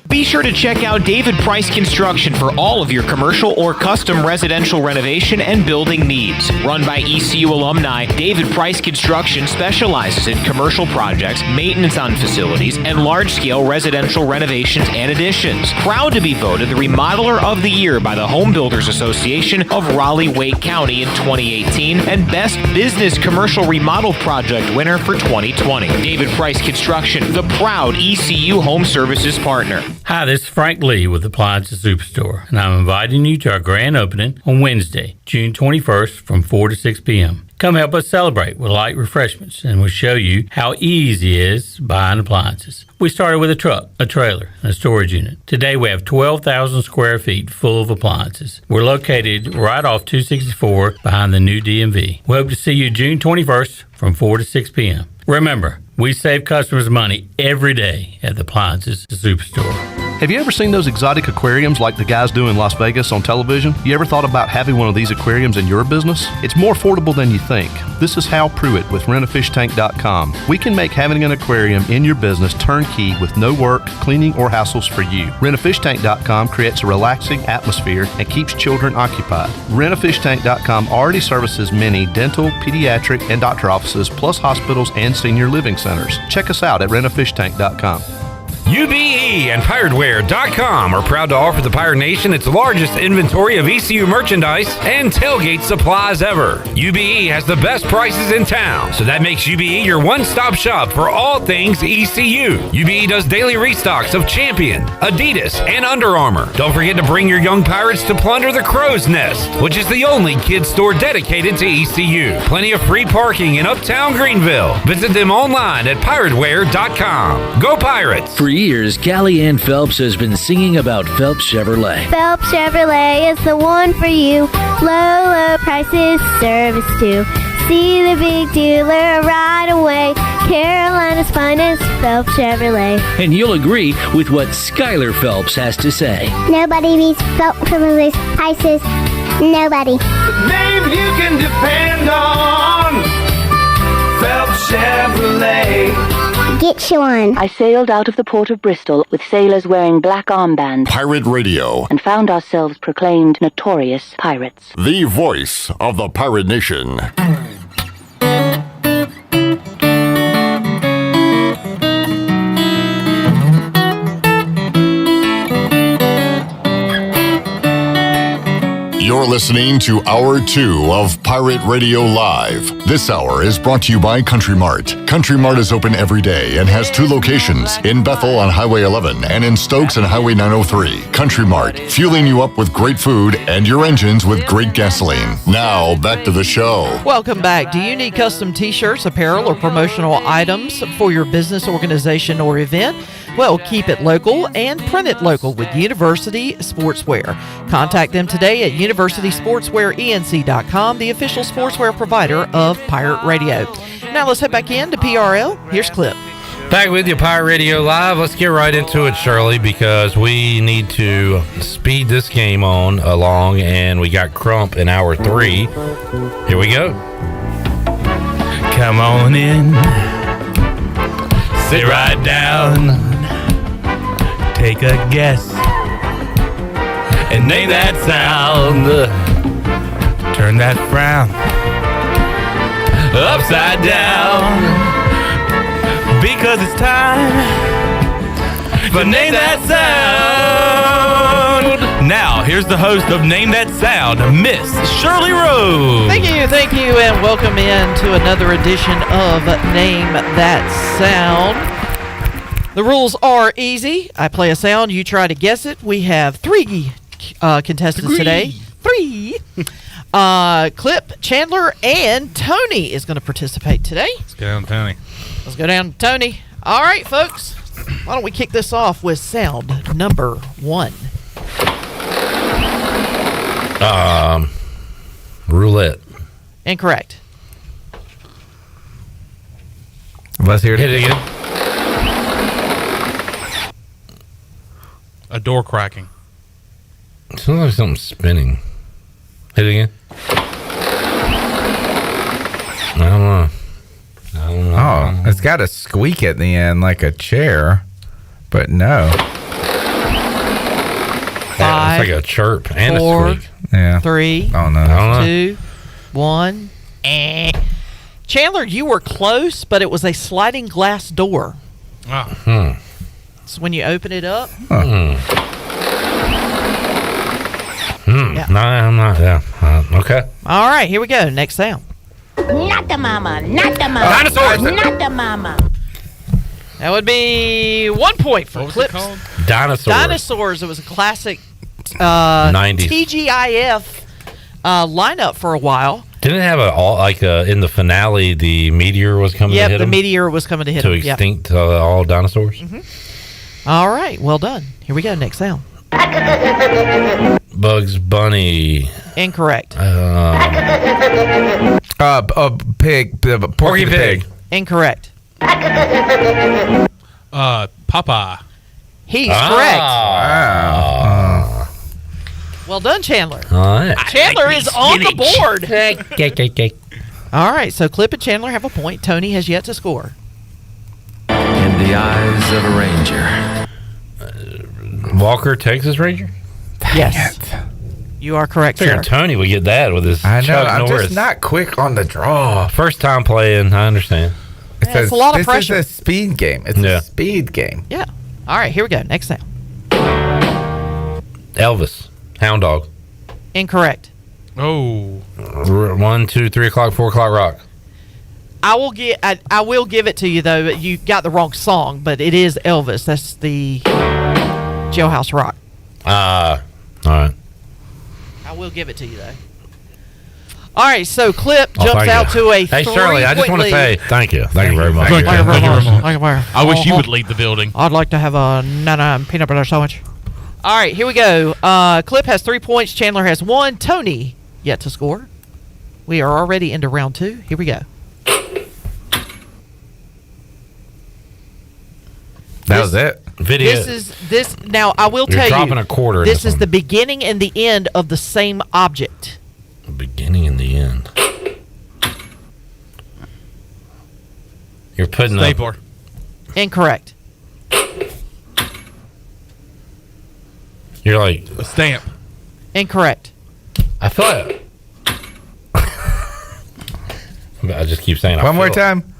S21: Be sure to check out David Price Construction for all of your commercial or custom residential renovation and building needs. Run by ECU alumni, David Price Construction specializes in commercial projects, maintenance on facilities, and large-scale residential renovations and additions. Proud to be voted the Remodeler of the Year by the Home Builders Association of Raleigh-Wake County in 2018 and Best Business Commercial Remodel Project winner for 2020. David Price Construction, the proud ECU Home Services partner.
S6: Hi, this is Frank Lee with Appliances Superstore, and I'm inviting you to our grand opening on Wednesday, June 21st from 4 to 6 p.m. Come help us celebrate with light refreshments, and we'll show you how easy it is buying appliances. We started with a truck, a trailer, and a storage unit. Today we have 12,000 square feet full of appliances. We're located right off 264 behind the new DMV. We hope to see you June 21st from 4 to 6 p.m. Remember, we save customers money every day at the Appliances Superstore.
S22: Have you ever seen those exotic aquariums like the guys do in Las Vegas on television? You ever thought about having one of these aquariums in your business? It's more affordable than you think. This is Hal Pruitt with rentafishtank.com. We can make having an aquarium in your business turnkey with no work, cleaning, or hassles for you. Rentafishtank.com creates a relaxing atmosphere and keeps children occupied. Rentafishtank.com already services many dental, pediatric, and doctor offices, plus hospitals and senior living centers. Check us out at rentafishtank.com.
S19: UBE and PirateWear.com are proud to offer the Pirate Nation its largest inventory of ECU merchandise and tailgate supplies ever. UBE has the best prices in town, so that makes UBE your one-stop shop for all things ECU. UBE does daily restocks of Champion, Adidas, and Under Armour. Don't forget to bring your young Pirates to plunder the Crow's Nest, which is the only kids store dedicated to ECU. Plenty of free parking in Uptown Greenville. Visit them online at PirateWear.com. Go Pirates!
S23: For years, Callie Ann Phelps has been singing about Phelps Chevrolet.
S24: Phelps Chevrolet is the one for you. Low prices, service too. See the big dealer right away. Carolina's finest, Phelps Chevrolet.
S23: And you'll agree with what Skylar Phelps has to say.
S24: Nobody beats Phelps Chevrolet's prices. Nobody.
S8: The name you can depend on. Phelps Chevrolet.
S24: Get you one.
S25: I sailed out of the port of Bristol with sailors wearing black armbands.
S2: Pirate Radio.
S25: And found ourselves proclaimed notorious pirates.
S2: The voice of the Pirate Nation. You're listening to Hour 2 of Pirate Radio Live. This hour is brought to you by Country Mart. Country Mart is open every day and has 2 locations, in Bethel on Highway 11 and in Stokes on Highway 903. Country Mart, fueling you up with great food and your engines with great gasoline. Now, back to the show.
S20: Welcome back. Do you need custom t-shirts, apparel, or promotional items for your business, organization, or event? Well, keep it local and print it local with University Sportswear. Contact them today at universitysportswearenc.com, the official sportswear provider of Pirate Radio. Now let's head back in to PRL. Here's Clip.
S19: Back with you, Pirate Radio Live. Let's get right into it, Shirley, because we need to speed this game on along, and we got Crump in hour 3. Here we go.
S6: Come on in. Sit right down. Take a guess and name that sound. Turn that frown upside down, because it's time for Name That Sound.
S19: Now, here's the host of Name That Sound, Miss Shirley Rose.
S20: Thank you, and welcome in to another edition of Name That Sound. The rules are easy. I play a sound, you try to guess it. We have three contestants today. Three. Clip, Chandler, and Tony is going to participate today.
S13: Let's go down, Tony.
S20: Let's go down to Tony. All right, folks. Why don't we kick this off with sound number 1?
S19: Roulette.
S20: Incorrect.
S3: Let's hear it.
S19: Hit it again.
S13: A door cracking.
S19: Sounds like something spinning. Hit it again. I don't know.
S3: Oh, it's got a squeak at the end like a chair, but no.
S19: Yeah, it's like a chirp and
S20: 4,
S19: a squeak.
S3: Yeah.
S20: 3,
S3: Oh, no.
S20: 2, 1. Chandler, you were close, but it was a sliding glass door.
S13: Oh.
S20: So when you open it up.
S19: Yeah. No, I'm not. Yeah. Okay.
S20: All right, here we go. Next sound.
S24: Not the mama, not the mama.
S19: Dinosaurs.
S24: Not the mama.
S20: That would be 1 point for
S13: What was it
S20: Clips.
S13: called?
S19: Dinosaurs.
S20: Dinosaurs. It was a classic
S19: 90s.
S20: TGIF lineup for a while.
S19: Didn't it have in the finale, the meteor was coming to hit
S20: Yep, the
S19: them?
S20: meteor was coming to hit
S19: To
S20: him. Yep.
S19: extinct all dinosaurs?
S20: All right, well done. Here we go. Next sound.
S19: Bugs Bunny.
S20: Incorrect.
S3: Pig. Porky the pig.
S20: Incorrect.
S13: Popeye.
S20: He's correct.
S3: Wow.
S20: Well done, Chandler.
S19: All right.
S20: Chandler is on the board. All right, so Clip and Chandler have a point. Tony has yet to score.
S1: In the eyes of a ranger.
S19: Walker, Texas Ranger?
S20: Yes. You are correct,
S19: I
S20: sir.
S19: figured Tony would get that with his
S3: I know.
S19: Chuck
S3: I'm
S19: Norris.
S3: just not quick on the draw.
S19: First time playing, I understand.
S20: It's a lot of pressure.
S3: This is a speed game. It's a speed game.
S20: Yeah. All right, here we go. Next sound.
S19: Elvis, Hound Dog.
S20: Incorrect.
S13: Oh.
S19: 1, 2, 3 o'clock, 4 o'clock rock.
S20: I will give it to you though. You got the wrong song, but it is Elvis. That's the Jailhouse Rock.
S19: All right.
S20: I will give it to you though. All right, so Clip jumps
S19: thank
S20: out
S19: you.
S20: to a
S19: Hey,
S20: 3-point
S19: Shirley, I just want to say thank you. Thank you very much.
S20: Thank you very much.
S13: I wish you would lead the building.
S20: I'd like to have a peanut butter sandwich. All right, here we go. Clip has 3 points. Chandler has 1. Tony yet to score. We are already into round 2. Here we go.
S3: That was it.
S19: Video.
S20: This. Now I will
S19: You're
S20: tell you.
S19: dropping a quarter in
S20: This
S19: this
S20: is the beginning and the end of the same object.
S19: The beginning and the end. You're putting
S13: Stapler.
S20: Incorrect.
S19: You're like
S13: a stamp.
S20: Incorrect.
S19: I feel like I just keep saying.
S3: One more time.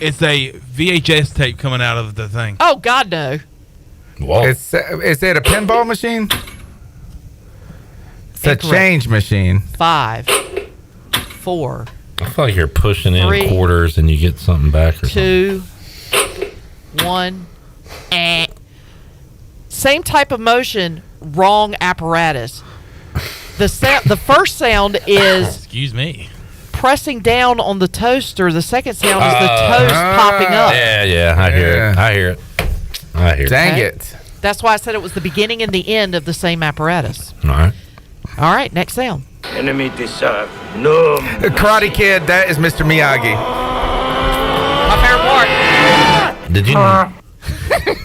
S13: It's a VHS tape coming out of the thing.
S20: Oh God, no.
S19: Whoa.
S3: Is it a pinball machine? It's
S20: Incorrect.
S3: a change machine.
S20: 5, 4,
S19: I feel like you're pushing
S20: 3,
S19: in quarters and you get something back. Or
S20: 2, 1. Same type of motion, wrong apparatus. The first sound is
S13: Excuse me.
S20: pressing down on the toaster. The second sound is the toast popping up.
S19: Yeah, I hear it. I hear it.
S3: Dang it.
S20: That's why I said it was the beginning and the end of the same apparatus.
S19: All right.
S20: All right, next sound.
S5: Enemy deserve no.
S3: The Karate Kid, that is Mr. Miyagi.
S20: My favorite part.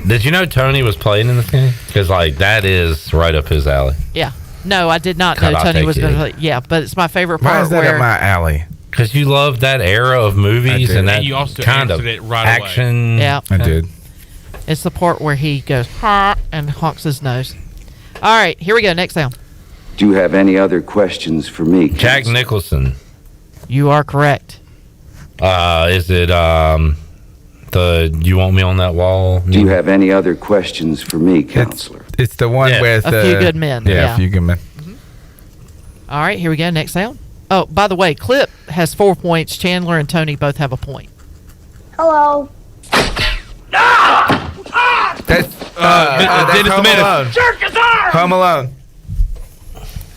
S19: Did you know Tony was playing in this game? Because that is right up his alley.
S20: Yeah. No, I did not know
S19: Karate
S20: Tony was going to
S19: Kid.
S20: play. Yeah, but it's my favorite part
S3: Why is that
S20: where
S3: up my alley?
S19: Because you love that era of movies and that
S13: And you also
S19: kind of
S13: answered it right
S19: action.
S20: Yeah.
S3: I did.
S20: It's the part where he goes ha and honks his nose. All right, here we go. Next sound.
S7: Do you have any other questions for me?
S19: Jack Nicholson.
S20: You are correct.
S19: Is it The You Want Me on That Wall?
S7: Do you have any other questions for me, Counselor?
S3: It's the one with
S20: A Few Good Men.
S3: Yeah, A Few Good Men.
S20: All right, here we go. Next sound. Oh, by the way, Clip has 4 points. Chandler and Tony both have a point.
S24: Hello.
S3: That's
S13: Dennis
S3: Home
S13: the Menace.
S3: Alone.
S24: Jerk his arm!
S3: Home Alone.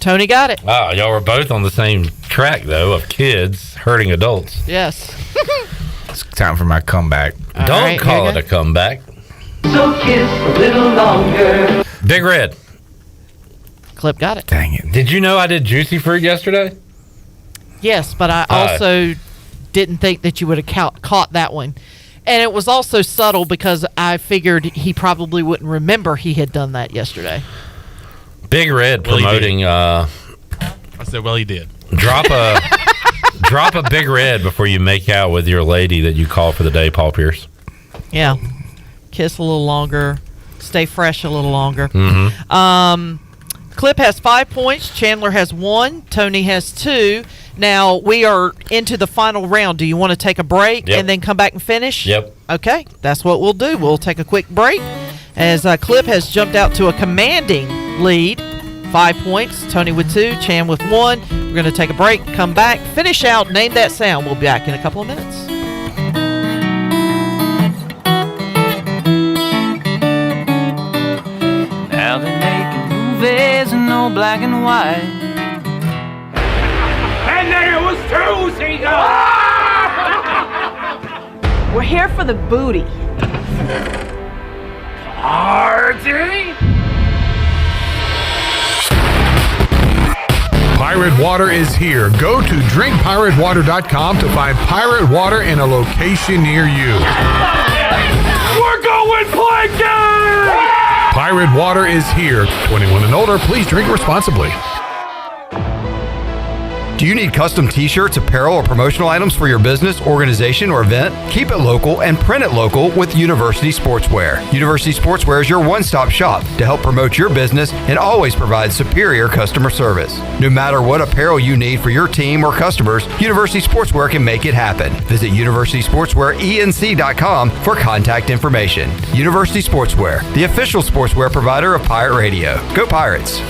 S20: Tony got it.
S19: Oh, y'all were both on the same track, though, of kids hurting adults.
S20: Yes.
S3: It's time for my comeback.
S19: Don't call it a comeback.
S8: So kiss a little longer.
S19: Big Red.
S20: Clip got it.
S3: Dang it.
S19: Did you know I did Juicy Fruit yesterday?
S20: Yes, but I also didn't think that you would have caught that one. And it was also subtle because I figured he probably wouldn't remember he had done that yesterday.
S19: Big Red promoting.
S13: I said, well, he did.
S19: Drop a Big Red before you make out with your lady that you call for the day, Paul Pierce.
S20: Yeah. Kiss a little longer. Stay fresh a little longer.
S19: Mm-hmm.
S20: Clip has 5 points. Chandler has 1. Tony has 2. Now, we are into the final round. Do you want to take a break and then come back and finish?
S19: Yep.
S20: Okay, that's what we'll do. We'll take a quick break as Clip has jumped out to a commanding lead. 5 points. Tony with 2. Chan with 1. We're going to take a break, come back, finish out, name that sound. We'll be back in a couple of minutes.
S4: Now they're making movies in all black and white.
S5: And then it was two seagulls!
S9: We're here for the booty.
S5: Party?
S11: Pirate Water is here. Go to drinkpiratewater.com to find Pirate Water in a location near you.
S5: We're going plankton!
S11: Pirate Water is here. 21 and older, please drink responsibly.
S10: Do you need custom t-shirts, apparel, or promotional items for your business, organization, or event? Keep it local and print it local with University Sportswear. University Sportswear is your one-stop shop to help promote your business and always provide superior customer service. No matter what apparel you need for your team or customers, University Sportswear can make it happen. Visit universitysportswearenc.com for contact information. University Sportswear, the official sportswear provider of Pirate Radio. Go Pirates!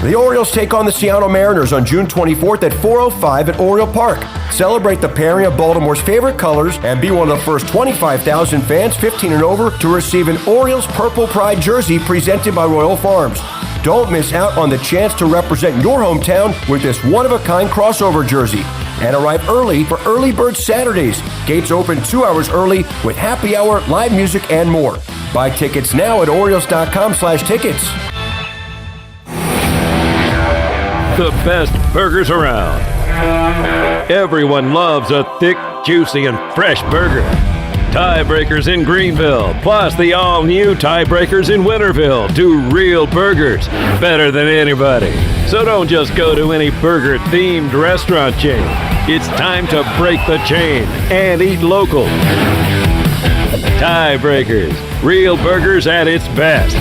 S12: The Orioles take on the Seattle Mariners on June 24th at 4:05 at Oriole Park. Celebrate the pairing of Baltimore's favorite colors and be one of the first 25,000 fans 15 and over to receive an Orioles Purple Pride jersey presented by Royal Farms. Don't miss out on the chance to represent your hometown with this one-of-a-kind crossover jersey. And arrive early for Early Bird Saturdays. Gates open 2 hours early with happy hour, live music, and more. Buy tickets now at Orioles.com/tickets.
S14: The best burgers around. Everyone loves a thick, juicy, and fresh burger. Tiebreakers in Greenville, plus the all-new Tiebreakers in Winterville, do real burgers better than anybody. So don't just go to any burger-themed restaurant chain. It's time to break the chain and eat local. Tiebreakers, real burgers at its best.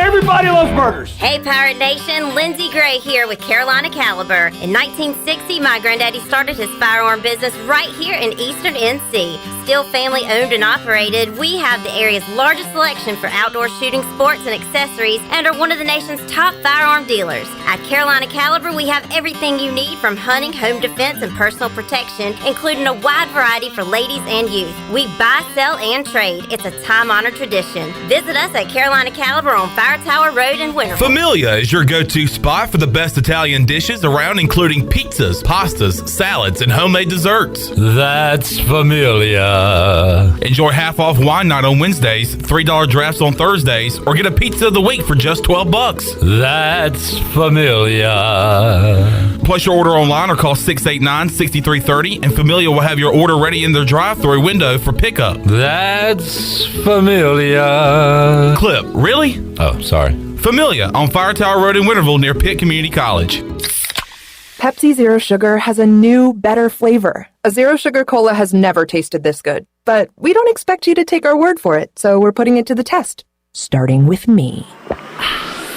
S5: Everybody loves burgers.
S15: Hey, Pirate Nation, Lindsay Gray here with Carolina Caliber. In 1960, my granddaddy started his firearm business right here in Eastern NC. Still family owned and operated, we have the area's largest selection for outdoor shooting sports and accessories and are one of the nation's top firearm dealers. At Carolina Caliber, we have everything you need from hunting, home defense, and personal protection, including a wide variety for ladies and youth. We buy, sell, and trade. It's a time-honored tradition. Visit us at Carolina Caliber on Fire Tower Road in Winterville.
S26: Familia is your go-to spot for the best Italian dishes around, including pizzas, pastas, salads, and homemade desserts.
S19: That's Familia.
S26: Enjoy half-off wine night on Wednesdays, $3 drafts on Thursdays, or get a pizza of the week for just $12.
S19: That's Familia.
S26: Place your order online or call 689-6330, and Familia will have your order ready in their drive-thru window for pickup.
S19: That's Familia.
S26: Clip, really?
S19: Oh, sorry.
S26: Familia on Fire Tower Road in Winterville near Pitt Community College.
S27: Pepsi Zero Sugar has a new, better flavor. A Zero Sugar Cola has never tasted this good. But we don't expect you to take our word for it, so we're putting it to the test. Starting with me.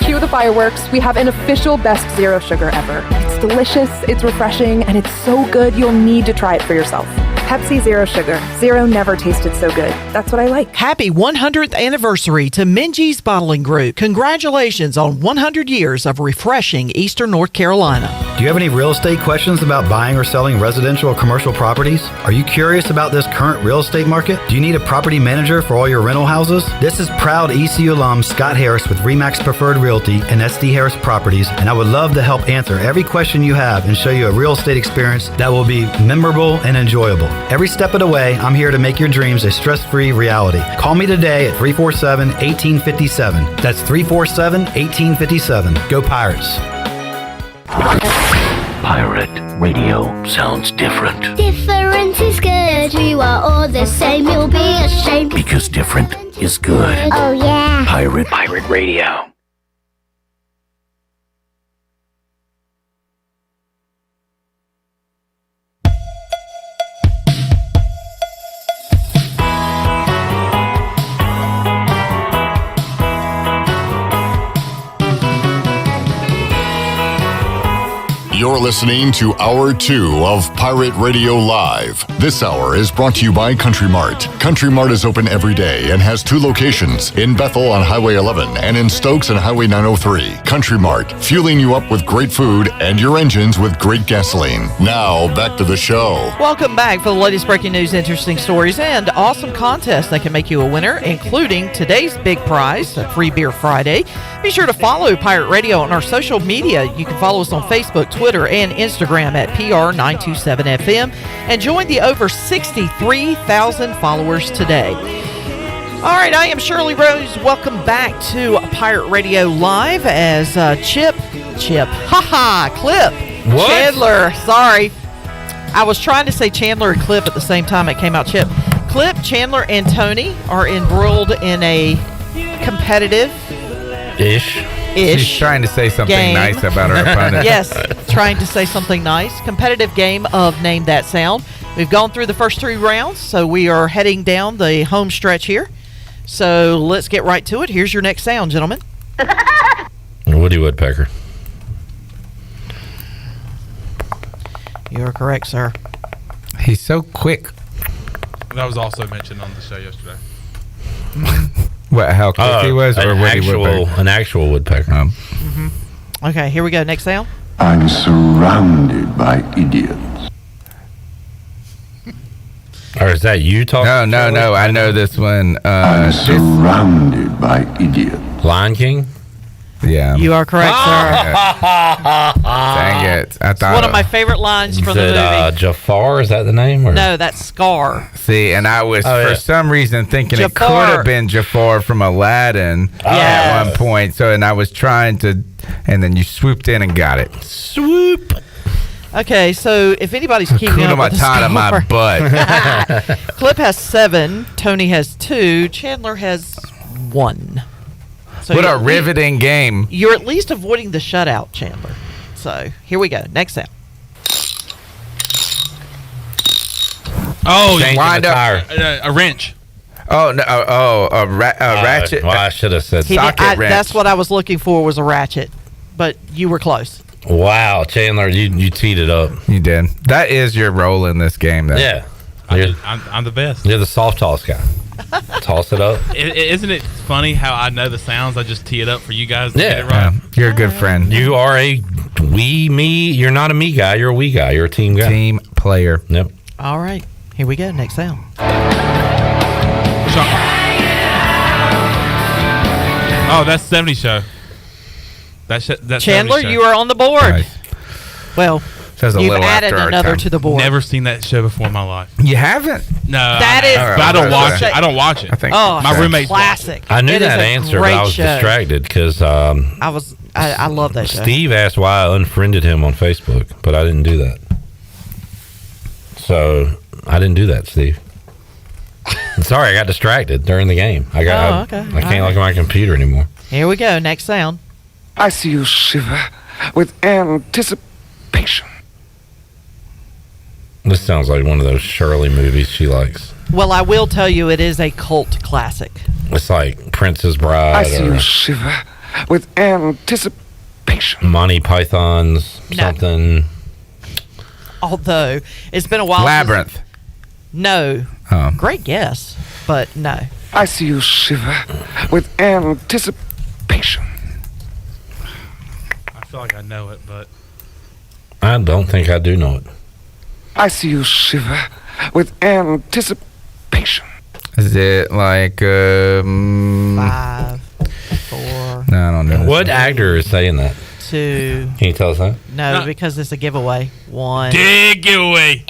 S27: Cue the fireworks. We have an official best Zero Sugar ever. It's delicious, it's refreshing, and it's so good you'll need to try it for yourself. Pepsi Zero Sugar. Zero never tasted so good. That's what I like.
S20: Happy 100th anniversary to Minji's Bottling Group. Congratulations on 100 years of refreshing Eastern North Carolina.
S16: Do you have any real estate questions about buying or selling residential or commercial properties? Are you curious about this current real estate market? Do you need a property manager for all your rental houses? This is proud ECU alum Scott Harris with RE/MAX Preferred Realty and SD Harris Properties, and I would love to help answer every question you have and show you a real estate experience that will be memorable and enjoyable. Every step of the way, I'm here to make your dreams a stress-free reality. Call me today at 347-1857. That's 347-1857. Go Pirates.
S17: Pirate radio sounds different.
S24: Different is good. We are all the same. You'll be ashamed.
S17: Because different is good.
S24: Oh, yeah.
S17: Pirate radio.
S2: You're listening to Hour 2 of Pirate Radio Live. This hour is brought to you by Country Mart. Country Mart is open every day and has 2 locations, in Bethel on Highway 11 and in Stokes on Highway 903. Country Mart, fueling you up with great food and your engines with great gasoline. Now, back to the show.
S20: Welcome back for the latest breaking news, interesting stories, and awesome contests that can make you a winner, including today's big prize, a Free Beer Friday. Be sure to follow Pirate Radio on our social media. You can follow us on Facebook, Twitter, and Instagram at PR927FM and join the over 63,000 followers today. All right, I am Shirley Rose. Welcome back to Pirate Radio Live as Clip,
S19: What?
S20: Chandler, sorry. I was trying to say Chandler and Clip at the same time. It came out Chip. Clip, Chandler, and Tony are embroiled in a competitive-ish
S3: She's trying to say something
S20: game.
S3: nice about her opponent.
S20: Yes, trying to say something nice. Competitive game of Name That Sound. We've gone through the first 3 rounds, so we are heading down the home stretch here. So let's get right to it. Here's your next sound, gentlemen.
S19: Woody Woodpecker.
S20: You are correct, sir.
S3: He's so quick.
S13: That was also mentioned on the show yesterday.
S3: What, how quick he was? Or
S19: an actual woodpecker.
S20: Okay, here we go. Next sound.
S18: I'm surrounded by idiots.
S19: Or is that you talking?
S3: No. I know this one.
S18: I'm surrounded by idiots.
S19: Lion King?
S3: Yeah.
S20: You are correct, sir.
S3: Dang it. I thought
S20: One of my favorite lines from the movie.
S19: Jafar, is that the name? Or?
S20: No, that's Scar.
S3: See, and I was for some reason thinking
S20: Jafar.
S3: it could have been Jafar from Aladdin at one point. So, and I was trying to, and then you swooped in and got it.
S20: Swoop. Okay, so if anybody's keeping
S3: Hakuna
S20: up with the
S3: Matata
S20: score,
S3: my butt.
S20: Clip has 7, Tony has 2, Chandler has 1. So
S3: what a riveting game.
S20: You're at least avoiding the shutout, Chandler. So here we go. Next sound.
S13: Oh,
S19: Changing
S3: wind
S19: the
S3: up.
S19: tire.
S13: a wrench.
S3: Oh, no. a ratchet.
S19: Well, I should have said
S3: socket wrench.
S20: That's what I was looking for, was a ratchet. But you were close.
S19: Wow, Chandler, you teed it up.
S3: You did. That is your role in this game, though.
S19: Yeah.
S13: I'm the best.
S19: You're the soft toss guy. Toss it up.
S13: Isn't it funny how I know the sounds? I just tee it up for you guys to get it right.
S3: Yeah, you're a good friend.
S19: You are a me. You're not a me guy. You're a we guy. You're a team guy.
S3: Team player.
S19: Yep.
S20: All right. Here we go. Next sound.
S13: Oh, that's 70 show. That's
S20: Chandler, you are on the board.
S3: Nice.
S20: Well,
S3: Says a
S20: you've
S3: little
S20: added
S3: after our
S20: another
S3: time.
S20: to the board.
S13: Never seen that show before in my life.
S3: You haven't?
S13: No,
S20: That is-
S13: but I don't watch it. I don't watch it.
S3: I think
S20: Oh,
S13: my roommate's
S20: classic.
S19: I knew
S20: It is
S19: that
S20: a
S19: answer, but
S20: great
S19: I was
S20: show.
S19: distracted because
S20: I love that show.
S19: Steve asked why I unfriended him on Facebook, but I didn't do that. So I didn't do that, Steve. Sorry, I got distracted during the game. I can't look at my computer anymore.
S20: Here we go. Next sound.
S18: I see you shiver with anticipation.
S19: This sounds like one of those Shirley movies she likes.
S20: Well, I will tell you, it is a cult classic.
S19: It's like Princess Bride
S18: I see
S19: or
S18: you shiver with anticipation.
S19: Monty Python's something.
S20: Although it's been a while.
S3: Labyrinth.
S20: No. Great guess, but no.
S18: I see you shiver with anticipation.
S13: I feel like I know it, but
S19: I don't think I do know it.
S18: I see you shiver with anticipation.
S3: Is it like
S20: 5, 4.
S3: No, I don't know.
S19: What actor is saying that?
S20: 2.
S19: Can you tell us that?
S20: No, because it's a giveaway. 1.
S13: Dig giveaway.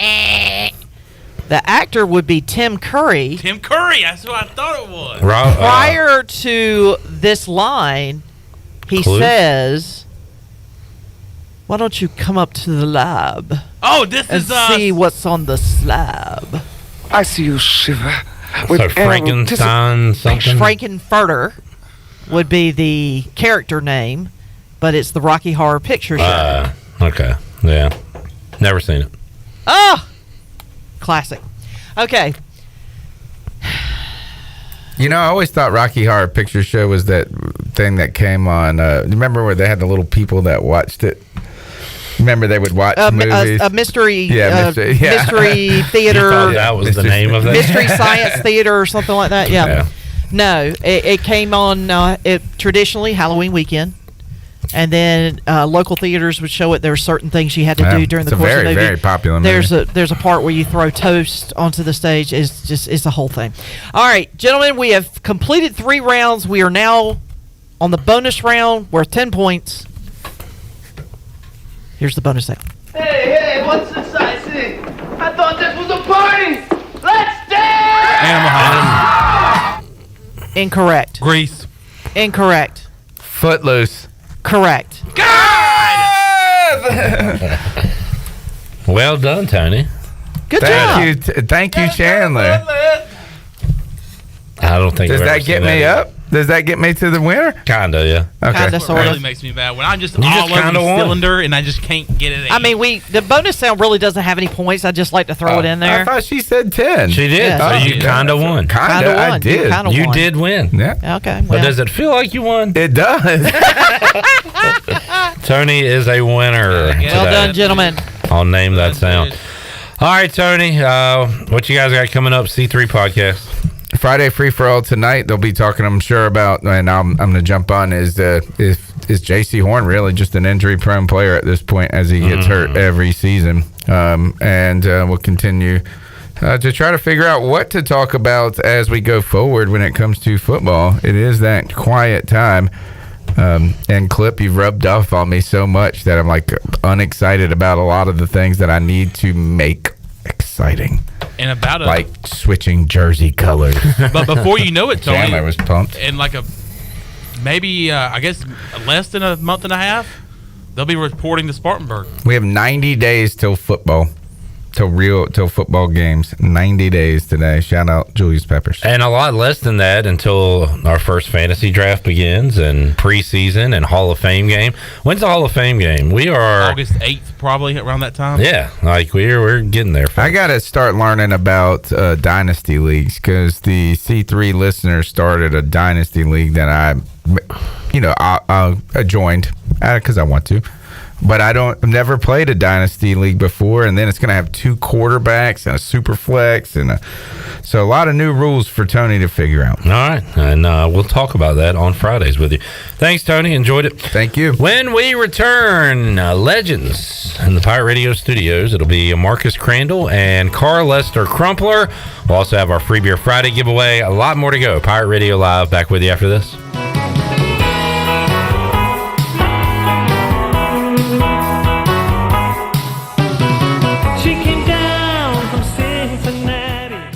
S20: The actor would be Tim Curry.
S13: Tim Curry. That's what I thought it was.
S20: Prior to this line, he says, "Why don't you come up to the lab?
S13: Oh, this
S20: and
S13: is
S20: see what's on the slab."
S18: I see you shiver with
S19: So Frankenstein something?
S20: Frankenfurter would be the character name, but it's the Rocky Horror Picture Show.
S19: Okay. Yeah. Never seen it.
S20: Oh! Classic. Okay.
S3: You know, I always thought Rocky Horror Picture Show was that thing that came on. Remember where they had the little people that watched it? Remember they would watch movies?
S20: A mystery,
S3: mystery
S20: theater.
S19: You thought that was the name of it?
S20: Mystery Science Theater or something like that. Yeah. No, it came on traditionally Halloween weekend. And then local theaters would show it. There were certain things you had to do during the course of the movie.
S3: Very popular movie.
S20: There's a part where you throw toast onto the stage. It's the whole thing. All right, gentlemen, we have completed 3 rounds. We are now on the bonus round. We're 10 points. Here's the bonus round.
S5: Hey, what's this I see? I thought this was a party. Let's dance.
S20: Incorrect.
S13: Grease.
S20: Incorrect.
S3: Footloose.
S20: Correct.
S19: Well done, Tony.
S20: Good job.
S3: Thank you, Chandler.
S19: I don't think
S3: Does that get me up? Does that get me to the winner?
S19: Kinda, yeah.
S3: Okay.
S20: Kinda,
S13: It
S20: sorta.
S13: really makes me mad when I'm just
S19: You
S13: all
S19: just
S13: over
S19: kinda
S13: the
S19: won.
S13: cylinder and I just can't get it.
S20: I mean, the bonus sound really doesn't have any points. I just like to throw it in there.
S3: I thought she said 10.
S19: She did.
S20: Yeah.
S19: So you kinda won.
S3: Kinda, I did.
S19: You did win.
S3: Yeah.
S20: Okay.
S19: But does it feel like you won?
S3: It does.
S19: Tony is a winner.
S20: Well done, gentlemen.
S19: I'll name that sound. All right, Tony. What you guys got coming up? C3 podcast.
S3: Friday free for all tonight. They'll be talking, I'm sure, about, and I'm going to jump on, is J.C. Horn really just an injury-prone player at this point as he gets hurt every season? And we'll continue to try to figure out what to talk about as we go forward when it comes to football. It is that quiet time. And Clip, you've rubbed off on me so much that I'm like unexcited about a lot of the things that I need to make exciting.
S13: And about
S3: like switching jersey colors.
S13: But before you know it, Tony,
S3: Chandler was pumped.
S13: in like maybe I guess less than a month and a half, they'll be reporting to Spartanburg.
S3: We have 90 days till football. Till football games. 90 days today. Shout out Julius Peppers.
S19: And a lot less than that until our first fantasy draft begins and preseason and Hall of Fame game. When's the Hall of Fame game? We are
S13: August 8th, probably around that time.
S19: Yeah, like we're getting there.
S3: I got to start learning about dynasty leagues because the C3 listeners started a dynasty league that I joined because I want to. But I've never played a dynasty league before, and then it's going to have 2 quarterbacks and a super flex, so a lot of new rules for Tony to figure out.
S19: All right, and we'll talk about that on Fridays with you. Thanks, Tony. Enjoyed it.
S3: Thank you.
S19: When we return, Legends in the Pirate Radio studios, it'll be Marcus Crandell and Carlester Crumpler. We'll also have our Free Beer Friday giveaway. A lot more to go. Pirate Radio Live, back with you after this.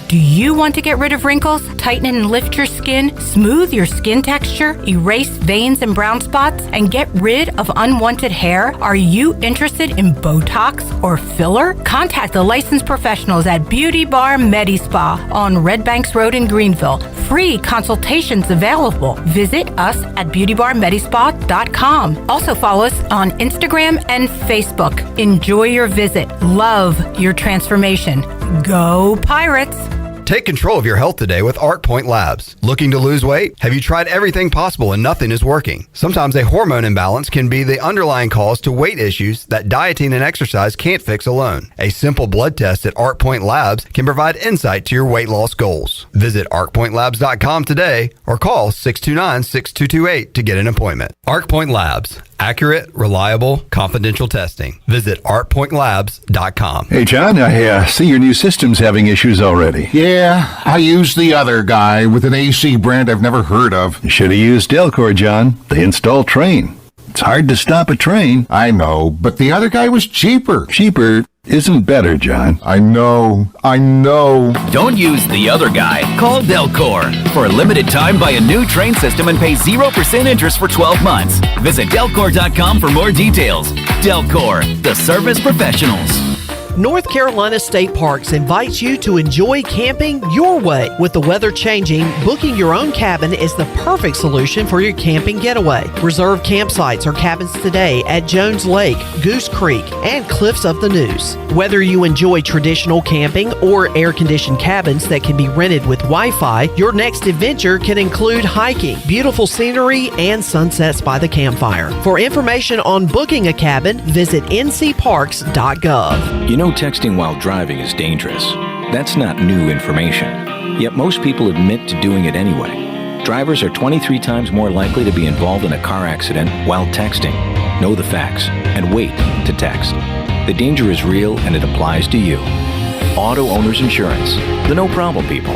S1: Do you want to get rid of wrinkles, tighten and lift your skin, smooth your skin texture, erase veins and brown spots, and get rid of unwanted hair? Are you interested in Botox or filler? Contact the licensed professionals at Beauty Bar MediSpa on Red Banks Road in Greenville. Free consultations available. Visit us at beautybarmedispa.com. Also follow us on Instagram and Facebook. Enjoy your visit. Love your transformation. Go Pirates!
S10: Take control of your health today with Arc Point Labs. Looking to lose weight? Have you tried everything possible and nothing is working? Sometimes a hormone imbalance can be the underlying cause to weight issues that dieting and exercise can't fix alone. A simple blood test at Arc Point Labs can provide insight to your weight loss goals. Visit arcpointlabs.com today or call 629-6228 to get an appointment. Arc Point Labs. Accurate, reliable, confidential testing. Visit artpointlabs.com.
S6: Hey, John, I see your new system's having issues already.
S2: Yeah, I used the other guy with an AC brand I've never heard of.
S6: You should have used Delcor, John. They install Train. It's hard to stop a train.
S2: I know, but the other guy was cheaper.
S6: Cheaper isn't better, John.
S2: I know.
S7: Don't use the other guy. Call Delcor. For a limited time, buy a new Train system and pay 0% interest for 12 months. Visit Delcor.com for more details. Delcor, the service professionals.
S20: North Carolina State Parks invites you to enjoy camping your way. With the weather changing, booking your own cabin is the perfect solution for your camping getaway. Reserve campsites or cabins today at Jones Lake, Goose Creek, and Cliffs of the Neuse. Whether you enjoy traditional camping or air-conditioned cabins that can be rented with Wi-Fi, your next adventure can include hiking, beautiful scenery, and sunsets by the campfire. For information on booking a cabin, visit ncparks.gov.
S8: You know, texting while driving is dangerous. That's not new information. Yet most people admit to doing it anyway. Drivers are 23 times more likely to be involved in a car accident while texting. Know the facts and wait to text. The danger is real and it applies to you. Auto Owners Insurance. The no problem people.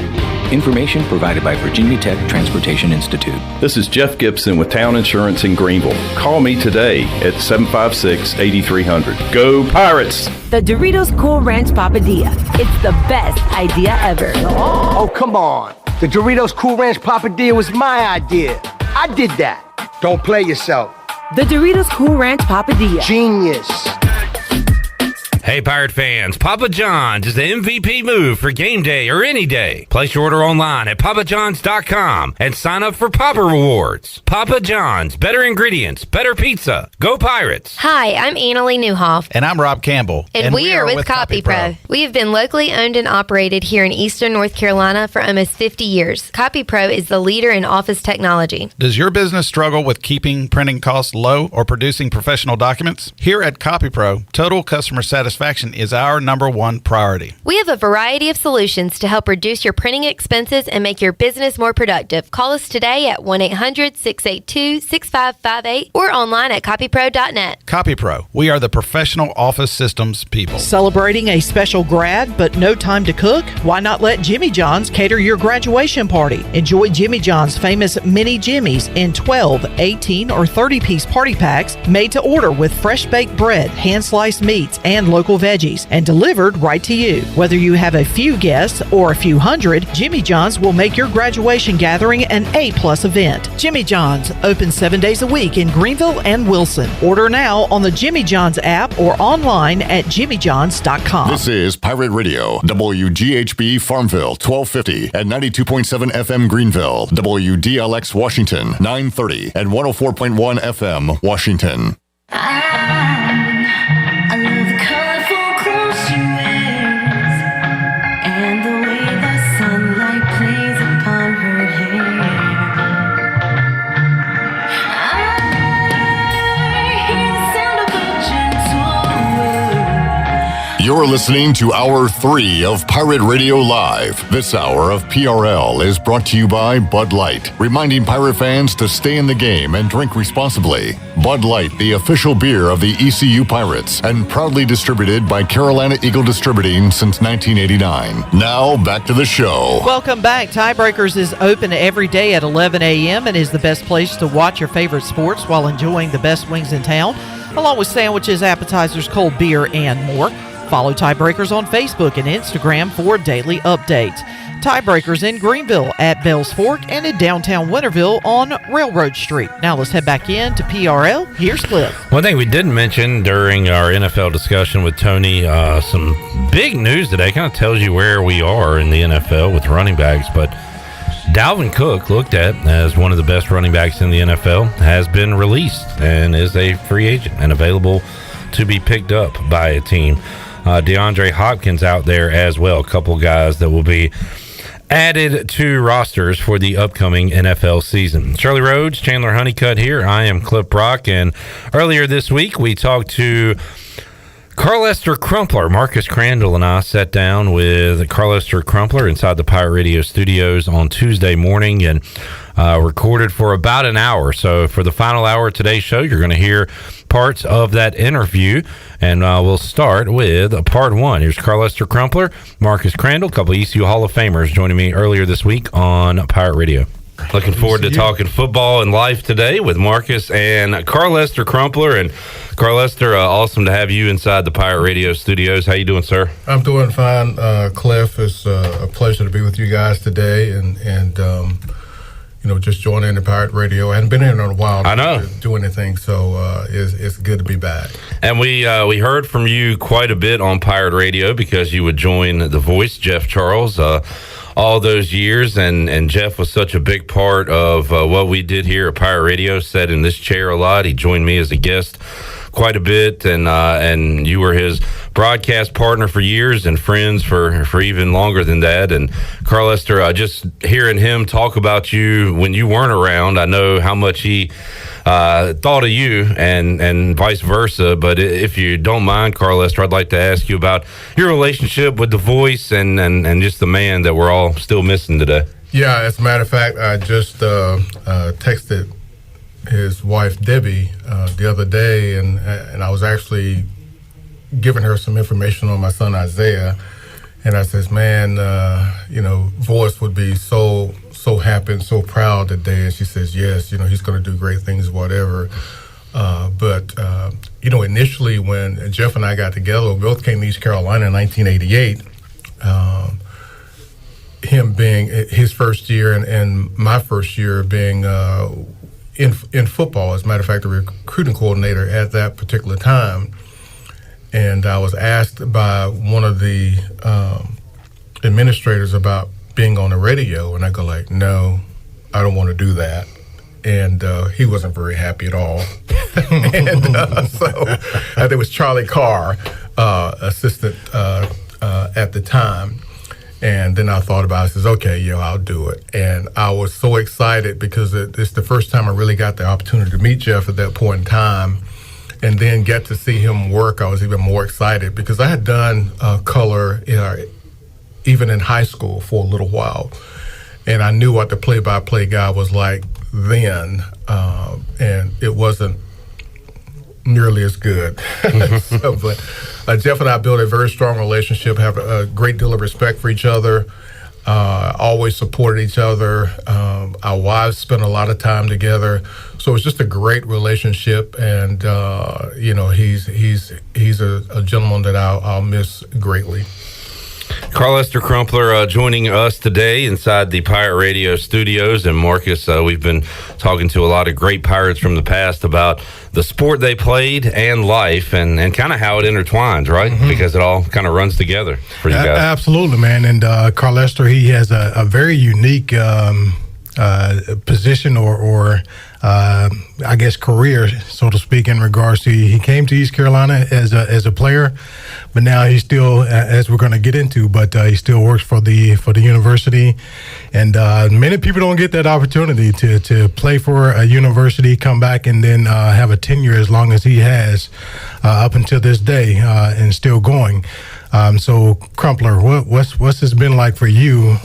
S8: Information provided by Virginia Tech Transportation Institute.
S21: This is Jeff Gibson with Town Insurance in Greenville. Call me today at 756-8300. Go Pirates!
S22: The Doritos Cool Ranch Papadilla. It's the best idea ever.
S5: Oh, come on. The Doritos Cool Ranch Papadilla was my idea. I did that. Don't play yourself.
S22: The Doritos Cool Ranch Papadilla.
S5: Genius.
S19: Hey, Pirate fans, Papa John's is the MVP move for game day or any day. Place your order online at papajohns.com and sign up for Papa Rewards. Papa John's, better ingredients, better pizza. Go Pirates!
S23: Hi, I'm Annalie Newhoff.
S25: And I'm Rob Campbell.
S23: And we are with CopyPro. We have been locally owned and operated here in Eastern North Carolina for almost 50 years. CopyPro is the leader in office technology.
S25: Does your business struggle with keeping printing costs low or producing professional documents? Here at CopyPro, total customer satisfaction is our number one priority.
S23: We have a variety of solutions to help reduce your printing expenses and make your business more productive. Call us today at 1-800-682-6558 or online at copypro.net.
S25: CopyPro, we are the professional office systems people.
S20: Celebrating a special grad but no time to cook? Why not let Jimmy John's cater your graduation party? Enjoy Jimmy John's famous mini Jimmys in 12, 18, or 30-piece party packs made to order with fresh baked bread, hand-sliced meats, and local veggies, and delivered right to you. Whether you have a few guests or a few hundred, Jimmy John's will make your graduation gathering an A-plus event. Jimmy John's, open 7 days a week in Greenville and Wilson. Order now on the Jimmy John's app or online at jimmyjohns.com.
S2: This is Pirate Radio, WGHB Farmville, 1250 and 92.7 FM Greenville, WDLX Washington, 930 and 104.1 FM Washington.
S28: I love the colorful clothes she wears and the way the sunlight plays upon her hair. I hear the sound of a gentle wind.
S2: You're listening to Hour 3 of Pirate Radio Live. This hour of PRL is brought to you by Bud Light, reminding pirate fans to stay in the game and drink responsibly. Bud Light, the official beer of the ECU Pirates, and proudly distributed by Carolina Eagle Distributing since 1989. Now, back to the show.
S20: Welcome back. Tiebreakers is open every day at 11 a.m. and is the best place to watch your favorite sports while enjoying the best wings in town, along with sandwiches, appetizers, cold beer, and more. Follow Tiebreakers on Facebook and Instagram for daily updates. Tiebreakers in Greenville at Bells Fork and in downtown Winterville on Railroad Street. Now let's head back in to PRL. Here's Cliff.
S19: One thing we didn't mention during our NFL discussion with Tony, some big news today. Kind of tells you where we are in the NFL with running backs, but Dalvin Cook, looked at as one of the best running backs in the NFL, has been released and is a free agent and available to be picked up by a team. DeAndre Hopkins out there as well. A couple guys that will be added to rosters for the upcoming NFL season. Shirley Rhodes, Chandler Honeycutt here. I am Clip Brock, and earlier this week we talked to Carlester Crumpler. Marcus Crandell and I sat down with Carlester Crumpler inside the Pirate Radio studios on Tuesday morning and recorded for about an hour. So for the final hour of today's show, you're going to hear parts of that interview, and we'll start with part one. Here's Carlester Crumpler, Marcus Crandell, a couple of ECU Hall of Famers joining me earlier this week on Pirate Radio. Looking forward to talking football and life today with Marcus and Carlester Crumpler. And Carlester, awesome to have you inside the Pirate Radio studios. How you doing, sir?
S4: I'm doing fine, Cliff. It's a pleasure to be with you guys today, and just joining the Pirate Radio. I hadn't been here in a while.
S19: I know.
S4: To do anything, so it's good to be back.
S19: And we heard from you quite a bit on Pirate Radio because you would join the voice, Jeff Charles, all those years, and Jeff was such a big part of what we did here at Pirate Radio. Sat in this chair a lot. He joined me as a guest quite a bit, and you were his broadcast partner for years and friends for even longer than that. And Carlester, just hearing him talk about you when you weren't around, I know how much he thought of you and vice versa. But if you don't mind, Carlester, I'd like to ask you about your relationship with the voice and just the man that we're all still missing today.
S4: Yeah, as a matter of fact, I just texted his wife Debbie the other day, and I was actually giving her some information on my son Isaiah, and I says, man, Voice would be so happy and so proud today. And she says, yes, he's going to do great things, whatever. But initially when Jeff and I got together, we both came to East Carolina in 1988. Him being his first year and my first year being in football, as a matter of fact, the recruiting coordinator at that particular time. And I was asked by one of the administrators about being on the radio, and I go like, no, I don't want to do that. And he wasn't very happy at all. And so there was Charlie Carr, assistant at the time. And then I thought about it. I says, okay, I'll do it. And I was so excited because it's the first time I really got the opportunity to meet Jeff at that point in time, and then get to see him work. I was even more excited because I had done color even in high school for a little while. And I knew what the play-by-play guy was like then, and it wasn't nearly as good. But Jeff and I built a very strong relationship, have a great deal of respect for each other, always supported each other. Our wives spent a lot of time together. So it's just a great relationship, and he's a gentleman that I'll miss greatly.
S19: Carlester Crumpler joining us today inside the Pirate Radio studios. And Marcus, we've been talking to a lot of great Pirates from the past about the sport they played and life and kind of how it intertwines, right? Mm-hmm. Because it all kind of runs together for you guys.
S9: Absolutely, man. And Carlester, he has a very unique position or I guess career, so to speak, in regards to he came to East Carolina as a player, but now he's still, as we're going to get into, but he still works for the university, and many people don't get that opportunity to play for a university, come back, and then have a tenure as long as he has up until this day, and still going. So Crumpler, what's this been like for you?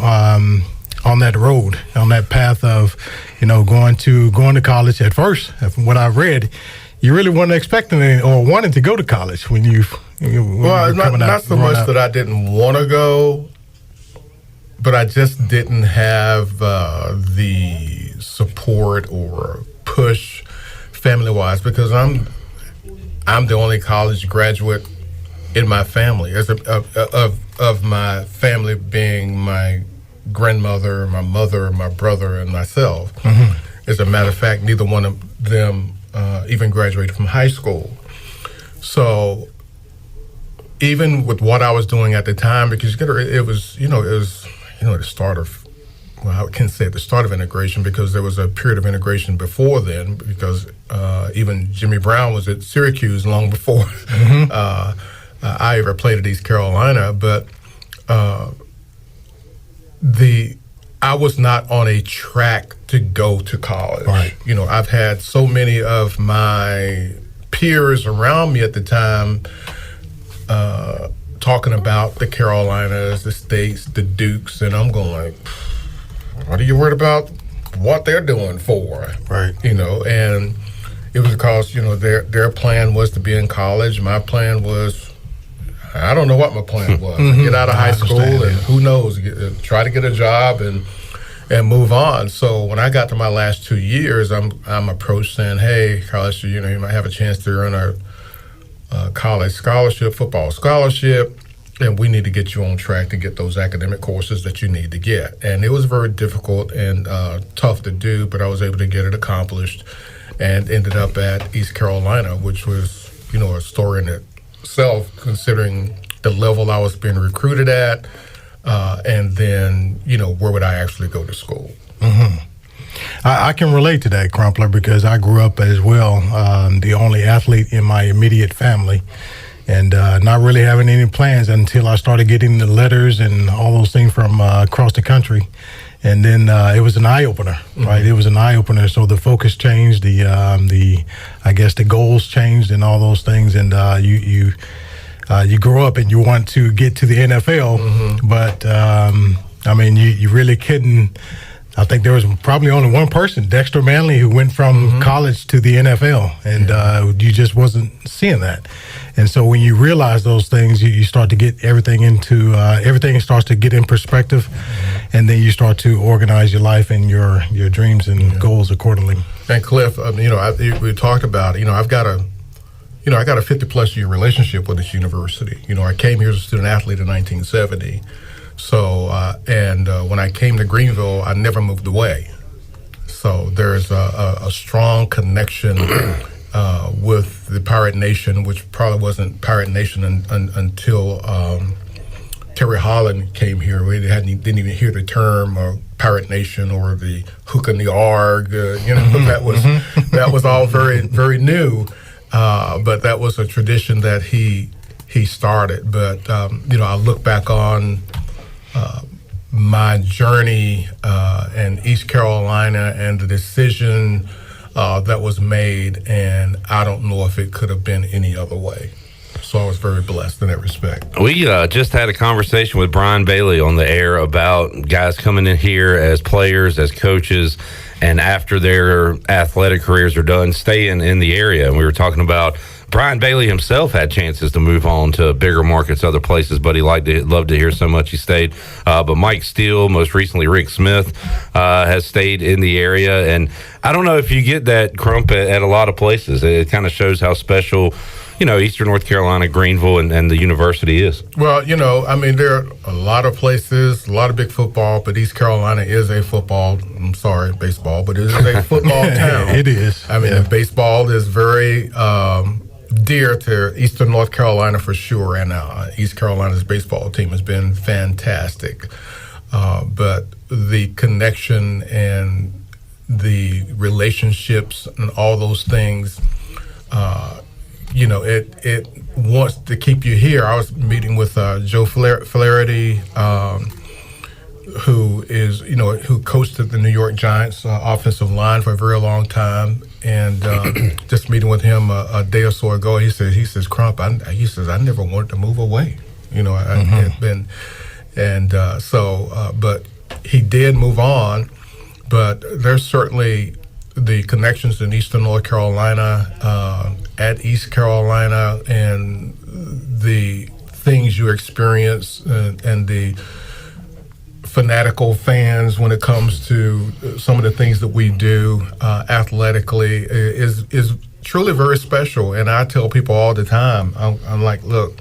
S9: On that road, on that path of, going to college. At first, from what I've read, you really weren't expecting it or wanting to go to college when you
S4: well, not so much that I didn't want to go, but I just didn't have the support or push family-wise, because I'm the only college graduate in my family, of my family being my grandmother, my mother, my brother, and myself. Mm-hmm. As a matter of fact, neither one of them even graduated from high school. So even with what I was doing at the time, because it was the start of, well, I can't say the start of integration, because there was a period of integration before then, because even Jimmy Brown was at Syracuse long before I ever played at East Carolina. But I was not on a track to go to college.
S9: Right.
S4: You know, I've had so many of my peers around me at the time talking about the Carolinas, the States, the Dukes, and I'm going like, what are you worried about what they're doing for?
S9: Right.
S4: You know, and it was because, you know, their plan was to be in college. My plan was, I don't know what my plan was. Get out of high school and who knows, try to get a job and move on. So when I got to my last 2 years, I'm approached saying, hey, Carlester, you know, you might have a chance to earn a college scholarship, football scholarship, and we need to get you on track to get those academic courses that you need to get. And it was very difficult and tough to do, but I was able to get it accomplished and ended up at East Carolina, which was, you know, a story in itself, considering the level I was being recruited at, and then, you know, where would I actually go to school?
S9: I can relate to that, Crumpler, because I grew up as well, the only athlete in my immediate family, and not really having any plans until I started getting the letters and all those things from across the country. And then it was an eye-opener, right? It was an eye-opener. So the focus changed, the I guess the goals changed and all those things. And you grow up and you want to get to the NFL, but I mean, you really couldn't. I think there was probably only one person, Dexter Manley, who went from college to the NFL, and you just wasn't seeing that. And so when you realize those things, you start to get everything into everything starts to get in perspective, and then you start to organize your life and your dreams and goals accordingly.
S4: And Cliff, you know, we talked about, you know, I got a 50-plus year relationship with this university. You know, I came here as a student athlete in 1970. So, when I came to Greenville, I never moved away. So there's a strong connection with the Pirate Nation, which probably wasn't Pirate Nation until Terry Holland came here. We didn't even hear the term Pirate Nation or the Hook and the Arg. You know, that was all very, very new. But that was a tradition that he started. But you know, I look back on my journey in East Carolina and the decision that was made, and I don't know if it could have been any other way. So I was very blessed in that respect.
S19: We just had a conversation with Brian Bailey on the air about guys coming in here as players, as coaches, and after their athletic careers are done, staying in the area. And we were talking about Brian Bailey himself had chances to move on to bigger markets, other places, but he loved to hear so much he stayed. But Mike Steele, most recently Rick Smith, has stayed in the area. And I don't know if you get that, Crump, at a lot of places. It kind of shows how special, you know, Eastern North Carolina, Greenville, and the university is.
S4: Well, you know, I mean, there are a lot of places, a lot of big football, but East Carolina is a football, I'm sorry, baseball, but it is a football town.
S9: It is.
S4: I mean, baseball is very dear to Eastern North Carolina for sure, and East Carolina's baseball team has been fantastic. But the connection and the relationships and all those things, you know, it wants to keep you here. I was meeting with Joe Flaherty, who coached at the New York Giants offensive line for a very long time, and just meeting with him a day or so ago, he says, Crump, I never wanted to move away. You know, I had been, and but he did move on. But there's certainly the connections in Eastern North Carolina, at East Carolina, and the things you experience, and the fanatical fans when it comes to some of the things that we do athletically is truly very special. And I tell people all the time, I'm like, look,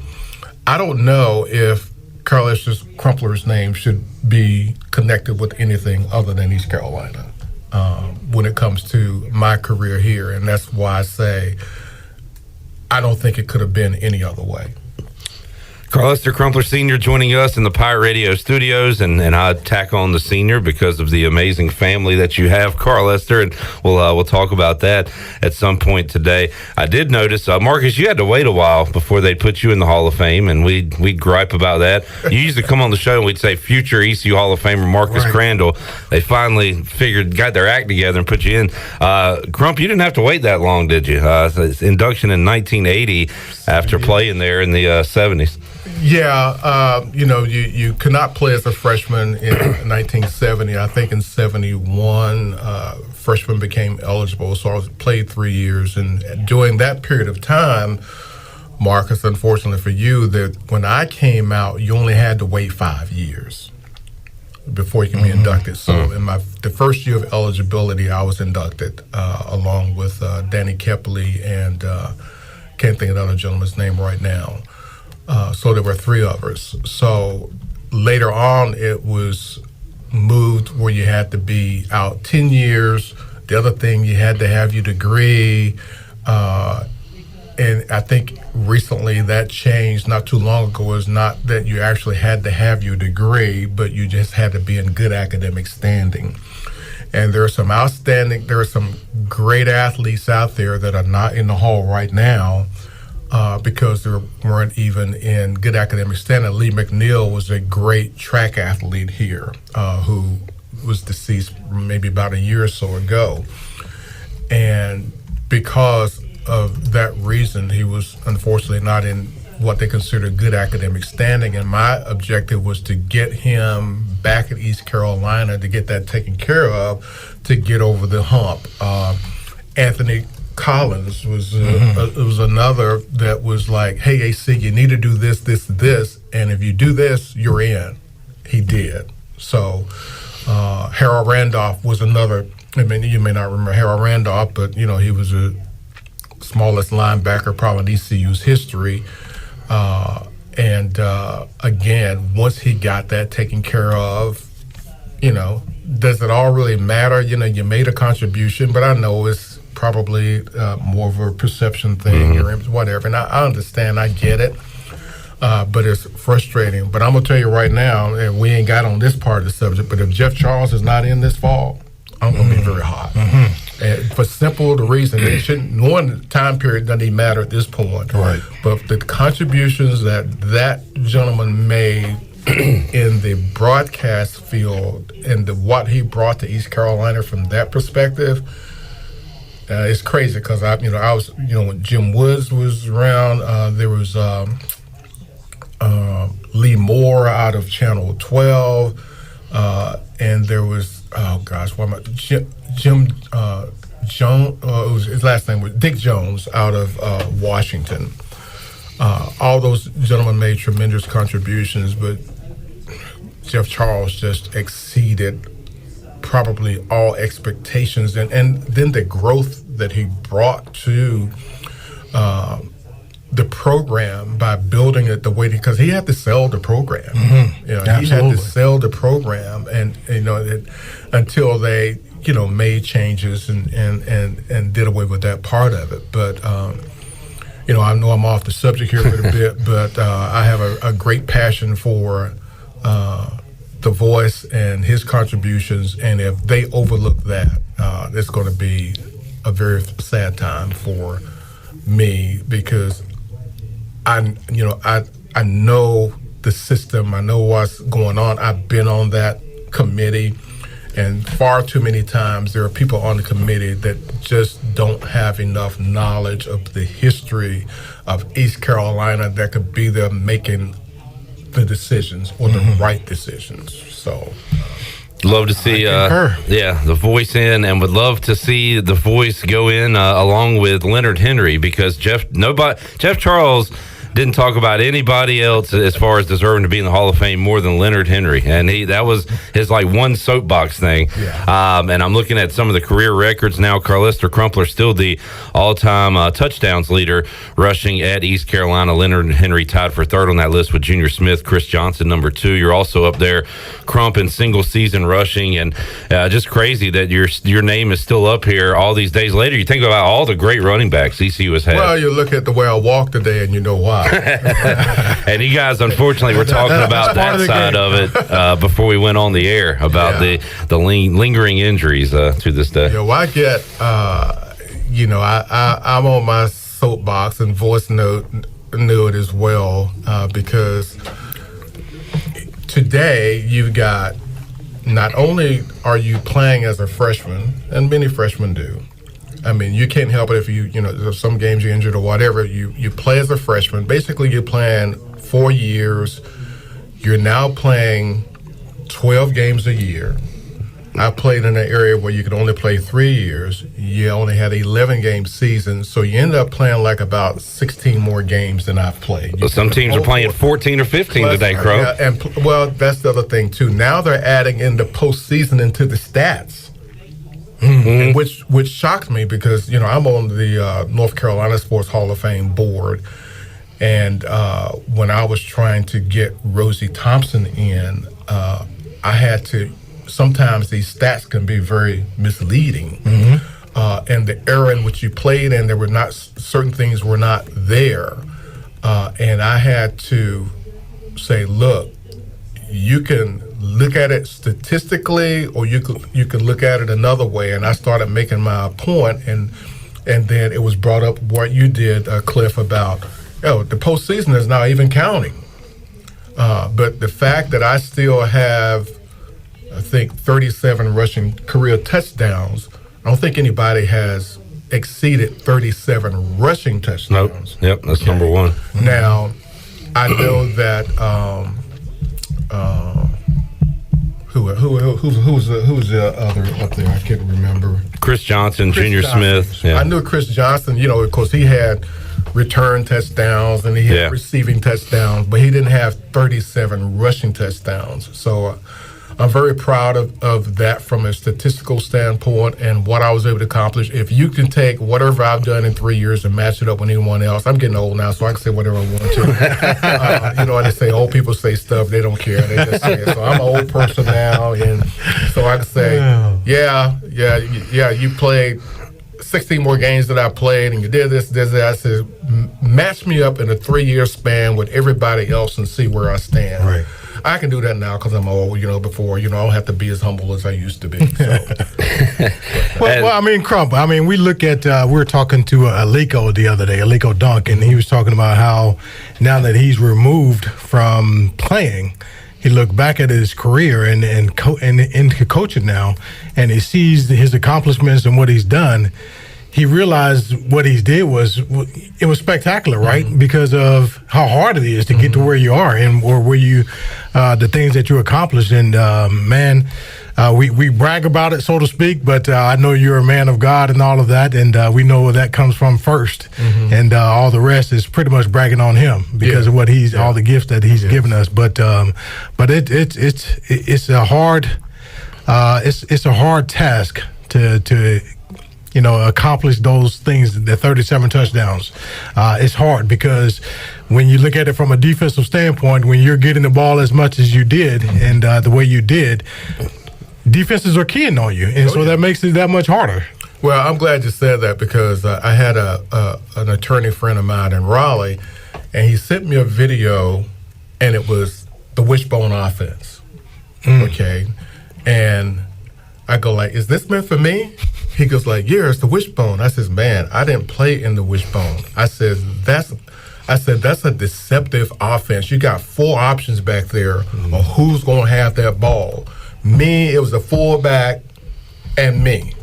S4: I don't know if Carlester Crumpler's name should be connected with anything other than East Carolina when it comes to my career here. And that's why I say I don't think it could have been any other way.
S19: Carlester Crumpler Sr. joining us in the Pirate Radio studios, and I tack on the senior because of the amazing family that you have, Carlester, and we'll talk about that at some point today. I did notice, Marcus, you had to wait a while before they put you in the Hall of Fame, and we'd gripe about that. You used to come on the show and we'd say future ECU Hall of Famer Marcus Crandell. They finally got their act together and put you in. Crump, you didn't have to wait that long, did you? Induction in 1980 after playing there in the 70s.
S4: Yeah, you could not play as a freshman in 1970. I think in 71, freshmen became eligible, so I played 3 years. And during that period of time, Marcus, unfortunately for you, that when I came out, you only had to wait 5 years before you can be inducted. So in the first year of eligibility, I was inducted along with Danny Kepley and can't think of the other gentleman's name right now. So there were 3 of us. So later on, it was moved where you had to be out 10 years. The other thing, you had to have your degree. And I think recently that changed not too long ago. Is not that you actually had to have your degree, but you just had to be in good academic standing. And there are some great athletes out there that are not in the Hall right now because they weren't even in good academic standing. Lee McNeil was a great track athlete here who was deceased maybe about a year or so ago. And because of that reason, he was unfortunately not in what they consider good academic standing. And my objective was to get him back at East Carolina, to get that taken care of, to get over the hump. Anthony Collins was another that was like, hey, AC, you need to do this, this, this, and if you do this, you're in. He did. So Harold Randolph was another. I mean, you may not remember Harold Randolph, but he was the smallest linebacker probably in ECU's history. And again, once he got that taken care of, does it all really matter? You made a contribution, but I know it's probably more of a perception thing or whatever. And I understand, I get it, but it's frustrating. But I'm gonna tell you right now, and we ain't got on this part of the subject, but if Jeff Charles is not in this fall, I'm gonna be very hot. And for the reason it shouldn't. Knowing the time period doesn't even matter at this point.
S9: Right.
S4: But the contributions that gentleman made in the broadcast field and what he brought to East Carolina from that perspective, it's crazy because I was when Jim Woods was around, there was Lee Moore out of Channel 12, and there was Jim Jones. His last name was Dick Jones out of Washington. All those gentlemen made tremendous contributions, but Jeff Charles just exceeded probably all expectations, and then the growth that he brought to the program by building it the way because he had to sell the program. He had to sell the program, and until they made changes and did away with that part of it. But I know I'm off the subject here a little bit, but I have a great passion for the voice and his contributions, and if they overlook that, it's going to be a very sad time for me because I know the system, I know what's going on. I've been on that committee, and far too many times there are people on the committee that just don't have enough knowledge of the history of East Carolina that could be there making the decisions or the right decisions. So
S19: love to see the voice in, and would love to see the voice go in along with Leonard Henry, because Jeff Charles didn't talk about anybody else as far as deserving to be in the Hall of Fame more than Leonard Henry, and that was his one soapbox thing. And I'm looking at some of the career records now. Carlester Crumpler still the all-time touchdowns leader rushing at East Carolina. Leonard Henry tied for third on that list with Junior Smith. Chris Johnson number 2. You're also up there, Crump, in single season rushing, and just crazy that your name is still up here all these days later. You think about all the great running backs ECU has had.
S4: Well, you look at the way I walk today, and you know why.
S19: And you guys, unfortunately, were talking about that side of it before we went on the air about the lingering injuries to this day.
S4: Yeah, well, I get, I'm on my soapbox and voice note it as well because today you've got, not only are you playing as a freshman, and many freshmen do. I mean, you can't help it if there's some games you're injured or whatever. You play as a freshman. Basically, you're playing 4 years. You're now playing 12 games a year. I played in an area where you could only play 3 years. You only had 11-game season, so you end up playing like about 16 more games than I've played.
S19: Well, some teams are playing 14 or 15 today, Crow.
S4: Yeah, and that's the other thing too. Now they're adding in the postseason into the stats, which shocked me because I'm on the North Carolina Sports Hall of Fame board, and when I was trying to get Rosie Thompson in, I had to. Sometimes these stats can be very misleading, and the era in which you played, and there were not certain things were not there, and I had to say, look, you can look at it statistically, or you can look at it another way. And I started making my point, and then it was brought up what you did, Cliff, about the postseason is not even counting, but the fact that I still have, I think, 37 rushing career touchdowns. I don't think anybody has exceeded 37 rushing touchdowns.
S19: Nope. Yep, that's number one.
S4: Now, I know that who's the other up there? I can't remember.
S19: Chris Johnson, Junior Smith. Yeah.
S4: I knew Chris Johnson. Of course, he had return touchdowns and he had receiving touchdowns, but he didn't have 37 rushing touchdowns. So I'm very proud of that from a statistical standpoint and what I was able to accomplish. If you can take whatever I've done in 3 years and match it up with anyone else, I'm getting old now, so I can say whatever I want to. They say old people say stuff, they don't care. They just say it. So I'm an old person now, and so I can say, you played 16 more games that I played, and you did this, that. I said, match me up in a 3-year span with everybody else and see where I stand.
S9: Right.
S4: I can do that now because I'm old, before, I don't have to be as humble as I used to be. So.
S9: Well, I mean, Crump, we look at, we were talking to Aliko the other day, Aliko Dunk, and he was talking about how now that he's removed from playing, he looked back at his career and into coaching now, and he sees his accomplishments and what he's done. He realized what he did was spectacular, right? Mm-hmm. Because of how hard it is to get to where you are or where you, the things that you accomplished. And we brag about it, so to speak, but I know you're a man of God and all of that, and we know where that comes from first. Mm-hmm. And all the rest is pretty much bragging on him because of what all the gifts that he's given us. But it's a hard it's a hard task to accomplish those things, the 37 touchdowns. It's hard because when you look at it from a defensive standpoint, when you're getting the ball as much as you did and the way you did, defenses are keying on you. And so that makes it that much harder.
S4: Well, I'm glad you said that because I had an attorney friend of mine in Raleigh, and he sent me a video, and it was the wishbone offense. Okay? And I go like, is this meant for me? He goes like, yeah, it's the wishbone. I says, man, I didn't play in the wishbone. I said, that's a deceptive offense. You got 4 options back there on who's going to have that ball. Me, it was a fullback, and me.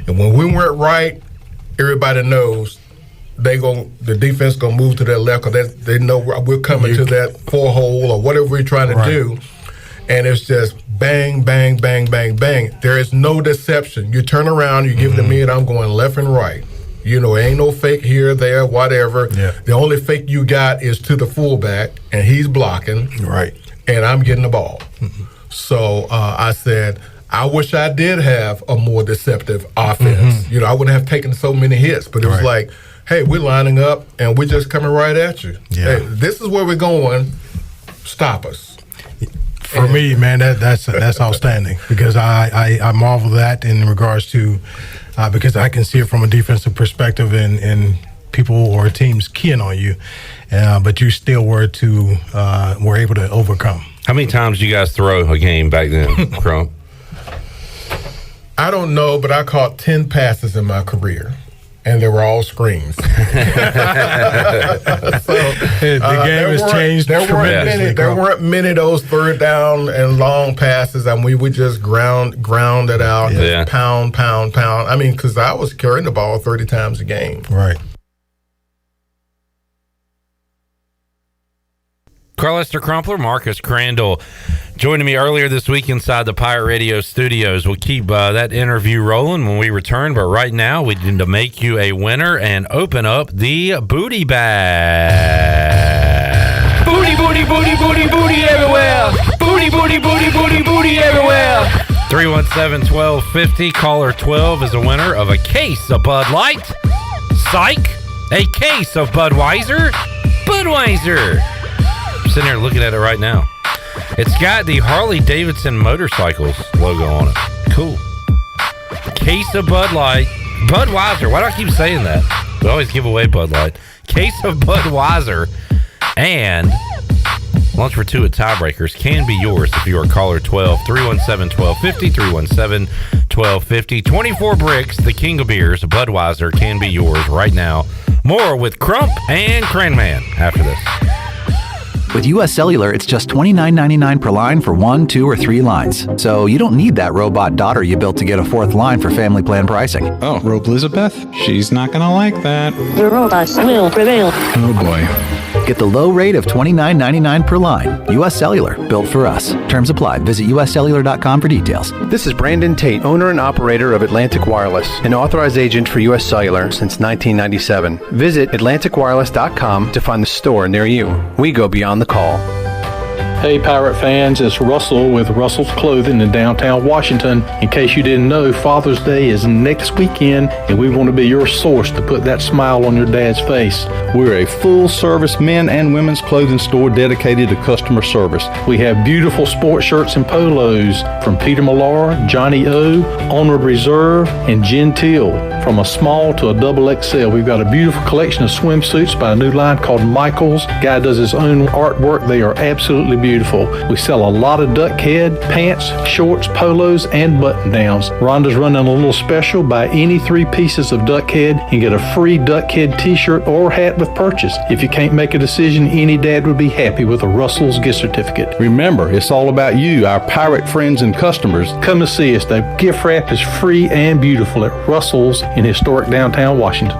S4: And when we weren't right, everybody knows the defense going to move to their left because they know we're coming to that 4-hole or whatever we're trying to do. And it's just bang, bang, bang, bang, bang. There is no deception. You turn around, you give it to me, and I'm going left and right. Ain't no fake here, there, whatever. Yeah. The only fake you got is to the fullback, and he's blocking.
S9: Right.
S4: And I'm getting the ball. Mm-hmm. So I said, I wish I did have a more deceptive offense. Mm-hmm. I wouldn't have taken so many hits, but it was like, hey, we're lining up, and we're just coming right at you. Yeah. Hey, this is where we're going. Stop us.
S9: For me, man, that's outstanding because I marvel that in regards to because I can see it from a defensive perspective and people or teams keying on you, but you still were able to overcome.
S19: How many times did you guys throw a game back then, Crump?
S4: I don't know, but I caught 10 passes in my career, and they were all screens. The
S9: game has changed tremendously.
S4: There weren't many of those third down and long passes, and we would just ground it out, just pound. I mean, because I was carrying the ball 30 times a game.
S9: Right.
S19: Carlester Crumpler, Marcus Crandell joining me earlier this week inside the Pirate Radio studios. We'll keep that interview rolling when we return, but right now we need to make you a winner and open up the booty bag.
S28: Booty, booty, booty, booty, booty everywhere. Booty, booty, booty, booty, booty everywhere.
S19: 317-1250, caller 12 is a winner of a case of Bud Light. Psych, a case of Budweiser. I'm sitting here looking at it right now. It's got the Harley Davidson Motorcycles logo on it. Cool. Case of Bud Light. Budweiser. Why do I keep saying that? We always give away Bud Light. Case of Budweiser. And lunch for two at Tiebreakers can be yours if you are caller 12. 317-1250. 317-1250. 24 bricks, the king of beers, Budweiser, can be yours right now. More with Crump and Cranman after this.
S11: With U.S. Cellular, it's just $29.99 per line for 1, 2, or 3 lines. So you don't need that robot daughter you built to get a 4th line for family plan pricing.
S12: Oh, Rope Elizabeth? She's not going to like that.
S11: The robots will prevail.
S12: Oh, boy.
S11: Get the low rate of $29.99 per line. U.S. Cellular, built for us. Terms apply. Visit uscellular.com for details.
S14: This is Brandon Tate, owner and operator of Atlantic Wireless, an authorized agent for U.S. Cellular since 1997. Visit atlanticwireless.com to find the store near you. We go beyond the call.
S15: Hey Pirate fans, it's Russell with Russell's Clothing in downtown Washington. In case you didn't know, Father's Day is next weekend and we want to be your source to put that smile on your dad's face.
S25: We're a full-service men and women's clothing store dedicated to customer service.
S15: We have beautiful sports shirts and polos from Peter Millar, Johnny O, Onward Reserve, and Gentile. From a small to a double XL, we've got a beautiful collection of swimsuits by a new line called Michaels. Guy does his own artwork. They are absolutely beautiful. We sell a lot of duck head, pants, shorts, polos, and button downs. Rhonda's running a little special. Buy any 3 pieces of duck head and get a free duck head t-shirt or hat with purchase. If you can't make a decision, any dad would be happy with a Russell's gift certificate.
S25: Remember, it's all about you, our pirate friends and customers.
S15: Come and see us. The gift wrap is free and beautiful at Russell's in historic downtown Washington.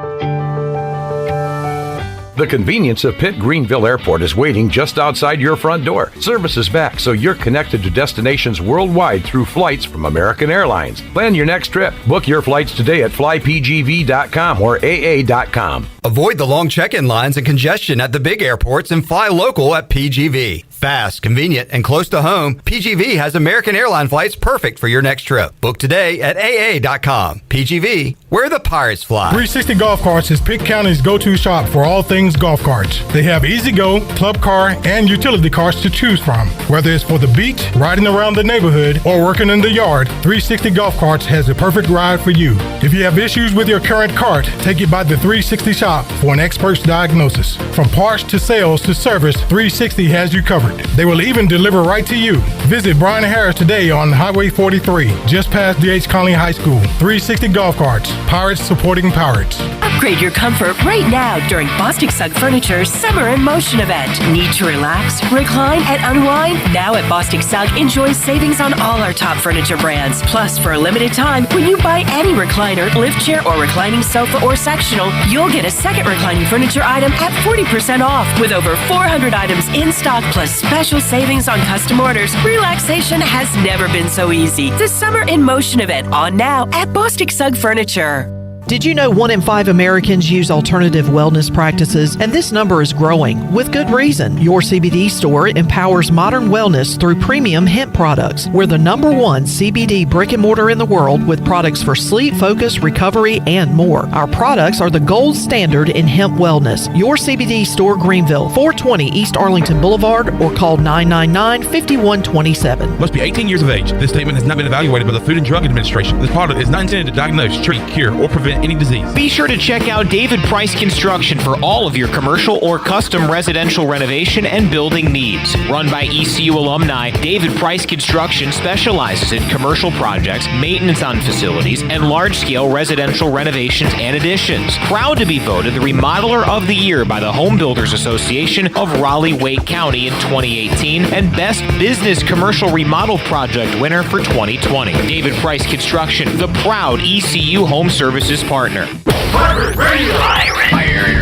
S16: The convenience of Pitt Greenville Airport is waiting just outside your front door. Service is back, so you're connected to destinations worldwide through flights from American Airlines. Plan your next trip. Book your flights today at flypgv.com or aa.com.
S10: Avoid the long check-in lines and congestion at the big airports and fly local at PGV. Fast, convenient, and close to home, PGV has American airline flights perfect for your next trip. Book today at aa.com. PGV, where the pirates fly.
S9: 360 Golf Carts is Pitt County's go-to shop for all things golf carts. They have easy-go, club car, and utility carts to choose from. Whether it's for the beach, riding around the neighborhood, or working in the yard, 360 Golf Carts has the perfect ride for you. If you have issues with your current cart, take it by the 360 shop for an expert's diagnosis. From parts to sales to service, 360 has you covered. They will even deliver right to you. Visit Brian Harris today on Highway 43, just past D.H. Conley High School. 360 Golf Carts, pirates supporting pirates.
S24: Upgrade your comfort right now during Bostic Sugg Furniture's Summer in Motion event. Need to relax, recline, and unwind? Now at Bostic Sugg, enjoy savings on all our top furniture brands. Plus, for a limited time, when you buy any recliner, lift chair, or reclining sofa or sectional, you'll get a second reclining furniture item at 40% off. With over 400 items in stock, plus special savings on custom orders, relaxation has never been so easy. The Summer in Motion event on now at Bostic Sugg Furniture.
S20: Did you know 1 in 5 Americans use alternative wellness practices? And this number is growing, with good reason. Your CBD store empowers modern wellness through premium hemp products. We're the #1 CBD brick and mortar in the world with products for sleep, focus, recovery, and more. Our products are the gold standard in hemp wellness. Your CBD store, Greenville, 420 East Arlington Boulevard, or call 999-5127.
S26: Must be 18 years of age. This statement has not been evaluated by the Food and Drug Administration. This product is not intended to diagnose, treat, cure, or prevent
S1: prevent any disease.
S3: Be sure to check out David Price Construction for all of your commercial or custom residential renovation and building needs. Run by ECU alumni, David Price Construction specializes in commercial projects, maintenance on facilities, and large-scale residential renovations and additions. Proud to be voted the Remodeler of the Year by the Home Builders Association of Raleigh-Wake County in 2018 and Best Business Commercial Remodel Project winner for 2020. David Price Construction, the proud ECU Home Services partner.
S28: Pirate Radio. Pirate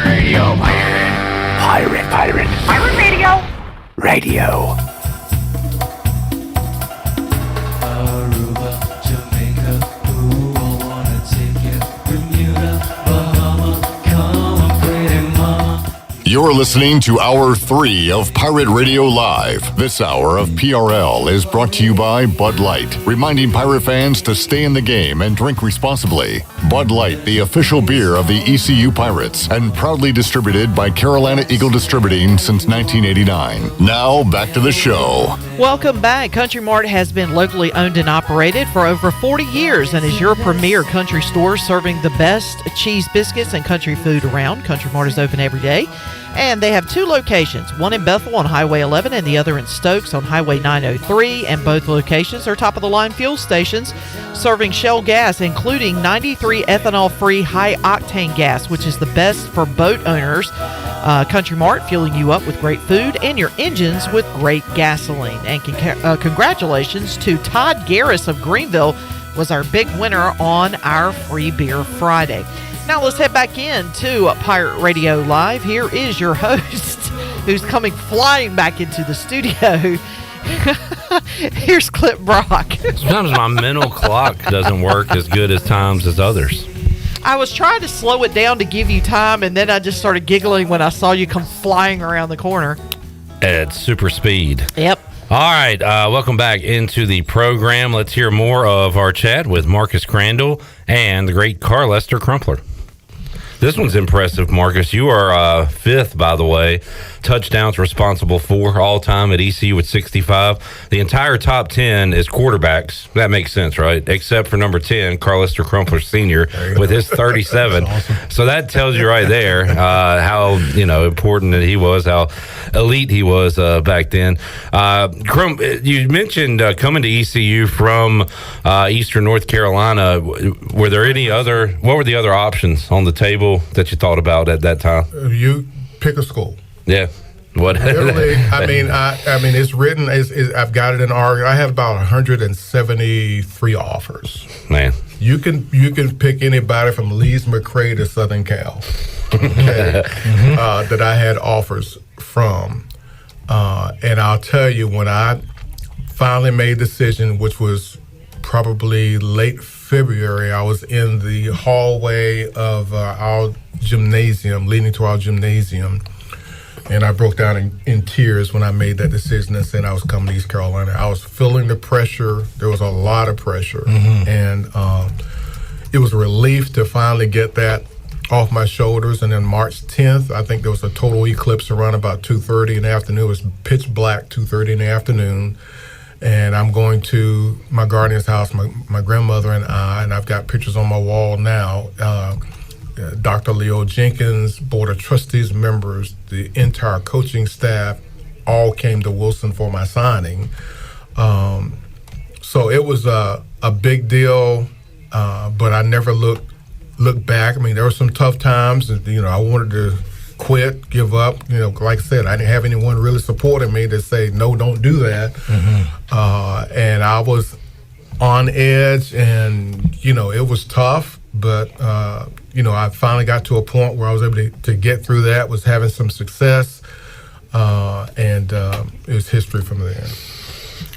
S28: Radio. Pirate Radio. Radio. Aruba, Jamaica, ooh, I wanna take it. Bermuda, Bahama, come on, pretty mama.
S2: You're listening to Hour 3 of Pirate Radio Live. This hour of PRL is brought to you by Bud Light, reminding Pirate fans to stay in the game and drink responsibly. Bud Light, the official beer of the ECU Pirates, and proudly distributed by Carolina Eagle Distributing since 1989. Now, back to the show.
S20: Welcome back. Country Mart has been locally owned and operated for over 40 years and is your premier country store serving the best cheese biscuits and country food around. Country Mart is open every day. And they have two locations, one in Bethel on Highway 11 and the other in Stokes on Highway 903. And both locations are top-of-the-line fuel stations serving Shell gas, including 93 ethanol-free high-octane gas, which is the best for boat owners. Country Mart fueling you up with great food and your engines with great gasoline. And congratulations to Todd Garris of Greenville, was our big winner on our Free Beer Friday. Now let's head back into Pirate Radio Live. Here is your host, who's coming flying back into the studio. Here's Clip Brock.
S19: Sometimes my mental clock doesn't work as good as times as others.
S20: I was trying to slow it down to give you time, and then I just started giggling when I saw you come flying around the corner.
S19: At super speed.
S20: Yep.
S19: All right, welcome back into the program. Let's hear more of our chat with Marcus Crandell and the great Carlester Crumpler. This one's impressive, Marcus. You are fifth, by the way. Touchdowns responsible for all time at ECU with 65. The entire top 10 is quarterbacks. That makes sense, right? Except for number 10, Carlester Crumpler Sr. with his 37. Awesome. So that tells you right there how important that he was, how elite he was back then. You mentioned coming to ECU from Eastern North Carolina. Were there any other? What were the other options on the table that you thought about at that time?
S4: You pick a school.
S19: Yeah. What?
S4: Literally, I mean, it's written. I've got it in our. I have about 173 offers.
S19: Man,
S4: you can pick anybody from Lee's McCray to Southern Cal, okay, that I had offers from, and I'll tell you when I finally made a decision, which was probably late February. I was in the hallway of our gymnasium, leading to our gymnasium, and I broke down in tears when I made that decision and said I was coming to East Carolina. I was feeling the pressure. There was a lot of pressure, and it was a relief to finally get that off my shoulders. And then March 10th, I think there was a total eclipse around about 2:30 in the afternoon. It was pitch black, 2:30 in the afternoon. And I'm going to my guardian's house, my grandmother and I've got pictures on my wall now. Dr. Leo Jenkins, Board of Trustees members, the entire coaching staff all came to Wilson for my signing. So it was a big deal, but I never looked back. I mean, there were some tough times. I wanted to quit, give up. Like I said, I didn't have anyone really supporting me to say, no, don't do that. And I was on edge, and, it was tough. But, I finally got to a point where I was able to get through that, was having some success, and it was history from there.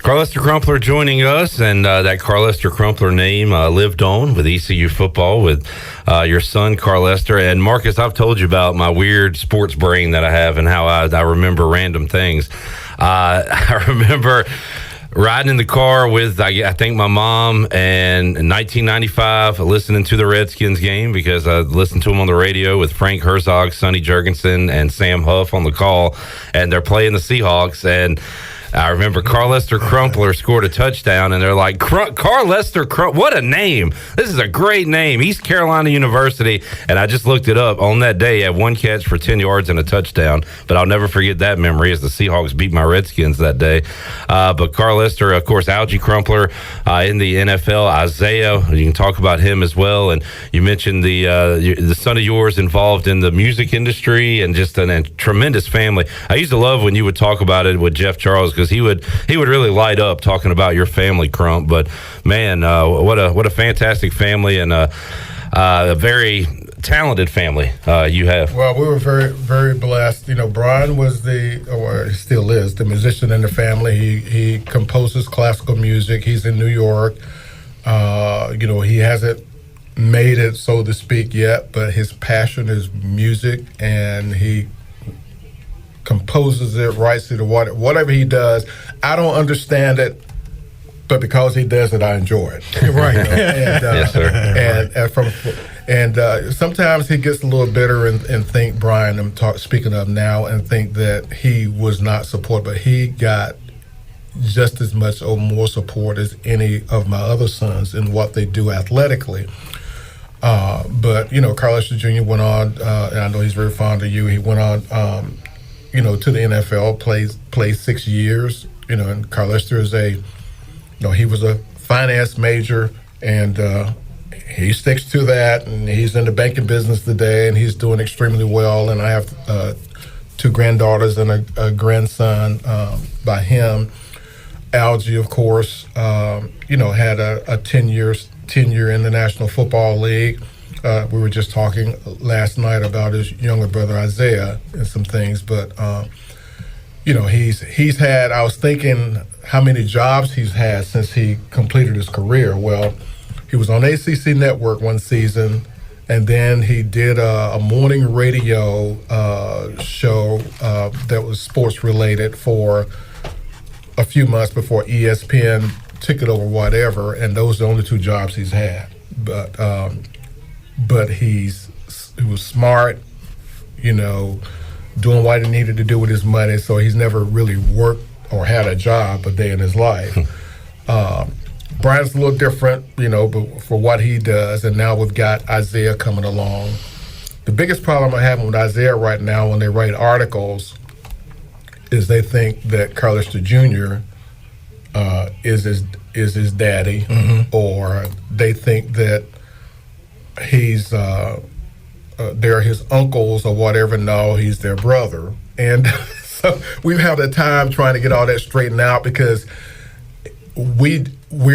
S19: Carlester Crumpler joining us, and that Carlester Crumpler name lived on with ECU football with your son, Carlester. And Marcus, I've told you about my weird sports brain that I have and how I remember random things. I remember riding in the car with, I think, my mom, and in 1995, listening to the Redskins game because I listened to them on the radio with Frank Herzog, Sonny Jurgensen, and Sam Huff on the call, and they're playing the Seahawks, and I remember Carlester Crumpler scored a touchdown, and they're like, Carlester Crumpler, what a name. This is a great name. East Carolina University. And I just looked it up. On that day, he had 1 catch for 10 yards and a touchdown. But I'll never forget that memory as the Seahawks beat my Redskins that day. But Carlester, of course, Algie Crumpler in the NFL. Isaiah, you can talk about him as well. And you mentioned the son of yours involved in the music industry and just a tremendous family. I used to love when you would talk about it with Jeff Charles, because he would really light up talking about your family, Crump. But man, what a fantastic family, and a very talented family you have.
S4: Well, we were very, very blessed. You know, Brian was or he still is, the musician in the family. He composes classical music. He's in New York. You know, he hasn't made it, so to speak, yet, but his passion is music, and he composes it, writes it, or whatever he does. I don't understand it, but because he does it, I enjoy it.
S9: Right.
S19: Yes, sir.
S4: And sometimes he gets a little bitter and think, Brian, speaking of now, and think that he was not supported, but he got just as much or more support as any of my other sons in what they do athletically. But, you know, Carlester Jr. went on, and I know he's very fond of you. He went on, you know, to the NFL, played 6 years, you know, and Carlester is he was a finance major, and he sticks to that, and he's in the banking business today, and he's doing extremely well. And I have 2 granddaughters and a grandson by him. Algie, of course, you know, had a 10-year in the National Football League. We were just talking last night about his younger brother Isaiah and some things, but you know, he's had. I was thinking how many jobs he's had since he completed his career. Well, he was on ACC Network one season, and then he did a morning radio show that was sports related for a few months before ESPN took it over, whatever. And those are the only 2 jobs he's had. But he was smart, you know, doing what he needed to do with his money. So he's never really worked or had a job a day in his life. Brian's a little different, you know, but for what he does. And now we've got Isaiah coming along. The biggest problem I have with Isaiah right now when they write articles is they think that Carlester Jr. Is his daddy, or they think that he's they're his uncles or whatever. No, he's their brother. And so we've had a time trying to get all that straightened out, because we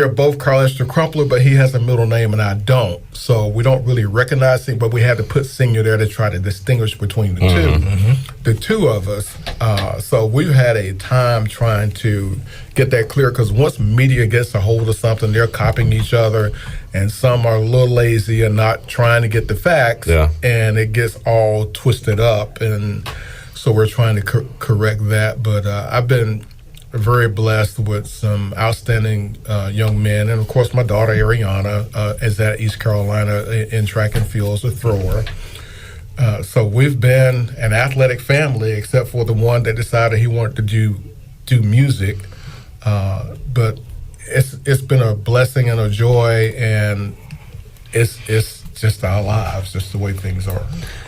S4: are both Carlester Crumpler, but he has a middle name and I don't. So we don't really recognize him, but we had to put senior there to try to distinguish between the two, the two of us. So we've had a time trying to get that clear, because once media gets a hold of something, they're copying each other, and some are a little lazy and not trying to get the facts, and it gets all twisted up. And so we're trying to correct that. But I've been very blessed with some outstanding young men. And of course, my daughter Ariana is at East Carolina in track and field as a thrower. So we've been an athletic family, except for the one that decided he wanted to do music. But it's been a blessing and a joy, and it's just our lives, just the way things are.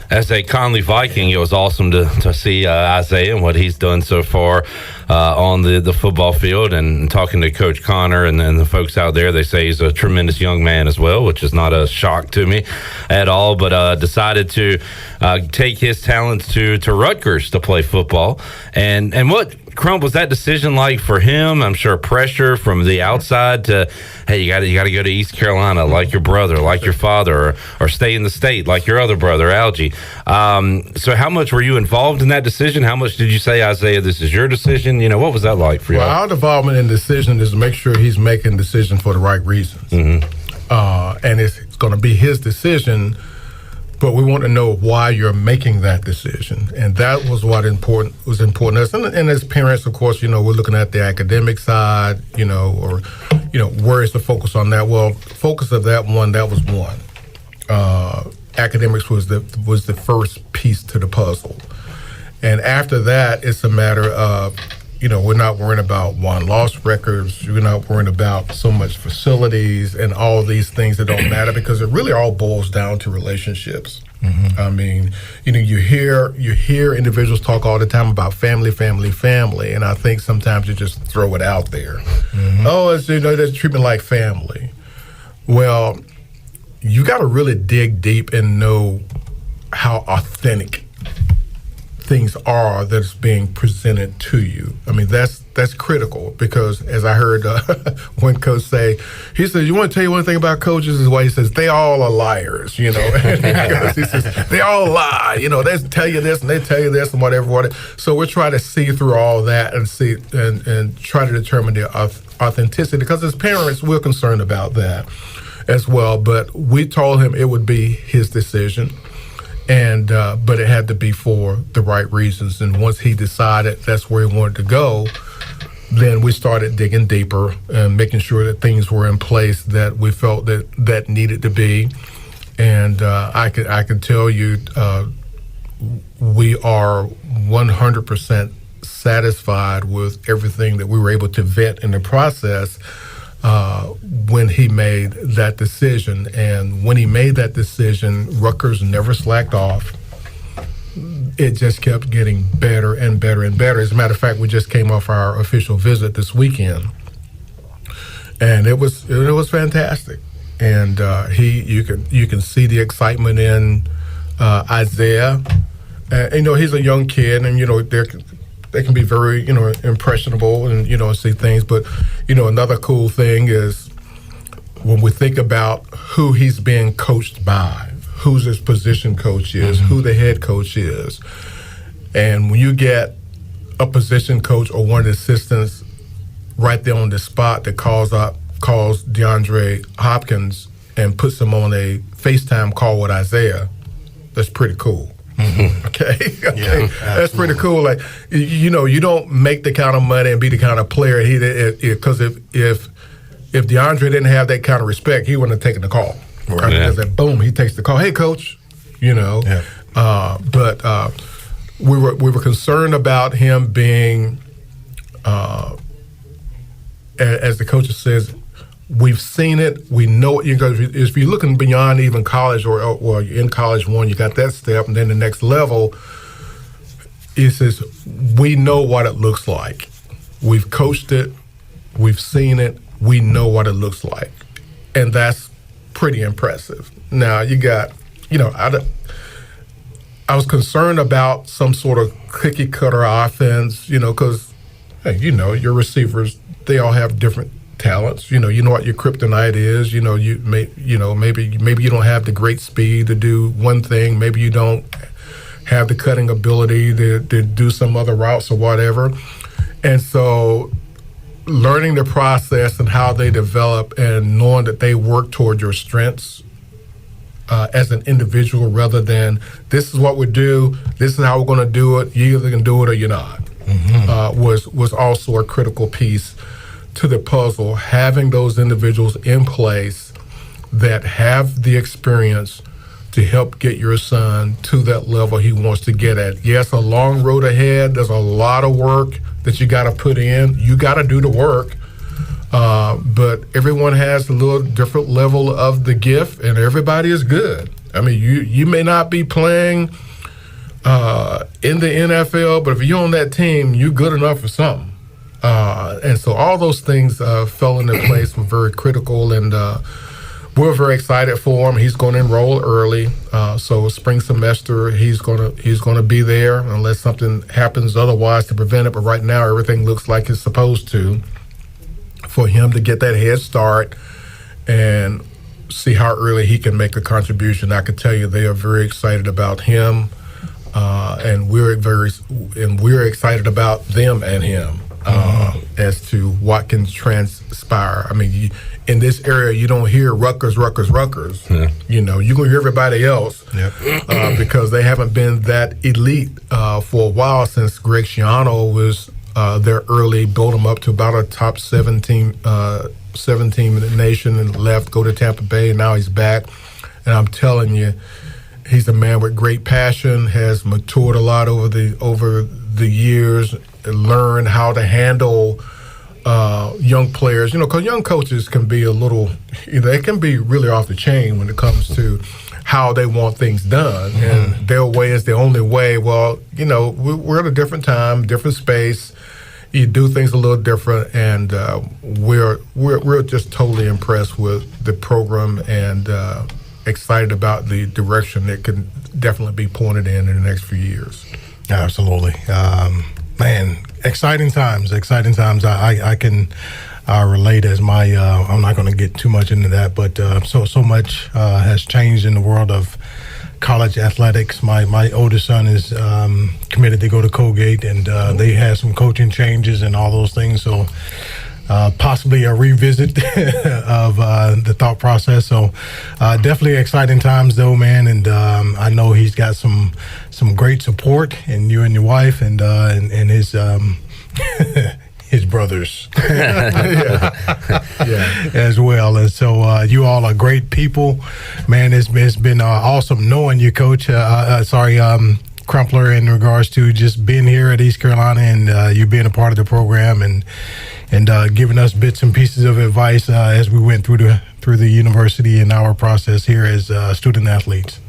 S19: As a Conley Viking, it was awesome to see Isaiah and what he's done so far on the football field. And talking to Coach Connor and the folks out there, they say he's a tremendous young man as well, which is not a shock to me at all. But decided to take his talents to Rutgers to play football. And what, Crump, was that decision like for him? I'm sure pressure from the outside to, hey, you got to go to East Carolina like your brother, like your father, or stay in the state like your other brother, Algie. So how much were you involved in that decision? How much did you say, Isaiah, this is your decision? You know, what was that like for you?
S4: Well, our involvement in decision is to make sure he's making decisions for the right reasons. And it's going to be his decision, but we want to know why you're making that decision. And that was what was important to us. And as parents, of course, you know, we're looking at the academic side, you know, or, you know, where is the focus on that? Well, focus of that was one. Academics was the first piece to the puzzle. And after that, it's a matter of we're not worrying about one-loss records. We're not worrying about so much facilities and all these things that don't matter, because it really all boils down to relationships. I mean, you hear individuals talk all the time about family, and I think sometimes you just throw it out there. Oh, it's, there's treatment like family. Well, you got to really dig deep and know how authentic things are that's being presented to you. I mean, that's critical, because as I heard one coach say, he says, you want to tell you one thing about coaches is why he says they all are liars, He says they all lie, they tell you this and they tell you this and whatever. So we're trying to see through all that and see and try to determine the authenticity, because as parents we're concerned about that as well. But we told him it would be his decision. And but it had to be for the right reasons. And once he decided that's where he wanted to go, then we started digging deeper and making sure that things were in place that we felt that needed to be. And I can tell you, we are 100% satisfied with everything that we were able to vet in the process. When he made that decision. And when he made that decision, Rutgers never slacked off. It just kept getting better and better and better. As a matter of fact, we just came off our official visit this weekend, and it was fantastic. And you can see the excitement in Isaiah. He's a young kid, and they can be very, impressionable and, see things. But, another cool thing is when we think about who he's being coached by, who's his position coach is, who the head coach is. And when you get a position coach or one of the assistants right there on the spot that calls DeAndre Hopkins and puts him on a FaceTime call with Isaiah, that's pretty cool. Okay.
S9: Yeah,
S4: that's pretty cool. Like, you don't make the kind of money and be the kind of player because if DeAndre didn't have that kind of respect, he wouldn't have taken the call. Right. Because boom, he takes the call. Hey, coach. Yeah. But we were concerned about him being, as the coach says, we've seen it. We know it. If you're looking beyond even college or you're in college one, you got that step, and then the next level, it says, we know what it looks like. We've coached it. We've seen it. We know what it looks like. And that's pretty impressive. Now, you got, I was concerned about some sort of cookie-cutter offense, because, hey, your receivers, they all have different talents. You know what your kryptonite is. Maybe you don't have the great speed to do one thing. Maybe you don't have the cutting ability to do some other routes or whatever. And so learning the process and how they develop and knowing that they work toward your strengths as an individual rather than this is what we do, this is how we're going to do it, you either can do it or you're not, was also a critical piece to the puzzle. Having those individuals in place that have the experience to help get your son to that level he wants to get at. Yes, a long road ahead. There's a lot of work that you got to put in. You got to do the work. But everyone has a little different level of the gift, and everybody is good. I mean, you may not be playing in the NFL, but if you're on that team, you're good enough for something. And so all those things fell into place, were very critical, and we're very excited for him. He's going to enroll early, so spring semester he's going to be there unless something happens otherwise to prevent it. But right now everything looks like it's supposed to, for him to get that head start and see how early he can make a contribution. I can tell you they are very excited about him, and we're excited about them and him. As to what can transpire. I mean, in this area, you don't hear Rutgers. Yeah. You're going to hear everybody else because they haven't been that elite for a while since Greg Schiano was there early, built them up to about a top 17 in the nation and left, go to Tampa Bay, and now he's back. And I'm telling you, he's a man with great passion, has matured a lot over the years, learned how to handle young players. Because young coaches can be they can be really off the chain when it comes to how they want things done, and their way is the only way. Well, we're at a different time, different space. You do things a little different, and we're just totally impressed with the program and excited about the direction it can definitely be pointed in the next few years.
S9: Absolutely, man! Exciting times. I can relate as my. I'm not going to get too much into that, but so much has changed in the world of college athletics. My oldest son is committed to go to Colgate, and they had some coaching changes and all those things. So possibly a revisit of the thought process. So definitely exciting times, though, man. And I know he's got some great support, and you and your wife, and his. His brothers as well. And so you all are great people, man. It's been awesome knowing you, Coach. Crumpler, in regards to just being here at East Carolina and you being a part of the program and giving us bits and pieces of advice as we went through the university and our process here as student athletes.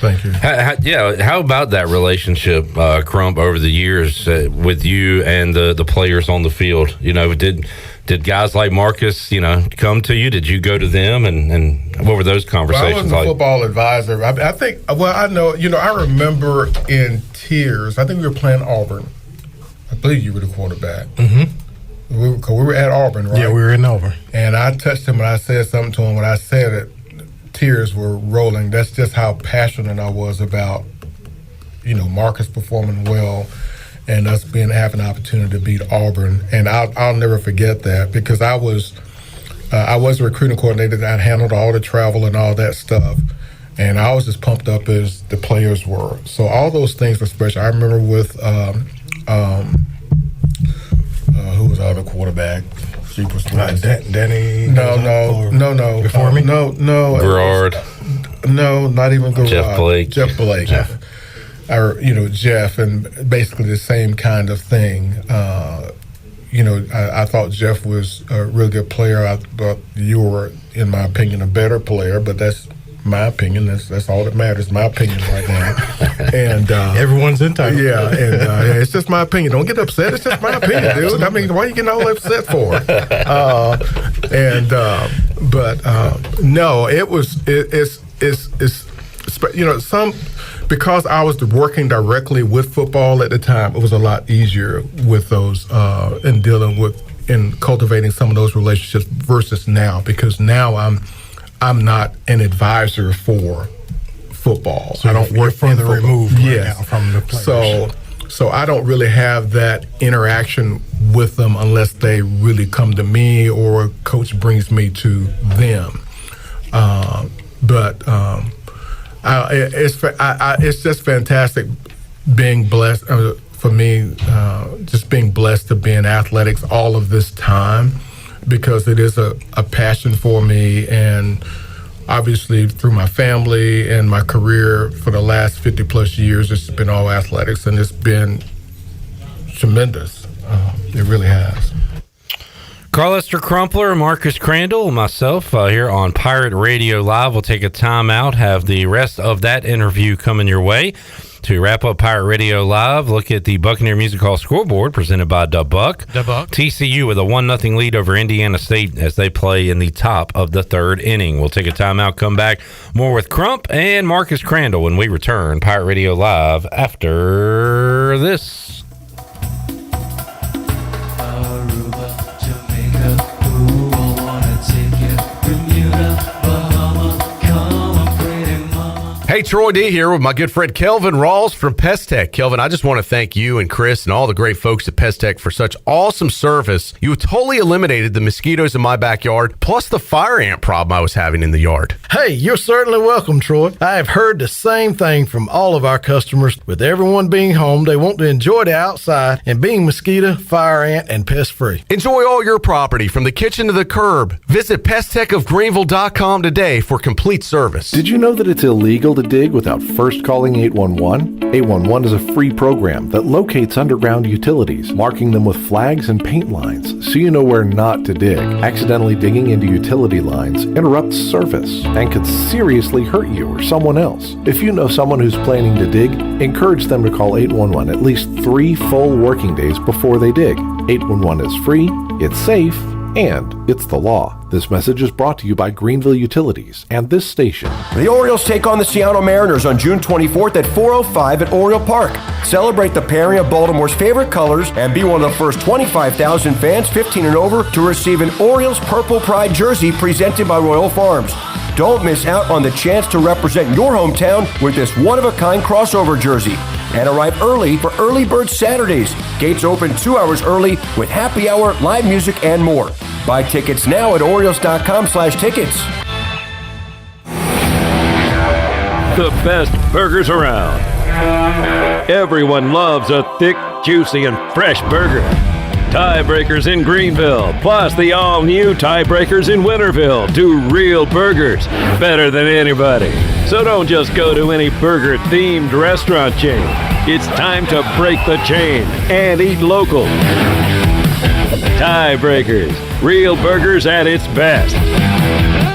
S9: Thank you.
S19: How about that relationship, Crump, over the years with you and the players on the field? Did guys like Marcus, come to you? Did you go to them, and what were those conversations
S4: I was
S19: like?
S4: a football advisor. I think. Well, I know. I remember in tears. I think we were playing Auburn. I believe you were the quarterback.
S9: Mm-hmm.
S4: We were at Auburn, right?
S9: Yeah, we were in Auburn.
S4: And I touched him and I said something to him. When I said it, tears were rolling. That's just how passionate I was about, Marcus performing well and us having an opportunity to beat Auburn. And I'll never forget that, because I was a recruiting coordinator that handled all the travel and all that stuff. And I was just pumped up as the players were. So all those things were special. I remember with who was our other quarterback?
S9: Danny?
S4: No.
S9: Before me?
S4: No.
S19: Gerard.
S4: No, not even Gerard.
S19: Jeff Blake.
S4: Jeff. Jeff, and basically the same kind of thing. I thought Jeff was a really good player. I thought you were, in my opinion, a better player, but that's my opinion. That's all that matters. My opinion right now. And
S9: everyone's entitled.
S4: Yeah, and it's just my opinion. Don't get upset. It's just my opinion, dude. I mean, why are you getting all upset for? No, because I was working directly with football at the time, it was a lot easier with those and dealing with and cultivating some of those relationships versus now, because now I'm not an advisor for football.
S9: So
S4: I don't work
S9: further removed right
S4: now
S9: from the players.
S4: So I don't really have that interaction with them unless they really come to me or a coach brings me to them. It's just fantastic being blessed for me, just being blessed to be in athletics all of this time, because it is a passion for me, and obviously through my family and my career for the last 50 plus years, it's been all athletics, and it's been tremendous. It really has.
S19: Carlester Crumpler, Marcus Crandell, and myself here on Pirate Radio Live. We'll take a time out, have the rest of that interview coming your way. To wrap up Pirate Radio Live, look at the Buccaneer Music Hall scoreboard presented by DeBuck. TCU with a 1-0 lead over Indiana State as they play in the top of the third inning. We'll take a time out, come back. More with Crump and Marcus Crandell when we return. Pirate Radio Live after this.
S1: Hey, Troy D here with my good friend Kelvin Rawls from Pest Tech. Kelvin, I just want to thank you and Chris and all the great folks at Pest Tech for such awesome service. You totally eliminated the mosquitoes in my backyard, plus the fire ant problem I was having in the yard.
S6: Hey, you're certainly welcome, Troy. I have heard the same thing from all of our customers. With everyone being home, they want to enjoy the outside and being mosquito, fire ant, and pest free.
S1: Enjoy all your property from the kitchen to the curb. Visit pesttechofgreenville.com today for complete service.
S21: Did you know that it's illegal to
S7: dig without first calling 811? 811 is a free program that locates underground utilities, marking them with flags and paint lines so you know where not to dig. Accidentally digging into utility lines interrupts service and could seriously hurt you or someone else. If you know someone who's planning to dig, encourage them to call 811 at least 3 full working days before they dig. 811 is free, it's safe, and it's the law. This message is brought to you by Greenville Utilities and this station.
S8: The Orioles take on the Seattle Mariners on June 24th at 4:05 at Oriole Park. Celebrate the pairing of Baltimore's favorite colors and be one of the first 25,000 fans 15 and over to receive an Orioles Purple Pride jersey presented by Royal Farms. Don't miss out on the chance to represent your hometown with this one-of-a-kind crossover jersey. And arrive early for Early Bird Saturdays. Gates open 2 hours early with happy hour, live music, and more. Buy tickets now at Orioles.com/tickets.
S13: The best burgers around. Everyone loves a thick, juicy, and fresh burger. Tiebreakers in Greenville, plus the all-new Tiebreakers in Winterville do real burgers better than anybody. So don't just go to any burger-themed restaurant chain. It's time to break the chain and eat local. Tiebreakers, real burgers at its best.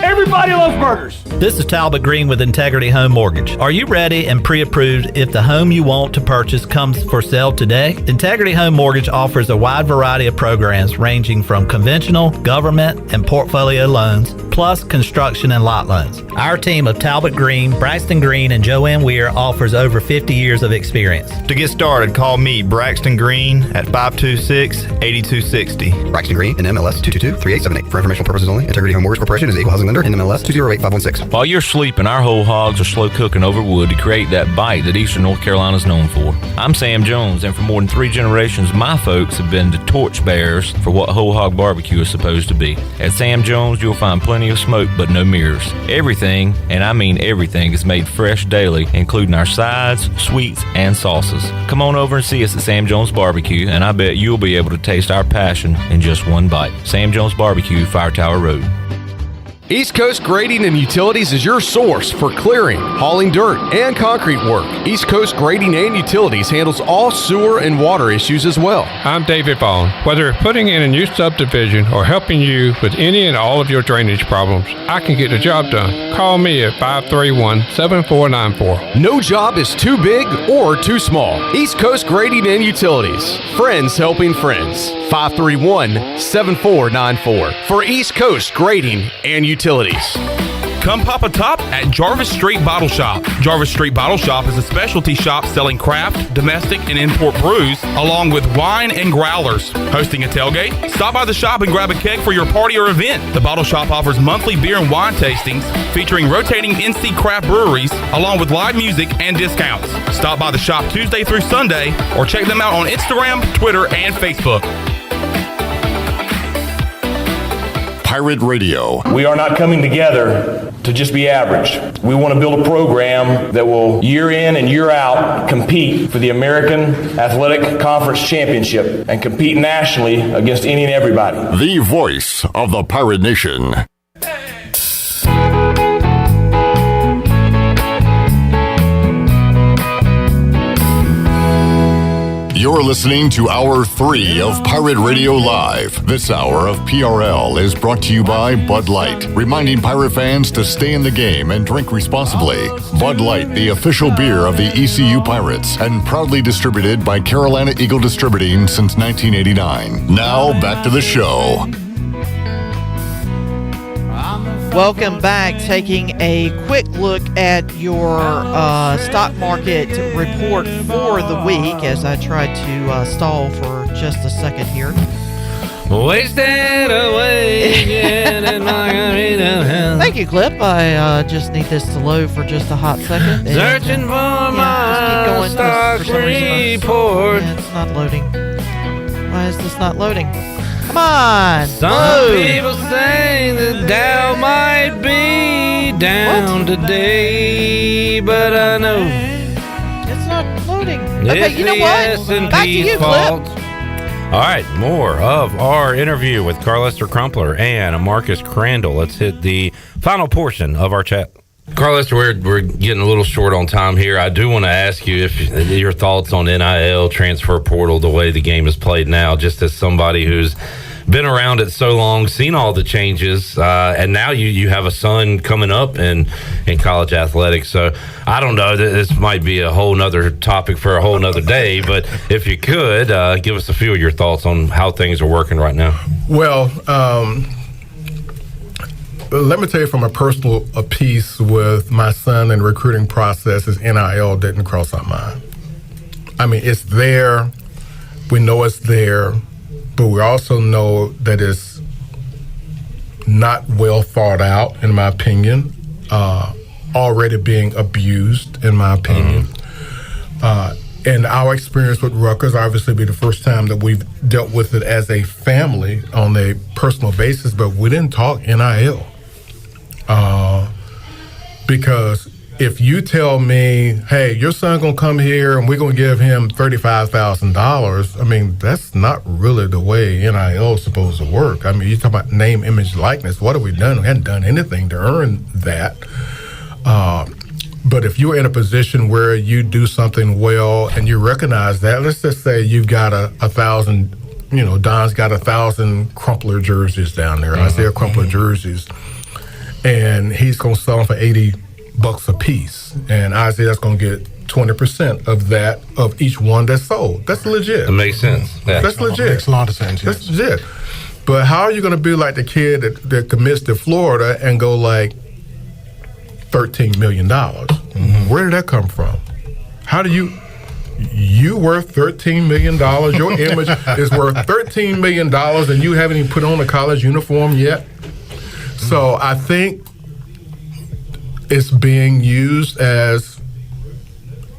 S17: Everybody loves burgers.
S18: This is Talbot Green with Integrity Home Mortgage. Are you ready and pre-approved if the home you want to purchase comes for sale today? Integrity Home Mortgage offers a wide variety of programs ranging from conventional, government, and portfolio loans, plus construction and lot loans. Our team of Talbot Green, Braxton Green, and Joanne Weir offers over 50 years of experience.
S10: To get started, call me, Braxton Green, at 526-8260.
S11: Braxton Green, NMLS 222-3878. For informational purposes only, Integrity Home Mortgage Corporation is an equal housing lender, NMLS 208-516.
S22: While you're sleeping, our whole hogs are slow cooking over wood to create that bite that Eastern North Carolina is known for. I'm Sam Jones, and for more than 3 generations, my folks have been the torchbearers for what whole hog barbecue is supposed to be. At Sam Jones, you'll find plenty of smoke, but no mirrors. Everything, and I mean everything, is made fresh daily, including our sides, sweets, and sauces. Come on over and see us at Sam Jones Barbecue, and I bet you'll be able to taste our passion in just one bite. Sam Jones Barbecue, Fire Tower Road.
S1: East Coast Grading and Utilities is your source for clearing, hauling dirt, and concrete work. East Coast Grading and Utilities handles all sewer and water issues as well.
S26: I'm David Vaughn. Whether putting in a new subdivision or helping you with any and all of your drainage problems, I can get the job done. Call me at 531-7494.
S1: No job is too big or too small. East Coast Grading and Utilities. Friends helping friends. 531-7494 for East Coast Grading and Utilities.
S27: Come pop a top at Jarvis Street Bottle Shop. Jarvis Street Bottle Shop is a specialty shop selling craft, domestic, and import brews, along with wine and growlers. Hosting a tailgate? Stop by the shop and grab a keg for your party or event. The Bottle Shop offers monthly beer and wine tastings, featuring rotating in-seat craft breweries, along with live music and discounts. Stop by the shop Tuesday through Sunday, or check them out on Instagram, Twitter, and Facebook.
S2: Pirate Radio.
S29: We are not coming together to just be average. We want to build a program that will year in and year out compete for the American Athletic Conference Championship and compete nationally against any and everybody.
S2: The voice of the Pirate Nation. You're listening to Hour 3 of Pirate Radio Live. This hour of PRL is brought to you by Bud Light, reminding pirate fans to stay in the game and drink responsibly. Bud Light, the official beer of the ECU Pirates, and proudly distributed by Carolina Eagle Distributing since 1989. Now, back to the show.
S20: Welcome back. Taking a quick look at your stock market report for the week as I try to stall for just a second here.
S19: Wasted away in margarita.
S20: Thank you, Clip. I just need this to load for just a hot second.
S19: Searching for my stock report.
S20: It's not loading. Why is this not loading? Come on!
S19: Some people say the Dow might be down today, but I know
S20: it's not loading. Okay, you know what? Back to you,
S19: fault.
S20: Clip.
S19: All right, more of our interview with Carlester Crumpler and Marcus Crandell. Let's hit the final portion of our chat. Carlester, we're getting a little short on time here. I do want to ask you if your thoughts on NIL, transfer portal, the way the game is played now, just as somebody who's been around it so long, seen all the changes, and now you have a son coming up in college athletics. So I don't know, this might be a whole nother topic for a whole nother day, but if you could give us a few of your thoughts on how things are working right now.
S4: Well, let me tell you from a personal piece with my son and recruiting process is NIL didn't cross our mind. I mean, it's there. We know it's there. But we also know that it's not well thought out, in my opinion, already being abused, in my opinion. And our experience with Rutgers, obviously, be the first time that we've dealt with it as a family on a personal basis, but we didn't talk NIL. Because if you tell me, hey, your son gonna come here and we're gonna give him $35,000, I mean, that's not really the way NIL is supposed to work. I mean, you talk about name, image, likeness. What have we done? We haven't done anything to earn that. But if you're in a position where you do something well and you recognize that, let's just say you've got a 1,000, Don's got 1,000 Crumpler jerseys down there, Isaiah Crumpler jerseys, and he's gonna sell them for $80 a piece, and Isaiah's going to get 20% of that, of each one that's sold. That's legit.
S19: It makes sense. Yeah.
S4: That's legit.
S9: Makes a lot of sense.
S4: That's legit. But how are you going to be like the kid that commits to Florida and go like $13 million? Where did that come from? How do you worth $13 million? Your image is worth $13 million, and you haven't even put on a college uniform yet? So I think it's being used as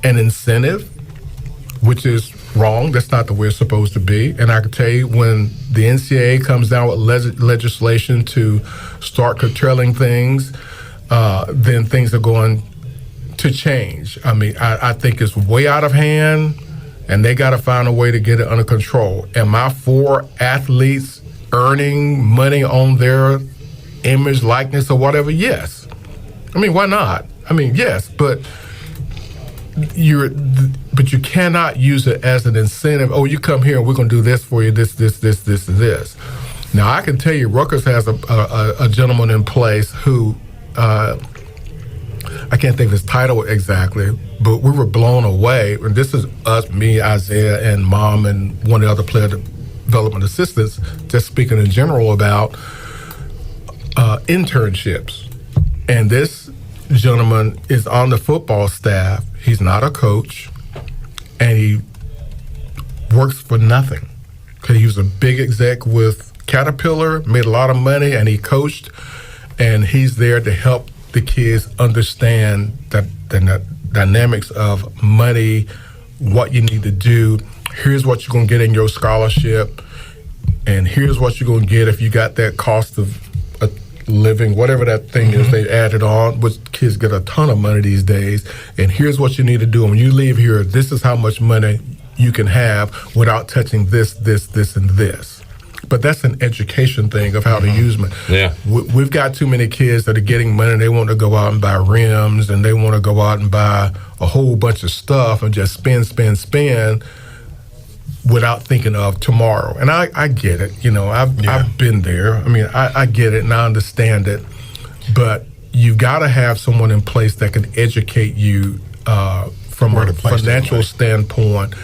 S4: an incentive, which is wrong. That's not the way it's supposed to be. And I can tell you, when the NCAA comes down with legislation to start curtailing things, then things are going to change. I mean, I think it's way out of hand, and they got to find a way to get it under control. Am I for athletes earning money on their image, likeness, or whatever? Yes. I mean, why not? I mean, yes, but you cannot use it as an incentive. Oh, you come here and we're going to do this for you, this, and this. Now, I can tell you, Rutgers has a gentleman in place who, I can't think of his title exactly, but we were blown away. And this is us, me, Isaiah, and Mom, and one of the other player development assistants, just speaking in general about internships. And this gentleman is on the football staff. He's not a coach, and he works for nothing. Okay, he was a big exec with Caterpillar, made a lot of money, and he coached, and he's there to help the kids understand the dynamics of money, what you need to do. Here's what you're going to get in your scholarship, and here's what you're going to get if you got that cost of living, whatever that thing is they added on, which kids get a ton of money these days, and here's what you need to do. When you leave here, this is how much money you can have without touching this, and this. But that's an education thing of how to use money.
S19: Yeah.
S4: We've got too many kids that are getting money, and they want to go out and buy rims, and they want to go out and buy a whole bunch of stuff and just spend without thinking of tomorrow. And I get it. I've been there. I mean, I get it and I understand it. But you've got to have someone in place that can educate you from a financial standpoint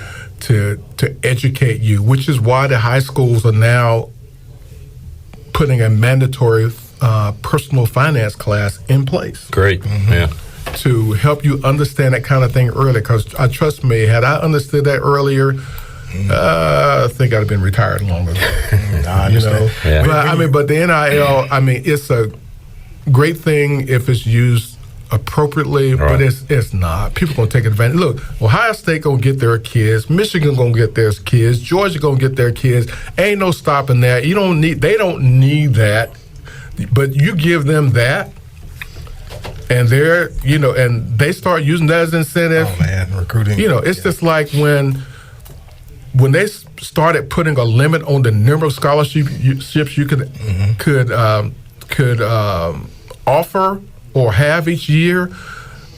S4: to educate you, which is why the high schools are now putting a mandatory personal finance class in place.
S19: Great. Yeah.
S4: To help you understand that kind of thing early. Because trust me, had I understood that earlier, I think I'd have been retired long ago.
S9: I understand.
S4: Yeah. But the NIL, it's a great thing if it's used appropriately, but it's not. People gonna take advantage. Look, Ohio State gonna get their kids, Michigan gonna get their kids, Georgia gonna get their kids. Ain't no stopping that. They don't need that, but you give them that, and and they start using that as incentive.
S9: Oh man, recruiting.
S4: It's just like when they started putting a limit on the number of scholarships you could offer or have each year,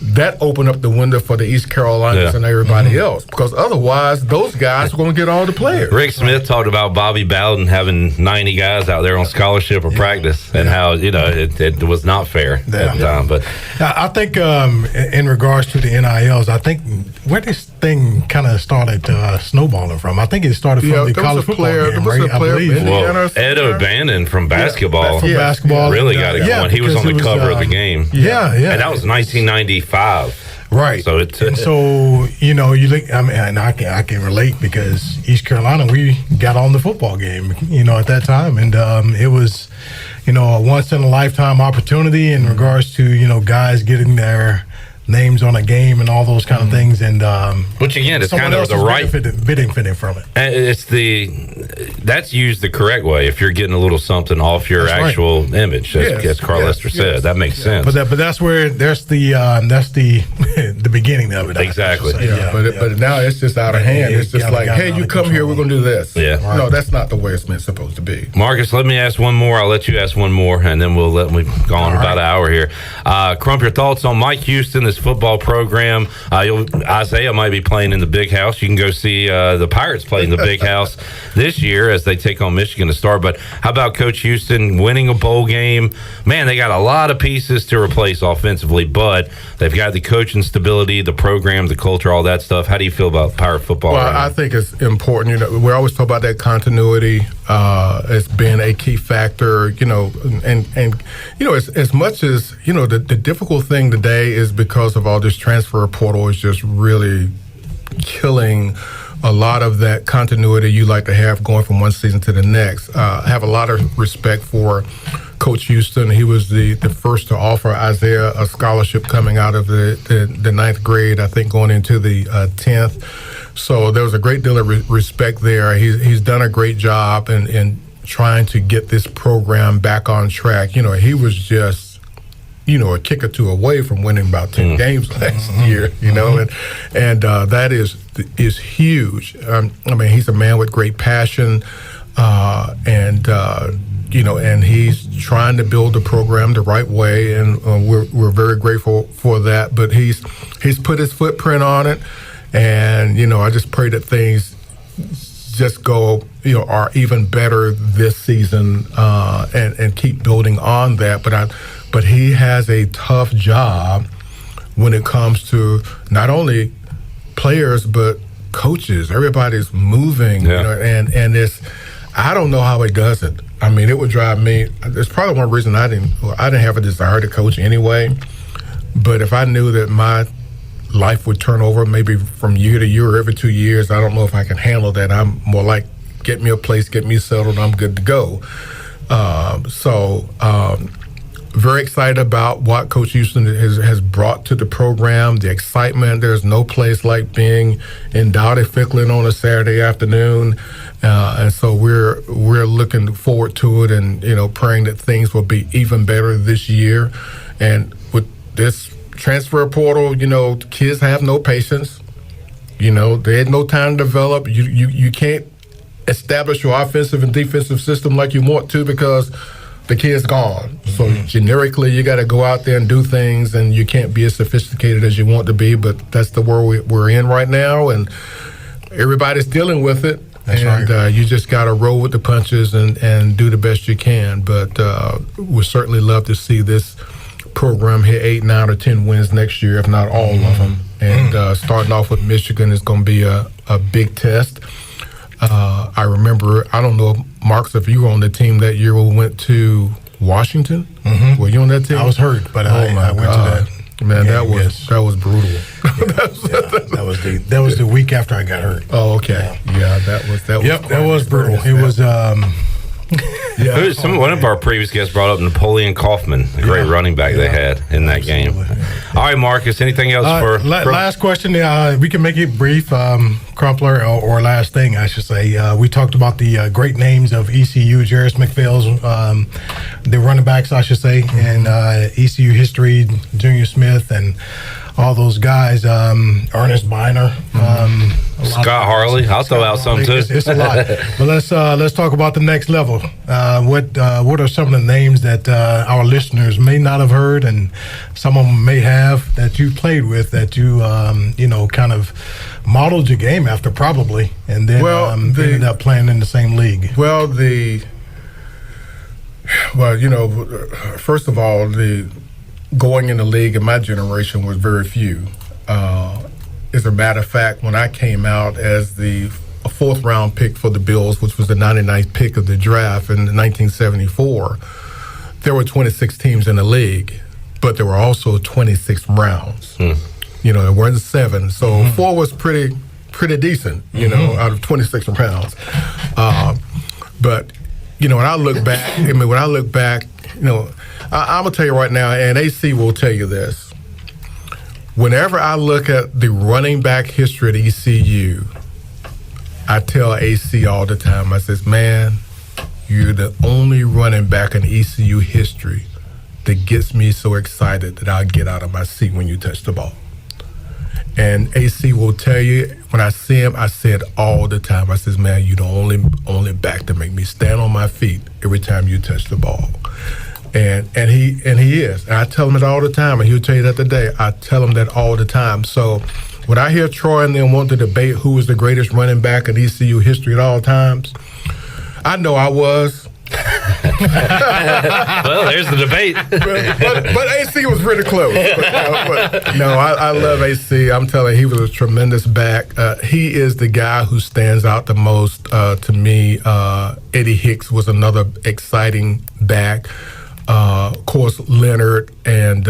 S4: that opened up the window for the East Carolinas and everybody else, because otherwise those guys are going to get all the players.
S19: Rick Smith talked about Bobby Bowden having 90 guys out there on scholarship or practice, and how it was not fair at the time. But
S9: I think in regards to the NILs, I think where this thing kind of started snowballing from, I think it started from the college football game, right? I believe.
S19: Well, Ed O'Bannon from basketball,
S9: really
S19: got it going. He was on the cover of the game.
S9: And
S19: that was 1995.
S9: Right.
S19: So
S9: you look. I mean, and I can relate, because East Carolina, we got on the football game, at that time, and it was, a once in a lifetime opportunity in regards to guys getting their names on a game and all those kind of things, and
S19: which again, it's kind of the right
S9: benefiting from it.
S19: And that's used the correct way. If you're getting a little something off your actual image, as Carlester said, that makes sense.
S9: But that's where that's the the beginning of it.
S19: Exactly.
S4: But now it's just out of hand. It's just like, hey, you come here, we're going to do this.
S19: Yeah.
S4: Right. No, that's not the way it's supposed to be.
S19: Marcus, let me ask one more. I'll let you ask one more, and then we've gone about an hour here. Crump, your thoughts on Mike Houston, this football program? Isaiah might be playing in the big house. You can go see the Pirates play in the big house this year as they take on Michigan to start. But how about Coach Houston winning a bowl game? Man, they got a lot of pieces to replace offensively, but they've got the coaching stability, the program, the culture, all that stuff. How do you feel about Pirate football?
S4: Well, I think it's important. We always talk about that continuity as being a key factor. As much as the difficult thing today is because of all this transfer portal is just really killing a lot of that continuity you like to have going from one season to the next. I have a lot of respect for Coach Houston. He was the first to offer Isaiah a scholarship coming out of the ninth grade, I think going into the 10th. So there was a great deal of respect there. He's done a great job in trying to get this program back on track. He was just a kick or two away from winning about 10 games last year, and that is huge. He's a man with great passion, and he's trying to build the program the right way, and we're very grateful for that. But he's put his footprint on it, and I just pray that things just go, are even better this season, and keep building on that. But he has a tough job when it comes to not only players but coaches. Everybody's moving, and it's, I don't know how he does it. It would drive me. It's probably one reason I didn't have a desire to coach anyway. But if I knew that my life would turn over maybe from year to year or every 2 years, I don't know if I can handle that. I'm more like, get me a place, get me settled, I'm good to go. Very excited about what Coach Houston has brought to the program, the excitement. There's no place like being in Dowdy-Ficklin on a Saturday afternoon. And so we're looking forward to it, and, praying that things will be even better this year. And with this transfer portal, kids have no patience. They had no time to develop. You can't establish your offensive and defensive system like you want to, because the kid's gone. So generically, you got to go out there and do things, and you can't be as sophisticated as you want to be. But that's the world we're in right now, and everybody's dealing with it. That's right. You just got to roll with the punches and do the best you can. But we certainly love to see this program hit 8, 9, or 10 wins next year, if not all of them. And starting off with Michigan is going to be a big test. I remember, I don't know, Marcus, if you were on the team that year when we went to Washington. Were you on that team?
S9: I was hurt, but I went to that.
S4: Man, that was brutal.
S9: That was the week after I got hurt.
S4: Oh, okay. Yeah, that was
S9: brutal. It was.
S19: One of our previous guests brought up Napoleon Kaufman, a great running back they had in that game. All right, Marcus, anything else for
S9: last question? We can make it brief, Crumpler, or last thing, I should say. We talked about the great names of ECU, Jarris McPhail's, the running backs, I should say, and ECU history, Junior Smith, and all those guys, Ernest Biner,
S19: Scott Harley. I'll throw out some too.
S9: It's a lot. But let's talk about the next level. What are some of the names that our listeners may not have heard, and some of them may have, that you played with, that you kind of modeled your game after, probably, and then ended up playing in the same league?
S4: First of all, the going in the league in my generation was very few. As a matter of fact, when I came out as a fourth round pick for the Bills, which was the 99th pick of the draft in 1974, there were 26 teams in the league, but there were also 26 rounds. There weren't 7, so 4 was pretty decent, out of 26 rounds. But when I look back, I'm gonna tell you right now, and AC will tell you this. Whenever I look at the running back history at ECU, I tell AC all the time, I says, man, you're the only running back in ECU history that gets me so excited that I'll get out of my seat when you touch the ball. And AC will tell you, when I see him, I say it all the time. I says, man, you're the only back to make me stand on my feet every time you touch the ball. And he is. And I tell him it all the time, and he'll tell you that today. I tell him that all the time. So when I hear Troy and them want to debate who is the greatest running back in ECU history at all times, I know I was.
S19: Well, there's the debate.
S4: but AC was really close. I love AC. I'm telling you, he was a tremendous back. He is the guy who stands out the most to me. Eddie Hicks was another exciting back. Of course, Leonard and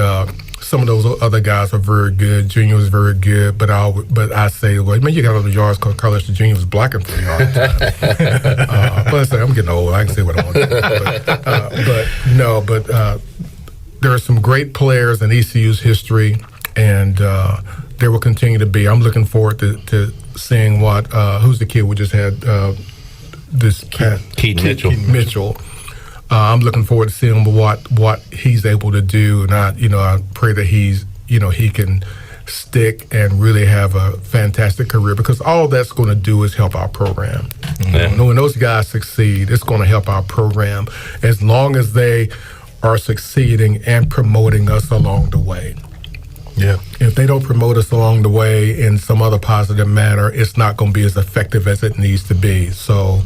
S4: some of those other guys are very good. Junior was very good, but I say, well, man, you got all the yards because Carlester Jr. was blocking for yards. But I say, I'm getting old. I can say what I want to do. There are some great players in ECU's history, and there will continue to be. I'm looking forward to seeing who's the kid we just had Keaton Mitchell. I'm looking forward to seeing what he's able to do, and I pray that he can stick and really have a fantastic career, because all that's going to do is help our program. When those guys succeed, it's going to help our program as long as they are succeeding and promoting us along the way.
S9: Yeah.
S4: If they don't promote us along the way in some other positive manner, it's not going to be as effective as it needs to be. So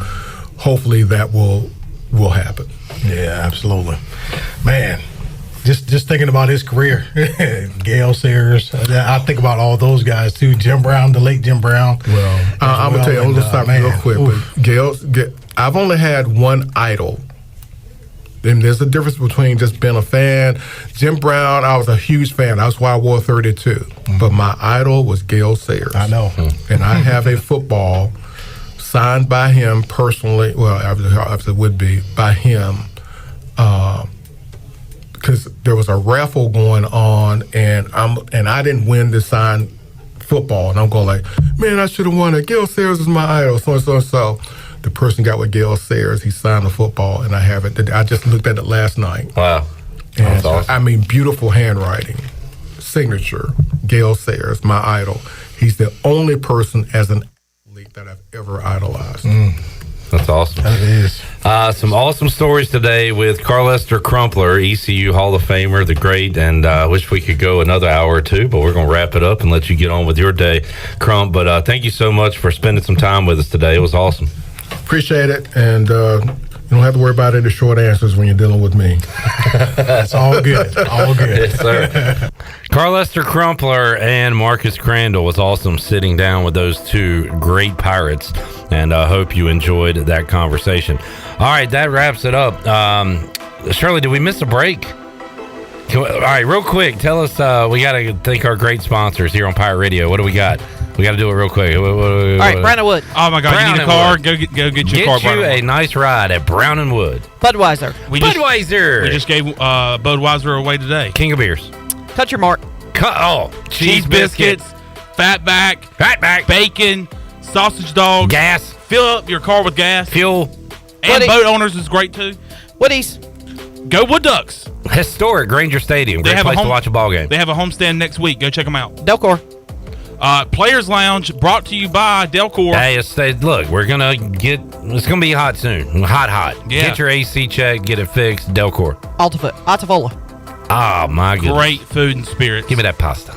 S4: hopefully that will happen.
S9: Yeah, absolutely. Man, just thinking about his career, Gale Sayers, I think about all those guys too. Jim Brown, the late Jim Brown.
S4: Well, I'm going to tell you, I'm going to stop real quick. But I've only had one idol. And there's a difference between just being a fan. Jim Brown, I was a huge fan. That's why I wore 32. But my idol was Gale Sayers.
S9: I know.
S4: And I have a football signed by him personally. Well, obviously it would be by him, because there was a raffle going on, and I didn't win the signed football, and I'm going like, man, I should have won it. Gale Sayers is my idol. So. The person got with Gale Sayers. He signed the football, and I have it. I just looked at it last night.
S19: Wow,
S4: that's
S19: awesome.
S4: I mean, beautiful handwriting, signature. Gale Sayers, my idol. He's the only person as an athlete that I've ever idolized.
S19: That's awesome.
S9: That is.
S19: Some awesome stories today with Carlester Crumpler, ECU Hall of Famer, the great, and I wish we could go another hour or two, but we're going to wrap it up and let you get on with your day, Crump. But thank you so much for spending some time with us today. It was awesome.
S4: Appreciate it, and you don't have to worry about any short answers when you're dealing with me.
S9: That's all good. All good.
S19: Yes, sir. Carlester Crumpler and Marcus Crandell was awesome sitting down with those two great Pirates, and I hope you enjoyed that conversation. All right, that wraps it up. Shirley, did we miss a break? All right, real quick, tell us, we got to thank our great sponsors here on Pirate Radio. What do we got? We got to do it real quick. All
S3: right, Brown and Wood.
S27: Oh, my God, you need a car? Go get your car.
S19: Get you a nice ride at Brown and Wood.
S3: Budweiser.
S27: We just gave Budweiser away today.
S19: King of beers.
S3: Country Mart.
S27: Cheese biscuits, fatback, bacon, sausage dog,
S19: gas.
S27: Fill up your car with gas.
S19: Fuel.
S27: And
S3: Woody.
S27: Boat Owners is great, too.
S3: Woody's.
S27: Go Wood Ducks.
S19: Historic Granger Stadium. Great place to watch a ball game.
S27: They have a homestand next week. Go check them out.
S3: Delcor.
S27: Players Lounge brought to you by Delcor.
S19: Hey, look, it's gonna be hot soon. Hot.
S27: Yeah.
S19: Get your AC checked, get it fixed. Delcor.
S20: Altivola.
S19: Oh my goodness.
S27: Great food and spirits.
S19: Give me that pasta.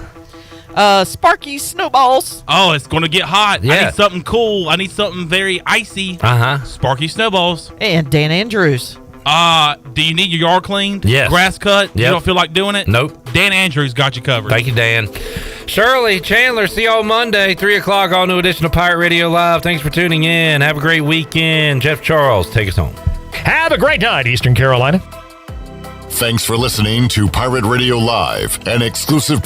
S20: Sparky Snowballs.
S27: Oh, it's going to get hot.
S19: Yeah.
S27: I need something cool. I need something very icy. Sparky Snowballs.
S20: And Dan Andrews.
S27: Do you need your yard cleaned?
S19: Yes.
S27: Grass cut?
S19: Yep.
S27: You don't feel like doing it?
S19: Nope.
S27: Dan Andrews got you covered.
S19: Thank you, Dan. Shirley, Chandler, see you all Monday, 3 o'clock, all new edition of Pirate Radio Live. Thanks for tuning in. Have a great weekend. Jeff Charles, take us home.
S5: Have a great night, Eastern Carolina.
S2: Thanks for listening to Pirate Radio Live, an exclusive